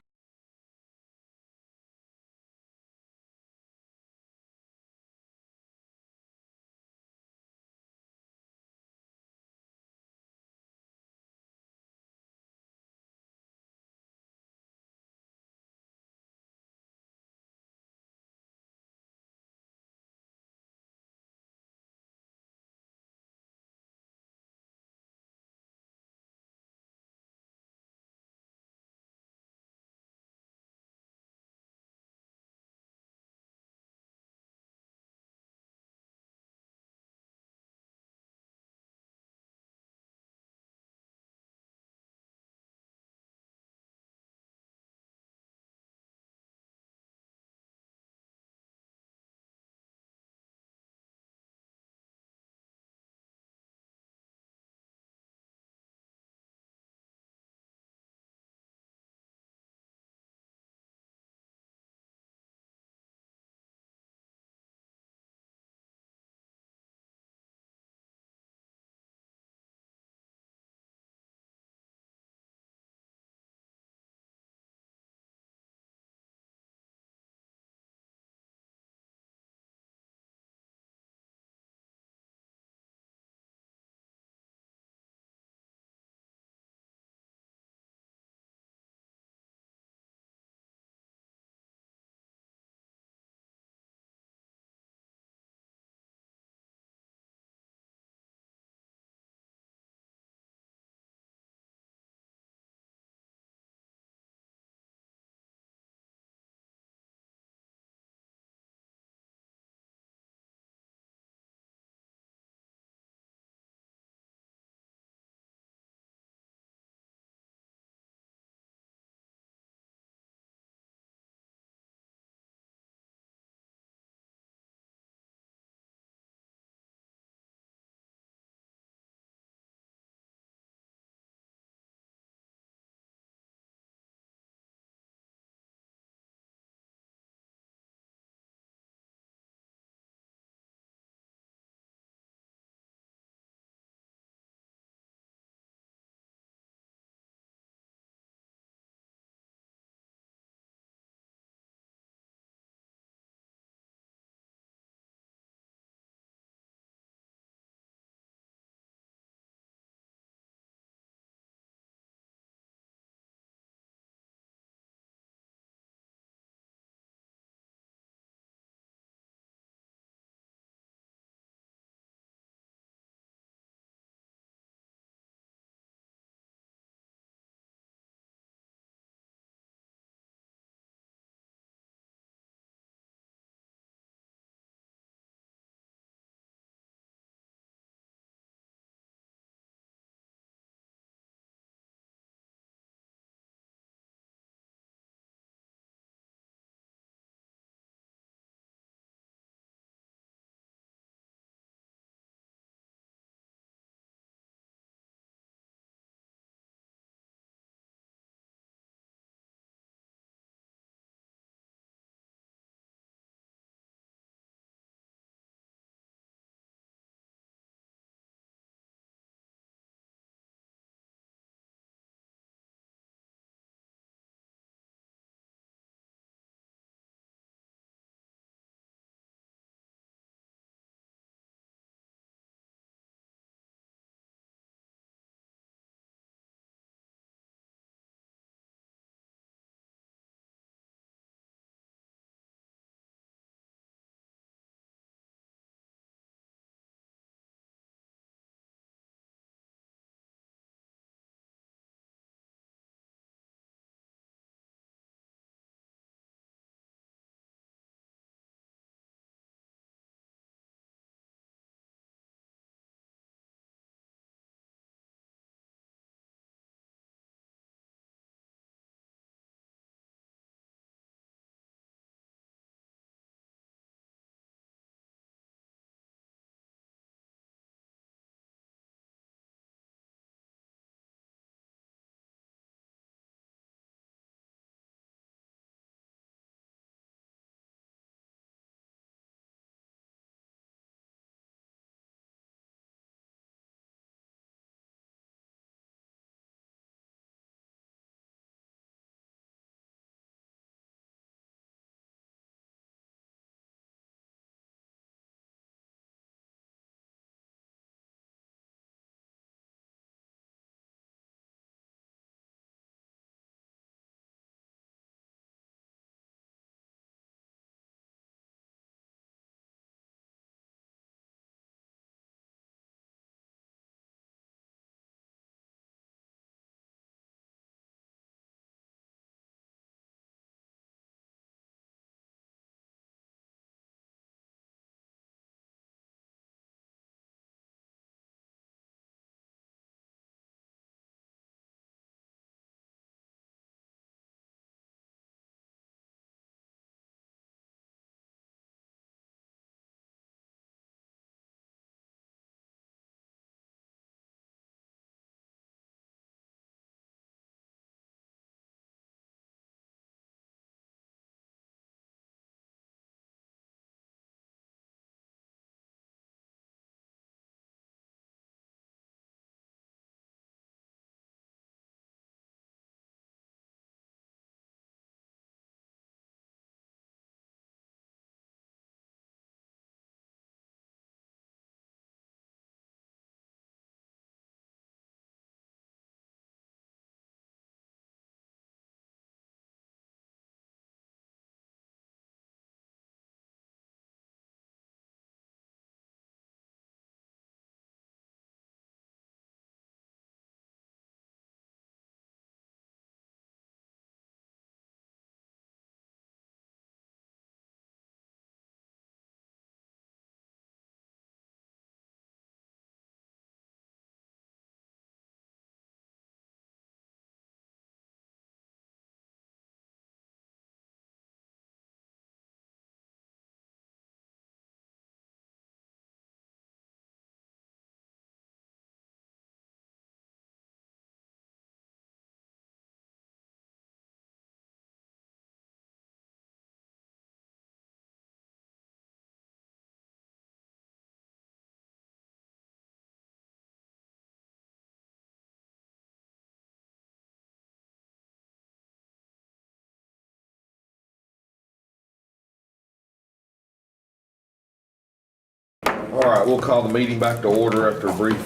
All right, we'll call the meeting back to order after a brief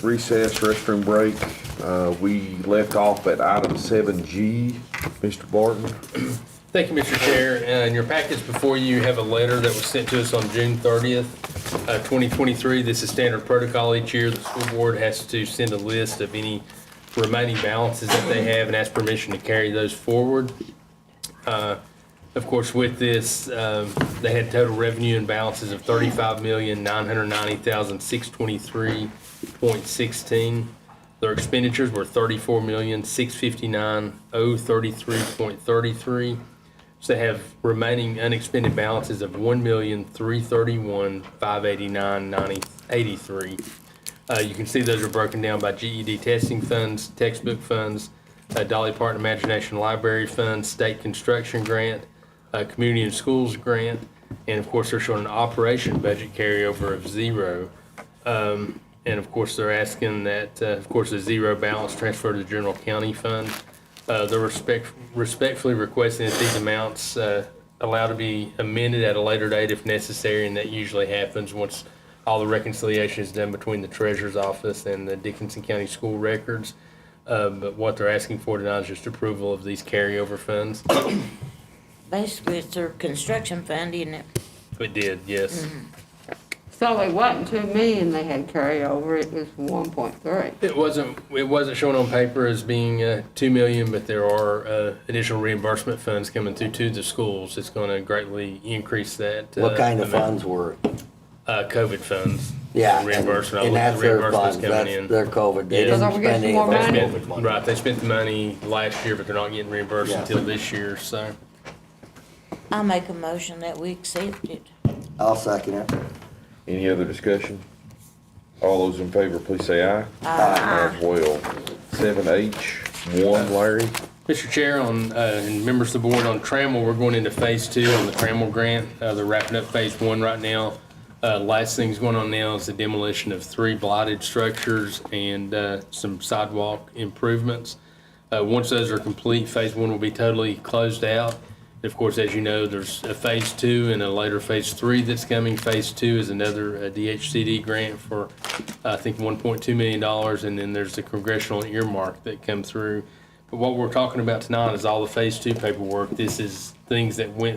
recess, restroom break. We left off at item 7G. Mr. Barton? Thank you, Mr. Chair. In your package before you have a letter that was sent to us on June 30th, 2023. This is standard protocol each year. The school board has to send a list of any remaining balances that they have and ask permission to carry those forward. Of course, with this, they had total revenue and balances of $35,990,623.16. Their expenditures were $34,659,033.33. So they have remaining unexpended balances of $1,331,589.83. You can see those are broken down by GED testing funds, textbook funds, Dolly Parton Imagination Library Fund, state construction grant, community and schools grant, and of course they're showing an operation budget carryover of 0. And of course they're asking that, of course, a 0 balance transfer to the general county fund. They're respectfully requesting that these amounts allow to be amended at a later date if necessary, and that usually happens once all the reconciliation is done between the treasurer's office and the Dickinson County School records. But what they're asking for tonight is just approval of these carryover funds. Basically, it's their construction fund, isn't it? It did, yes. Mm-hmm. So it wasn't 2 million they had carryover, it was 1.3. It wasn't shown on paper as being $2 million, but there are additional reimbursement funds coming through to the schools. It's going to greatly increase that. What kind of amount. funds were it? COVID funds. Yeah, Reimbursement. and that's their funds, coming that's in. their COVID. They Yeah. didn't So they're getting spend any more of their money? COVID money. Right, they spent the money last year, but they're not getting reimbursed Yeah. until this year, so. I make a motion that we accept it. I'll second it. Any other discussion? All those in favor, please say aye. Aye. As well. 7H1, Larry? Mr. Chair, and members of the board, on Trammell, we're going into phase 2 on the Trammell grant. They're wrapping up phase 1 right now. Last thing's going on now is the demolition of 3 blighted structures and some sidewalk improvements. Once those are complete, phase 1 will be totally closed out. Of course, as you know, there's a phase 2 and a later phase 3 that's coming. Phase 2 is another DHCD grant for, I think, $1.2 million, and then there's the congressional earmark that come through. But what we're talking about tonight is all the phase 2 paperwork. This is things that we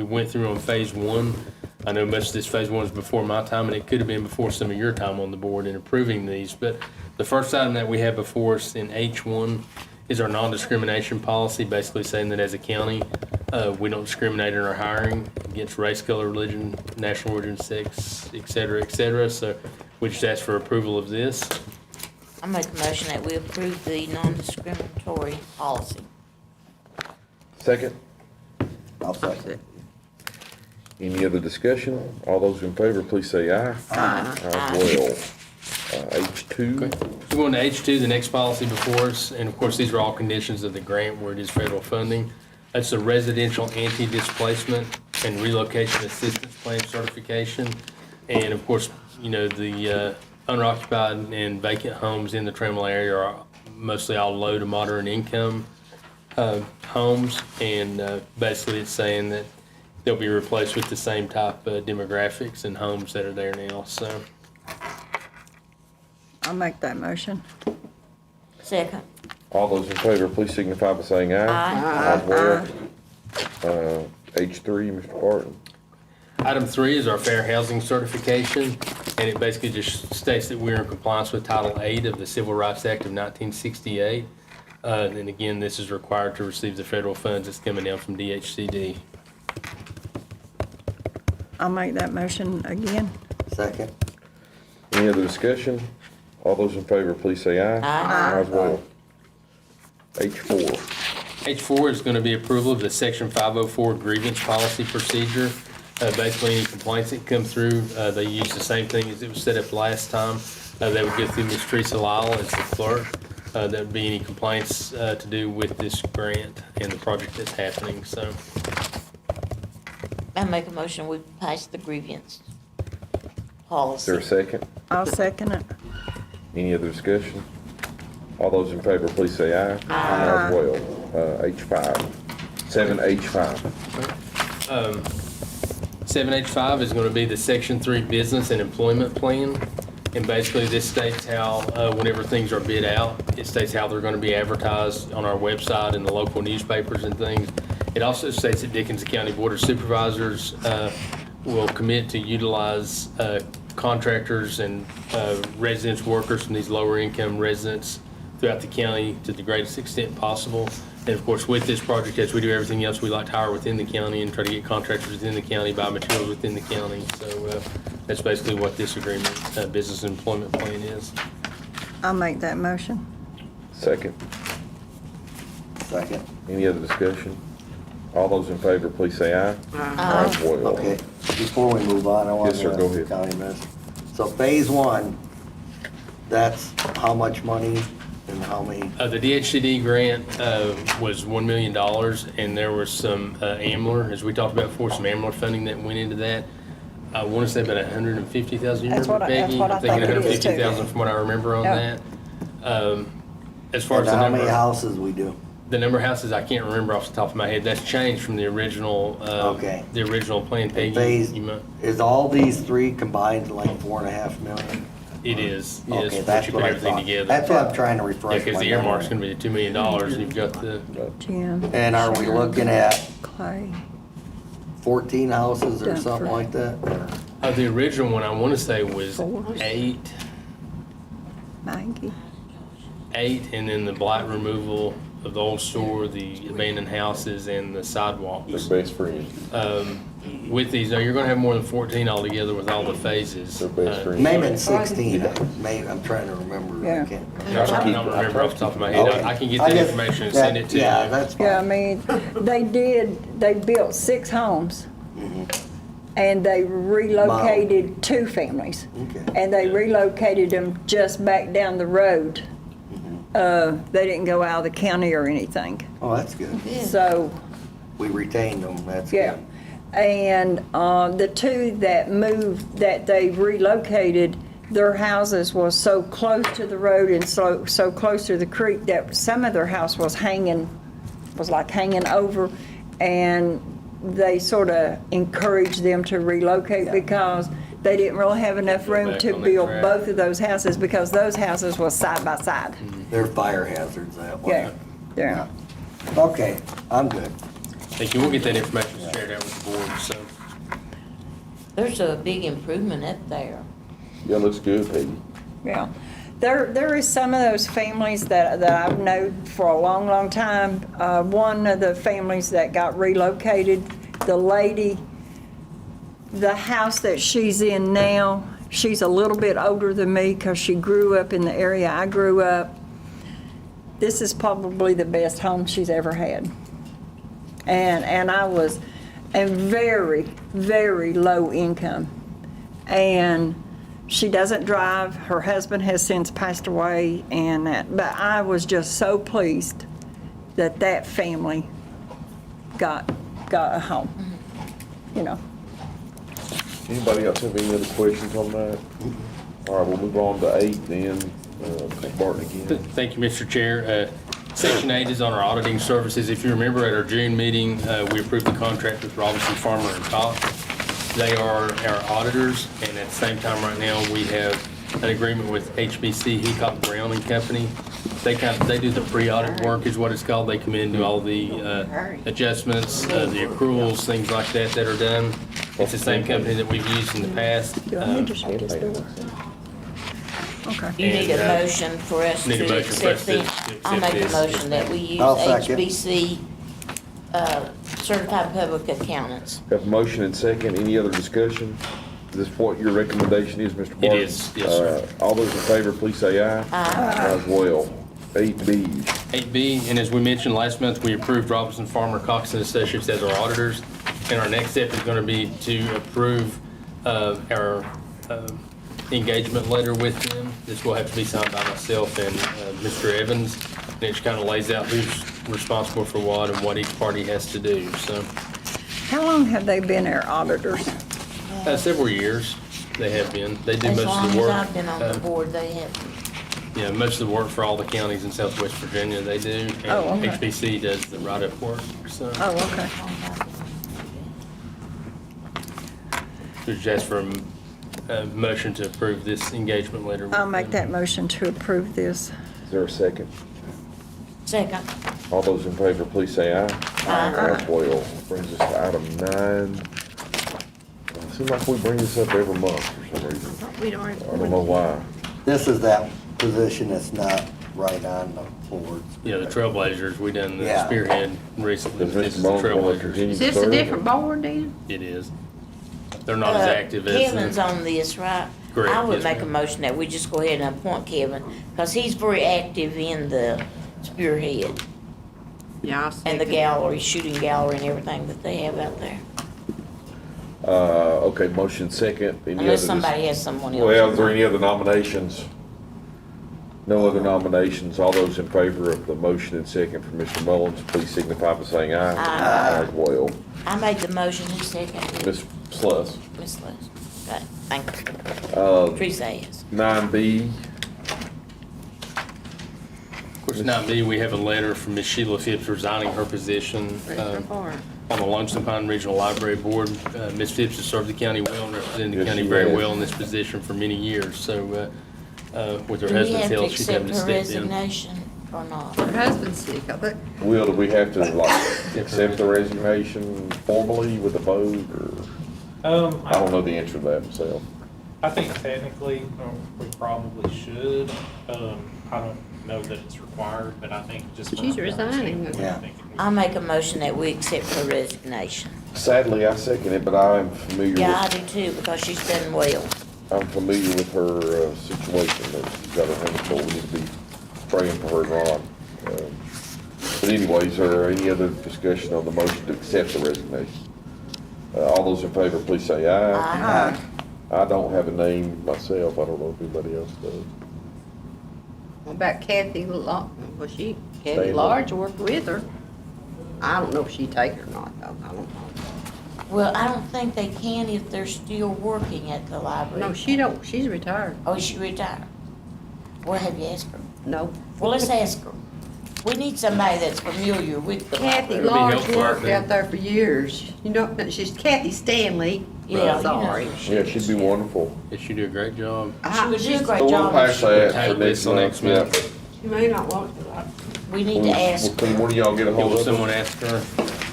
went through on phase 1. I know most of this phase 1 is before my time, and it could have been before some of your time on the board in approving these. But the first item that we have before us in H1 is our non-discrimination policy, basically saying that as a county, we don't discriminate in our hiring against race, color, religion, national origin, sex, et cetera, et cetera. So we just ask for approval of this. I make a motion that we approve the non-discriminatory policy. Second? I'll second it. Any other discussion? All those in favor, please say aye. Aye. As well. H2? Okay. So going to H2, the next policy before us, and of course, these are all conditions of the grant where it is federal funding. That's the residential anti-displacement and relocation assistance plan certification. And of course, you know, the owner-occupied and vacant homes in the Trammell area are mostly all low to moderate income homes. And basically it's saying that they'll be replaced with the same type of demographics and homes that are there now, so. I'll make that motion. Second. All those in favor, please signify by saying aye. Aye. As well. H3, Mr. Barton? Item 3 is our fair housing certification, and it basically just states that we're in compliance with Title 8 of the Civil Rights Act of 1968. And again, this is required to receive the federal funds that's coming down from DHCD. I'll make that motion again. Second. Any other discussion? All those in favor, please say aye. Aye. As well. H4. H4 is going to be approval of the Section 504 grievance policy procedure. Basically, any complaints that come through, they use the same thing as it was set up last time. They would go through Ms. Teresa Lyle as the clerk. That would be any complaints to do with this grant and the project that's happening, so. I make a motion we pass the grievance Is policy. there a second? I'll second it. Any other discussion? All those in favor, please say aye. Aye. As well. H5. 7H5. 7H5 is going to be the Section 3 Business and Employment Plan. And basically, this states how, whenever things are bid out, it states how they're going to be advertised on our website and the local newspapers and things. It also states that Dickinson County Board of Supervisors will commit to utilize contractors and residence workers from these lower income residents throughout the county to the greatest extent possible. And of course, with this project, as we do everything else, we like to hire within the county and try to get contractors within the county, buy materials within the county. So that's basically what this agreement, business and employment plan is. I'll make that motion. Second. Second. Any other discussion? All those in favor, please say aye. Aye. Well, Okay, before we move on, I want Yes, sir, to go ahead. county minister. So phase one, that's how much money and how many? The DHCD grant was $1 million, and there was some AMLR, as we talked about before, some AMLR funding that went into that. I want to say about 150,000. You That's remember, what I- that's Peggy? what I I'm thinking think it is, too. 150,000 from what I remember on Yeah. that. As far as And the how many number, houses we do? the number of houses, I can't remember off the top of my head. That's changed from the original. Okay. The original plan. Peggy, Phase, you might, is all these three combined like 4.5 million? it is. Yes, Okay, once that's you what put I everything thought. together. That's what I'm trying to Yeah, refresh because my the earmark's memory. going to be the $2 million, and you've got the. Jim. And are we looking at Clay. 14 houses or Done something for- like that? The original one I want to say was 8. Maggie. 8, and then the blight removal of the old store, the abandoned houses, and the sidewalks. Their best friend. With these, now you're gonna have more than 14 altogether with all the phases. Their best friend. Maybe 16, maybe, I'm trying to remember. I Yeah. can't I don't remember off the top of my head. Okay. I can get I that just- information and send it to you. Yeah, that's Yeah, I fine. mean, they built 6 homes. And they relocated 2 families. Okay. And they relocated them just back down the road. They didn't go out of the county or anything. Oh, that's good. So, We retained them, that's yeah. good. And the 2 that moved, that they relocated, their houses was so close to the road and so close to the creek that some of their house was like hanging over. And they sort of encouraged them to relocate because they didn't really have enough room back to on that build track. both of those houses because those houses was side by side. They're fire hazards that way. Yeah, yeah. Okay, I'm good. Thank you. We'll get that information shared out with the board, so. There's a big improvement up there. Yeah, looks good, Peggy. Yeah. There is some of those families that I've known for a long, long time. One of the families that got relocated, the lady, the house that she's in now, she's a little bit older than me because she grew up in the area I grew up. This is probably the best home she's ever had. And I was very, very low income. And she doesn't drive. Her husband has since passed away and that, but I was just so pleased that that family got a home, you know. Anybody else have any other questions on that? All right, we'll move on to 8 then. Mr. Barton again. Thank you, Mr. Chair. Section 8 is on our auditing services. If you remember at our June meeting, we approved the contract with Robinson, Farmer and Cox. They are our auditors, and at the same time right now, we have an agreement with HBC, Heacock Brown and Company. They do the pre-audit work is what it's called. They come in and do all the adjustments, the accruals, things like that that are done. It's the same company that we've used in the past. Do I need to shut this door? Okay. You need And, a motion for us need a to motion for us accept to them. accept I'll make a this. motion that we use I'll second. HBC, certified public accountants. Have a motion and second. Any other discussion? Is this what your recommendation is, Mr. Barton? is, yes, sir. All those in favor, please say aye. Aye. As well. 8B. 8B, and as we mentioned last month, we approved Robinson, Farmer, Cox and Associates as our auditors. And our next step is going to be to approve our engagement letter with them. This will have to be signed by myself and Mr. Evans. And it kind of lays out who's responsible for what and what each party has to do. So How long have they been our auditors? several years they have been. They do As most long of the as work. I've been on the board, they have. Yeah, most of the work for all the counties in Southwest Virginia, they do. And Oh, okay. HBC does the write-up work, so. Oh, okay. Just ask for a motion to approve this engagement letter. with I'll make them. that motion to approve this. Is there a second? Second. All those in favor, please say aye. Aye. As well. Brings us to item 9. It seems like we bring this up every month for some reason. We don't. I don't know why. This is that position that's not right on the board. Yeah, the Trailblazers, we done the Yeah. spearhead recently. Does This Mr. is the Mullins want to Trailblazers. continue Is to this a serve? different board then? It is. They're not as active as. Kevin's on this, right? Correct, I would yes, make a ma'am. motion that we just go ahead and appoint Kevin, because he's very active in the spearhead Yeah, I'll and the second. gallery, shooting gallery and everything that they have out there. Okay, motion second. Any Unless other somebody has someone else. Well, is there any other nominations? No other nominations. All those in favor of the motion and second for Mr. Mullins, please signify by saying aye. Aye. As well. I made the motion, who seconded? Ms. Sluss. Miss Les. Okay, thank you. Teresa has. 9B, Of course, not me, we have a letter from Ms. Sheila Phipps resigning her position on the Lonesome Pine Regional Library Board. Ms. Phipps has served the county well and represented the Yes, county she very has. well in this position for many years. So with her Do we husband's have to health, she's having accept to her step in. resignation or not? Her husband's sick, I think. Will, do we have to accept the resignation formally with a vote or? I don't know the answer to that myself. I think technically, we probably should. I don't know that it's required, but I think just. from She's a resigning. standpoint, I think it needs- I'll make a motion that we accept her resignation. Sadly, I second it, but I am familiar Yeah, I with, do too, because she's done well. I'm familiar with her situation that she's got her hands full. We need to be praying for her, Ron. But anyways, is there any other discussion on the motion to accept the resignation? All those in favor, please say aye. Aye. I don't have a name myself. I don't know if anybody else does. What about Kathy Large? Well, Kathy Stanley. Large worked with her. I don't know if she'd take it or not, though. I don't know. Well, I don't think they can if they're still working at the library. No, she don't. She's retired. Oh, she retired? Well, have you asked her? No. Well, let's ask her. We need somebody that's familiar with the Kathy library. Large helpful, I worked think. out there for years. You know, she's Kathy Stanley. Yeah, you know. Sorry. Yeah, she'd be wonderful. Yes, you do a great job. She would do a So great we'll job. pass that Table for this next till next month. month. She may not want to. We need to ask. Can one of y'all get a hold Will of her? someone ask her?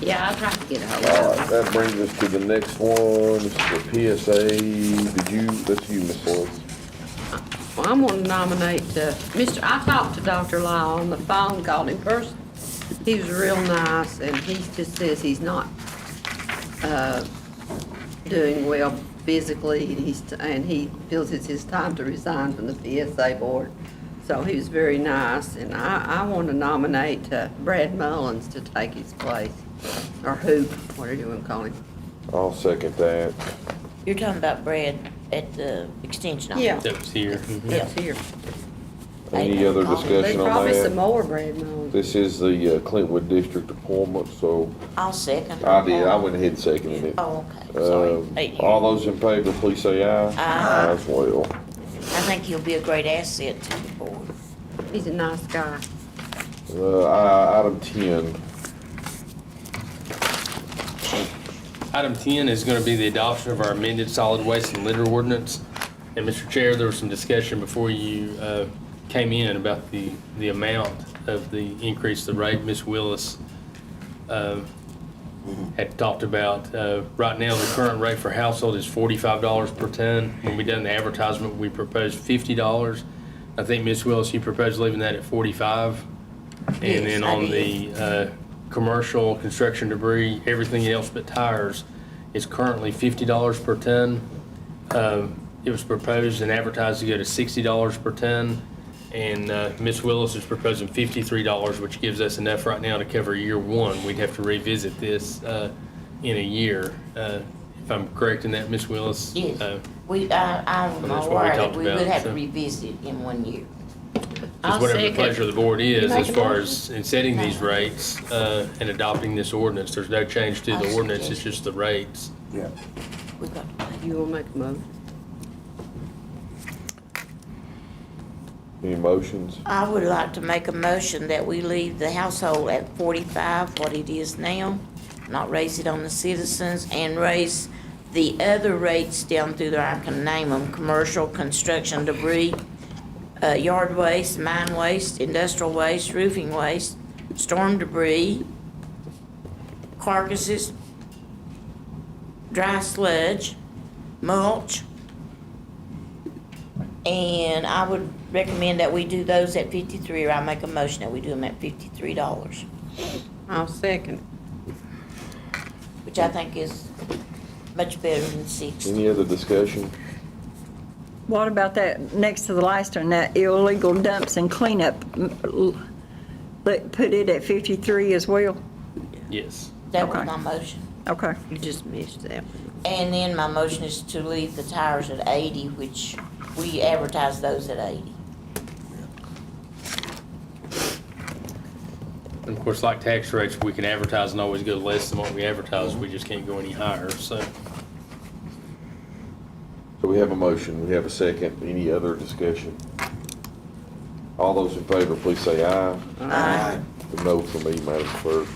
Yeah, I'll try to get a hold All of right, her. that brings us to the next one. This is the PSA. That's you, Ms. Lewis. Well, I'm gonna nominate, I talked to Dr. Lyle on the phone, called him personally. He was real nice, and he just says he's not, doing well physically, and he feels it's his time to resign from the PSA board. So he was very nice, and I want to nominate Brad Mullins to take his place, or Hoop, whatever you want to call him. I'll second that. You're talking about Brad at the extension office? Yeah. That was here. Mhm. That's here. Any other There's discussion on probably some that? more Brad Mullins. This is the Clintwood District appointment, so I'll second. I did, I went ahead and seconded it. Oh, okay, sorry. Hey, All those in favor, please say aye. Aye. As well. I think he'll be a great asset to the board. He's a nice guy. Item 10. Item 10 is going to be the adoption of our amended solid waste and litter ordinance. And Mr. Chair, there was some discussion before you came in about the amount of the increase, the rate. Ms. Willis had talked about, right now, the current rate for household is $45 per ton. When we done the advertisement, we proposed $50. I think, Ms. Willis, you proposed leaving that at 45. And Yes, then I on did. the commercial construction debris, everything else but tires, is currently $50 per ton. It was proposed and advertised to go to $60 per ton. And Ms. Willis is proposing $53, which gives us enough right now to cover year one. We'd have to revisit this in a year. If I'm correct in that, Ms. Willis? Yes. So I'm that's what we aware that talked we would about, have to so. revisit in 1 year. Just whatever the pleasure of the board is, Make as a far motion. as in setting these rates and adopting this ordinance. There's no change to I the ordinance, suggest- it's just the rates. Yeah. We've got to pay. You will make a motion? Any motions? I would like to make a motion that we leave the household at 45, what it is now, not raise it on the citizens, and raise the other rates down through there, I can name them: commercial, construction debris, yard waste, mine waste, industrial waste, roofing waste, storm debris, carcasses, dry sludge, mulch. And I would recommend that we do those at 53, or I make a motion that we do them at $53, I'll second. which I think is much better than 60. Any other discussion? What about that next to the last one, that illegal dumps and cleanup? Put it at 53 as well? Yes. That was Okay. my motion. Okay. You just missed that one. And then my motion is to leave the tires at 80, which we advertise those at 80. And of course, like tax rates, we can advertise and always go less than what we advertise. We just can't go any higher, so. So we have a motion, we have a second. Any other discussion? All those in favor, please say aye. Aye. A no for me, Madam Clerk.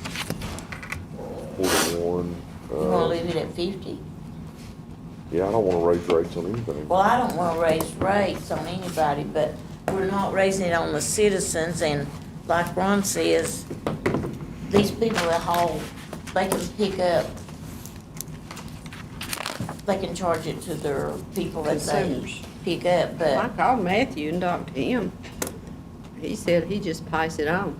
41. You wanna leave it at 50? Yeah, I don't wanna raise rates on anything. Well, I don't wanna raise rates on anybody, but we're not raising it on the citizens, and like Ron says, these people that haul, they can pick up, they can charge it to their people that they Consumers. pick up, I but called Matthew and talked to him. He said he just pass it on.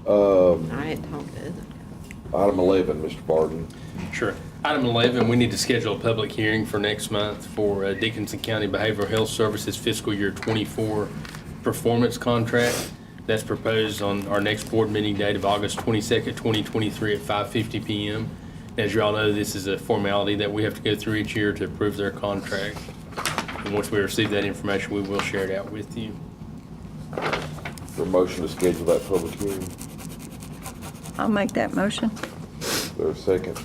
I had talked to other. Item 11, Mr. Barton. Sure. Item 11, we need to schedule a public hearing for next month for Dickinson County Behavioral Health Services fiscal year 24 performance contract. That's proposed on our next board meeting date of August 22nd, 2023 at 5:50 PM. As you all know, this is a formality that we have to go through each year to approve their contract. And once we receive that information, we will share it out with you. For a motion to schedule that public hearing. I'll make that motion. Is there a second?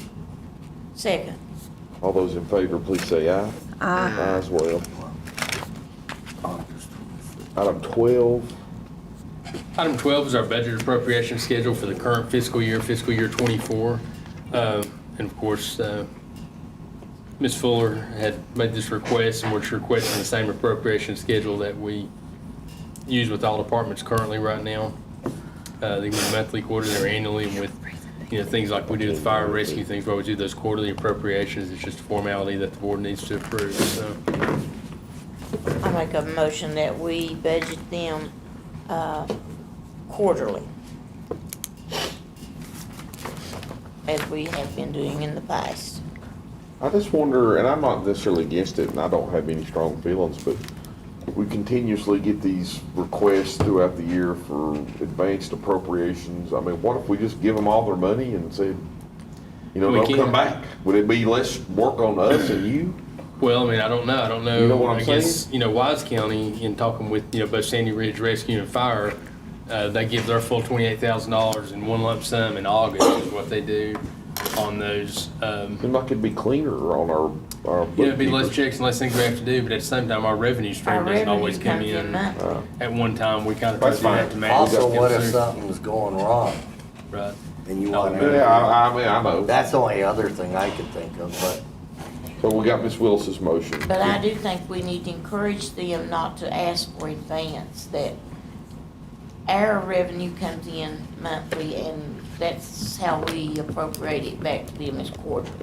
second. All those in favor, please say aye. Aye. Aye as well. Item 12. Item 12 is our budget appropriation schedule for the current fiscal year 24. And of course, Ms. Fuller had made this request, and we're requesting the same appropriation schedule that we use with all departments currently right now. They get monthly, quarterly, or annually, and with, things like we do with fire rescue, things where we do those quarterly appropriations. It's just a formality that the board needs to approve, so. I make a motion that we budget them quarterly, as we have been doing in the past. I just wonder, and I'm not necessarily against it, and I don't have any strong feelings, but we continuously get these requests throughout the year for advanced appropriations. I mean, what if we just give them all their money and said, they'll come back? Would it be less work on us and you? Well, I mean, I don't know. You know what I'm I guess, Wise County, in talking with, both Sandy Ridge Rescue and Fire, they give their full $28,000 in one lump sum in August is what they do on those. Seems like it'd be cleaner on our It'd be less checks and less things we have to do, but at the same time, our revenue stream doesn't always come in. At one time, we kind of try to do that to match. Also, what if through. something's going wrong Right. and you want Yeah, I know. That's the only other thing I could think of, but. So we got Ms. Willis's motion. But I do think we need to encourage them not to ask for advance, that our revenue comes in monthly, and that's how we appropriate it back to them as quarterly.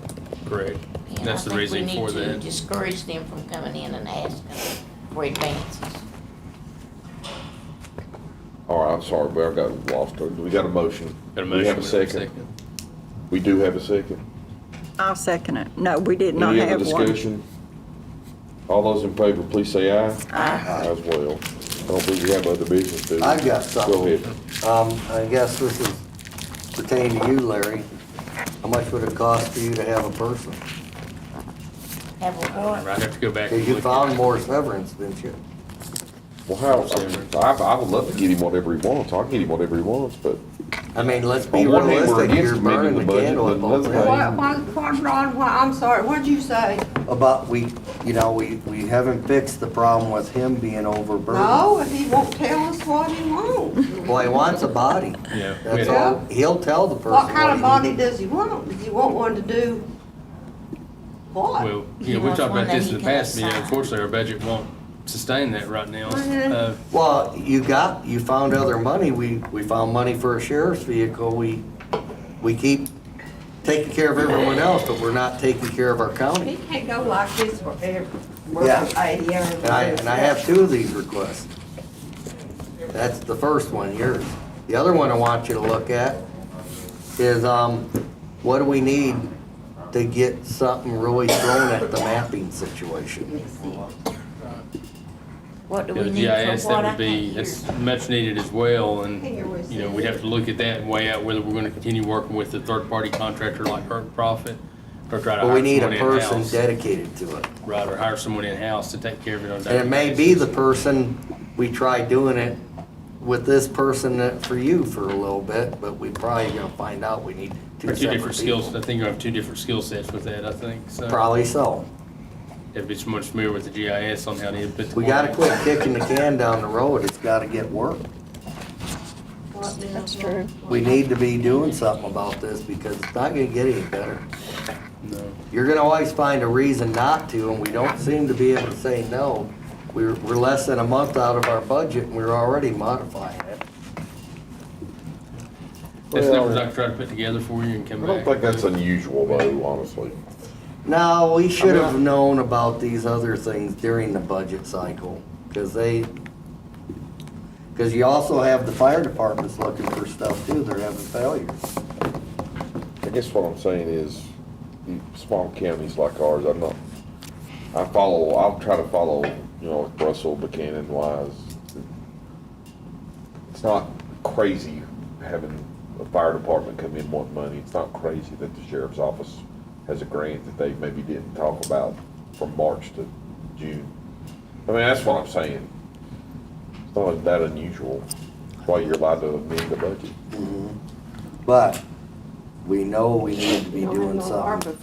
Correct. And That's the reason for I think we need to that. discourage them from coming in and asking for advances. All right, I'm sorry, but I got lost. We got a motion. Got a We have a motion, second. We do have a second. I'll second it. No, we did not Any other have one. discussion? All those in favor, please say aye. Aye. As well. I don't believe we have other business, do we? I've got something. Go ahead. I guess this is pertaining to you, Larry. How much would it cost for you to have a person? Have a what? I'd have to go back. Because and you look found at- more severance, didn't you? Well, I would love to get him whatever he wants. I'll get him whatever he wants, but I mean, let's be on one hand, we're realistic, against you're amending burning the budget, candle but at on both the other hand- ends. Ron, I'm sorry, what'd you say? About, we haven't fixed the problem with him being overburdened. No, he won't tell us what he wants. Well, he wants a body. Yeah. That's we had- all. He'll tell the person What kind of he body needs. does he want? Does he want one to do What? Well, He we wants talked one about that this he in the can past, assign. unfortunately, our budget won't sustain that right now. Well, you found other money. We found money for a sheriff's vehicle. We keep taking care of everyone else, but we're not taking care of our He county. can't go like this forever. Yeah. Working 80 hours. And I have two of these requests. That's the first one, yours. The other one I want you to look at is, what do we need to get something really thrown at the mapping situation? What do The we need GIS, for that what? I would be, can't it's hear. much needed as well, and, we'd have to look at that and weigh out whether we're gonna continue working with a third-party contractor like Hurt Profit, or try to But we hire need someone a person in-house. dedicated to it. Right, or hire someone in-house to take care of it on a And daily it may basis. be the person, we tried doing it with this person for you for a little bit, but we probably gonna find out we need Or two two separate different skills, people. I think you have two different skill sets with that, I think, so. Probably so. Have to be much familiar with the GIS on how to input the. We gotta coordinates. quit kicking the can down the road, it's gotta get work. That's true. We need to be doing something about this because it's not gonna get any better. No. You're gonna always find a reason not to, and we don't seem to be able to say no. We're less than a month out of our budget and we're already modifying it. That's Well, numbers I can try to put together for you and come I back. don't think that's unusual though, honestly. No, we should have known about these other things during the budget cycle, because you also have the fire departments looking for stuff too, they're having failures. I guess what I'm saying is, small counties like ours, I'll try to follow, like Russell, Buchanan, Wise. It's not crazy having a fire department come in wanting money. It's not crazy that the sheriff's office has a grant that they maybe didn't talk about from March to June. I mean, that's what I'm saying. It's not that unusual. That's why you're allowed to amend the budget. But we know we need to be doing something.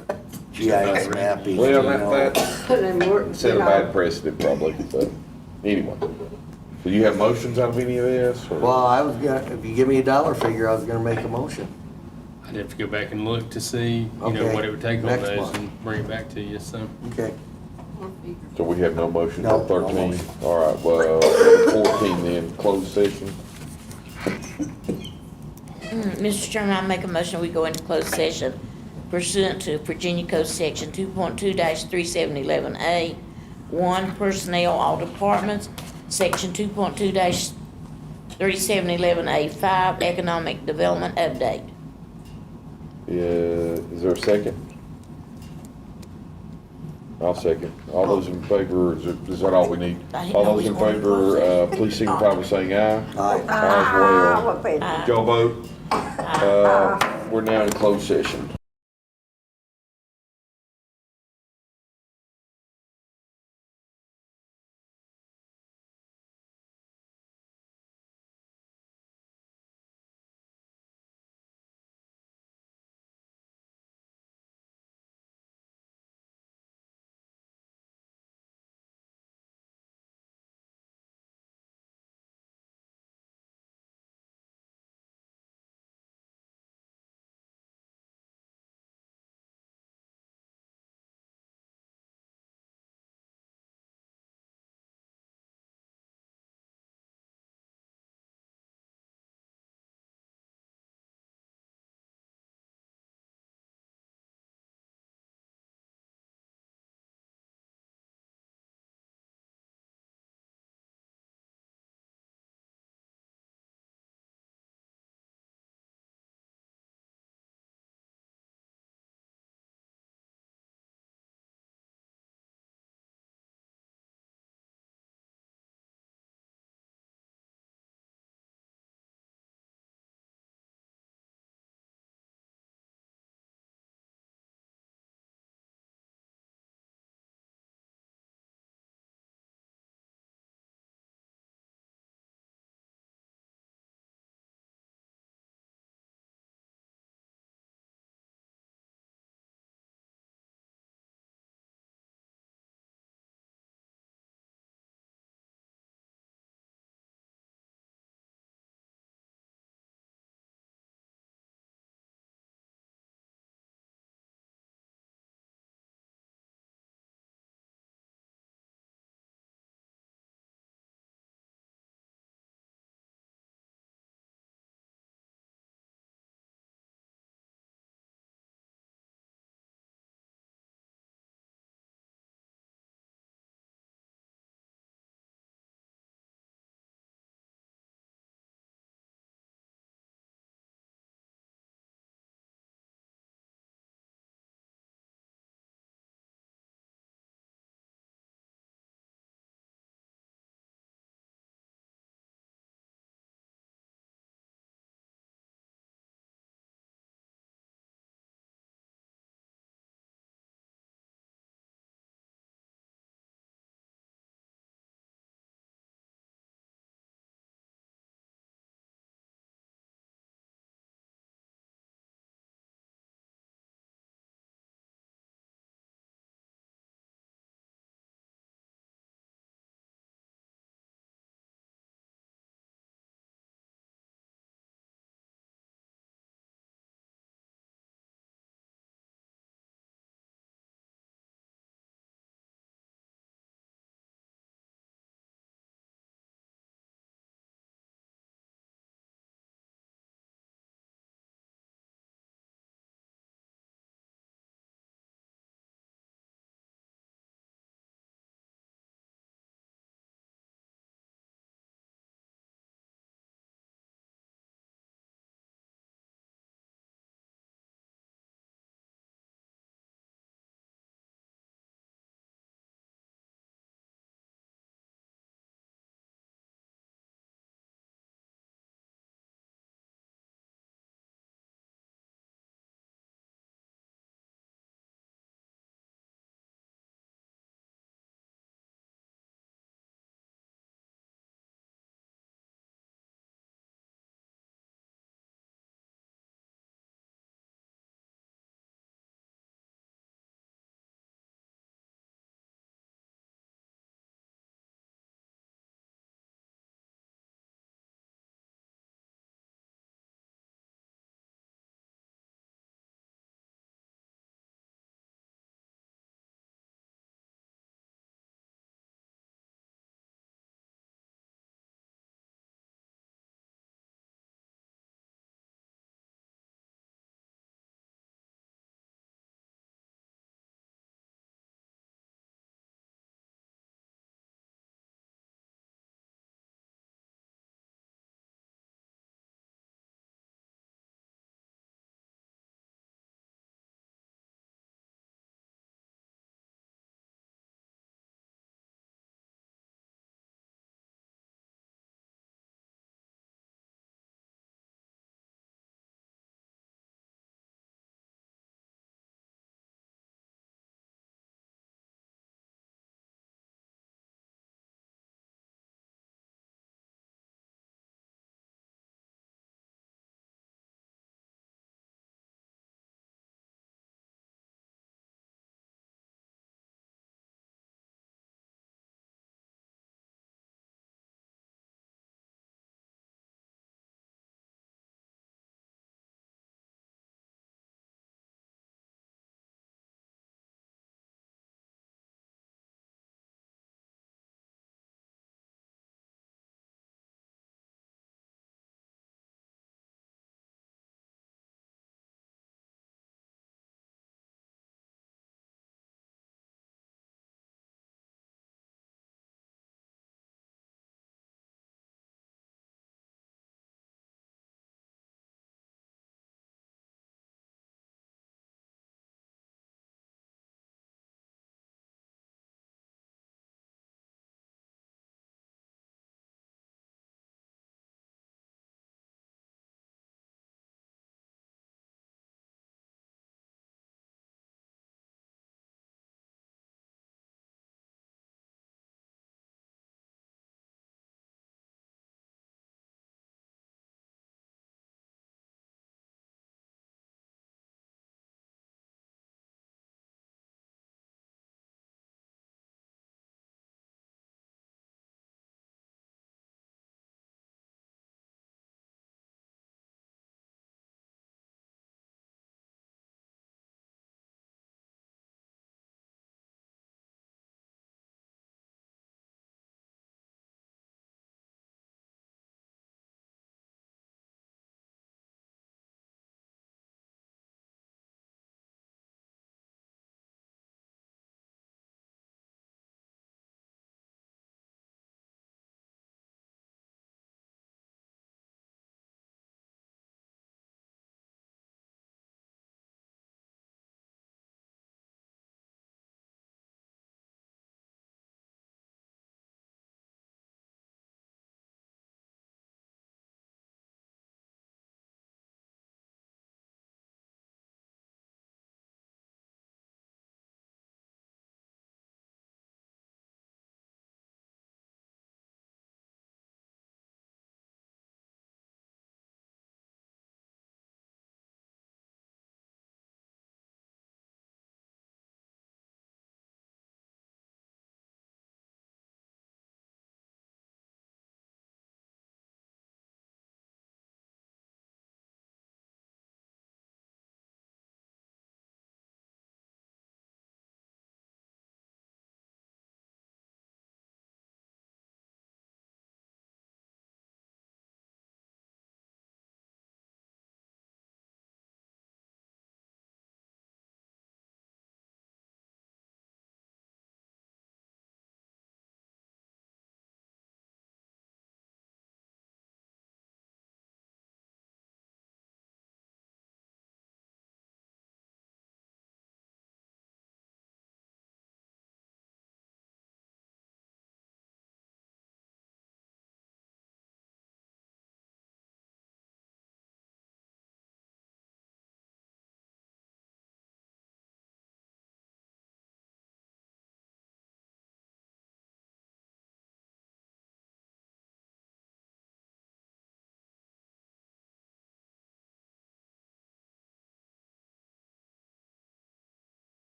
GIS mapping. Well, you know. that set a bad precedent probably, but anyway. So you have motions out of any of this? or- Well, I was gonna, if you give me a dollar figure, I was gonna make a motion. I'd have to go back and look to see, Okay, what it would take on next those one. and bring it back to you, so. Okay. So we have no motion No, for no 13? motion. All right, well, 14 then, closed session. Mr. Chairman, I make a motion, we go into closed session pursuant to Virginia Code Section 2.2-3711A, 1, personnel, all departments, Section 2.2-3711A, 5, economic development update. Is there a second? I'll second. All those in favor, is that all we need? I didn't All know those we in were going to closed favor, session. please signify by saying aye. Aye. Aye as well. Did y'all vote? We're now in closed session.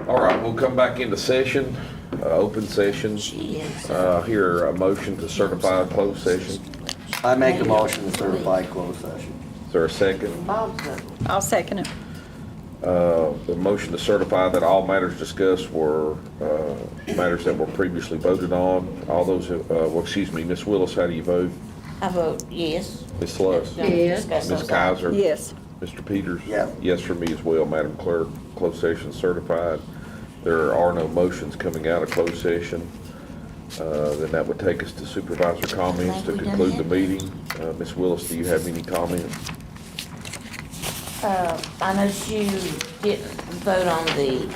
All right, we'll come back into session, open session. Here, a motion to certify a closed session. I make a motion to certify closed session. Is there a second? I'll second it. The motion to certify that all matters discussed were matters that were previously voted on. All those, Ms. Willis, how do you vote? I vote yes. Ms. Sluss? Yes. Ms. Kaiser? Yes. Mr. Peters? Yeah. Yes for me as well, Madam Clerk. Closed session certified. There are no motions coming out of closed session. Then that would take us to supervisor comments to conclude the meeting. Ms. Willis, do you have any comments? I know you didn't vote on the,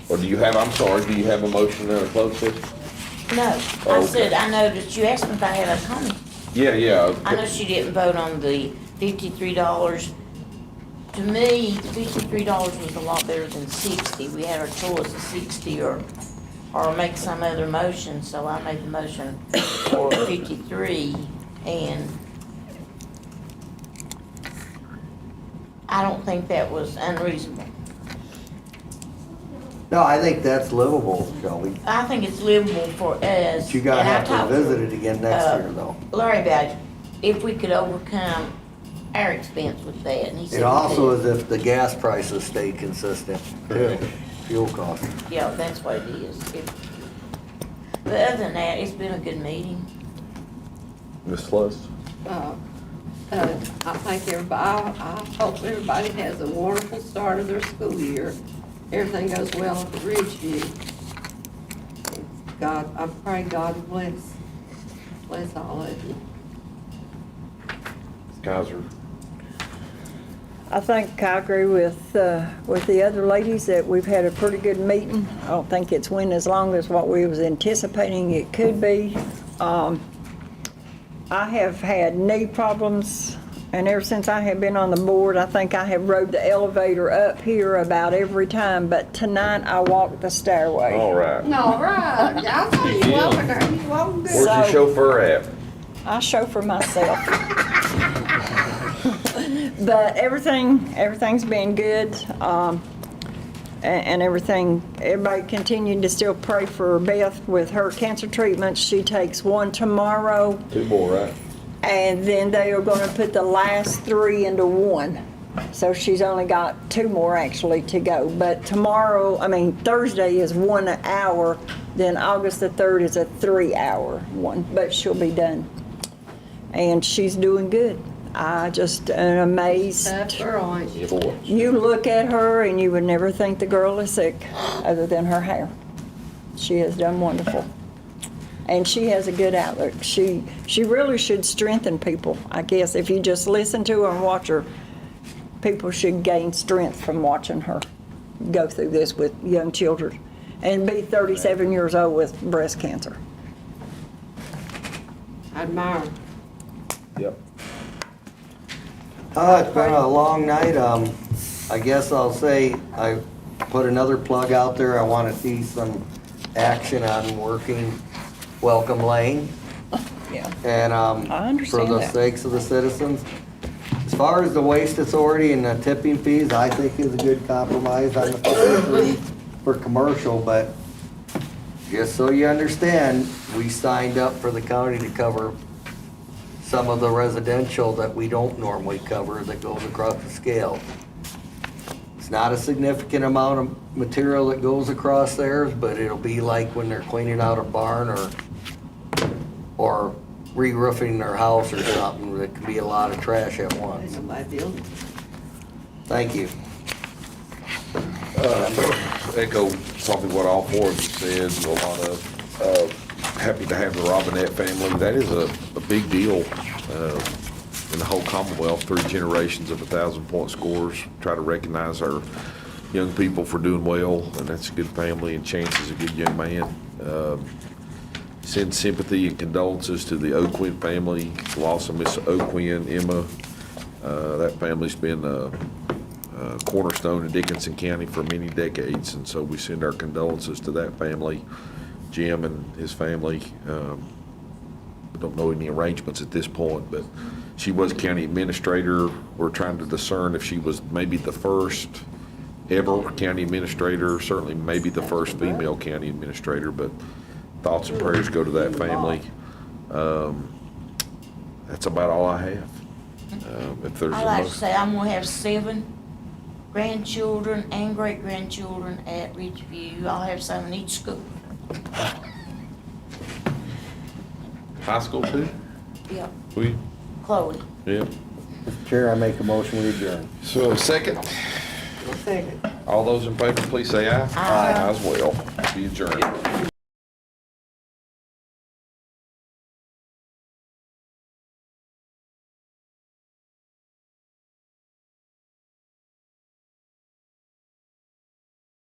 Or do you have a motion in a closed session? no, I Okay. said, I know that you asked me if I had a comment. Yeah. I know she didn't vote on the $53. To me, $53 was a lot better than 60. We had our choice of 60 or make some other motion, so I made the motion for 53, and I don't think that was unreasonable. No, I think that's livable, Shelby. I think it's livable for us. But you gotta and I have to talked visit it again next year, though. Larry about it, if we could overcome our expense with that, and he said It we also could. is if the gas prices stay consistent, too, fuel costs. Yeah, that's what it is. But other than that, it's been a good meeting. Ms. Sluss? I think everybody, I hope everybody has a wonderful start of their school year. Everything goes well at the Ridgeview. God, I pray God will bless all of you. Ms. Kaiser? I think I agree with the other ladies that we've had a pretty good meeting. I don't think it's went as long as what we was anticipating it could be. I have had knee problems, and ever since I have been on the board, I think I have rode the elevator up here about every time, but tonight I walked the stairway. All right. All right, I saw you walking there, you walking good. Where's your chauffeur at? I chauffeur myself. But everything's been good, and everybody continued to still pray for Beth with her cancer treatment. She takes one tomorrow, 2 more, right? and then they are gonna put the last 3 into one. So she's only got 2 more actually to go. But Thursday is 1 hour, then August the 3rd is a 3-hour one, but she'll be done. And she's doing good. I just am amazed. Tough girl, ain't she? You look at her and you would never think the girl is sick, other than her hair. She has done wonderful. And she has a good outlook. She really should strengthen people, I guess. If you just listen to her and watch her, people should gain strength from watching her go through this with young children and be 37 years old with breast cancer. I admire her. Yep. It's been a long night. I guess I'll say I put another plug out there. I want to see some action on working Welcome Lane. Yeah. And I understand for the that. sakes of the citizens. As far as the waste authority and the tipping fees, I think is a good compromise on the 53 for commercial, but just so you understand, we signed up for the county to cover some of the residential that we don't normally cover that goes across the scale. It's not a significant amount of material that goes across theirs, but it'll be like when they're cleaning out a barn or re-roofing their house or something. It can be a lot of trash at once. Thank you. Echo probably what all 4 of you said, a lot of, happy to have the Robinette family. That is a big deal in the whole Commonwealth, 3 generations of 1,000-point scores. Try to recognize our young people for doing well, and that's a good family, and Chance is a good young man. Send sympathy and condolences to the O'Quinn family, the loss of Miss O'Quinn, Emma. That family's been a cornerstone in Dickinson County for many decades, and so we send our condolences to that family. Jim and his family. We don't know any arrangements at this point, but she was county administrator. We're trying to discern if she was maybe the first ever county administrator, certainly maybe the first female county administrator, but thoughts and prayers go to that family. That's about all I have. If there's I a like to motion. say I'm gonna have 7 grandchildren and great-grandchildren at Ridgeview. I'll have some in each school. High school too? Yep, We, Chloe. yeah. Mr. Chair, I make a motion we adjourn. So second, Second. all those in favor, please say aye. Aye. Aye as well. Be adjourned.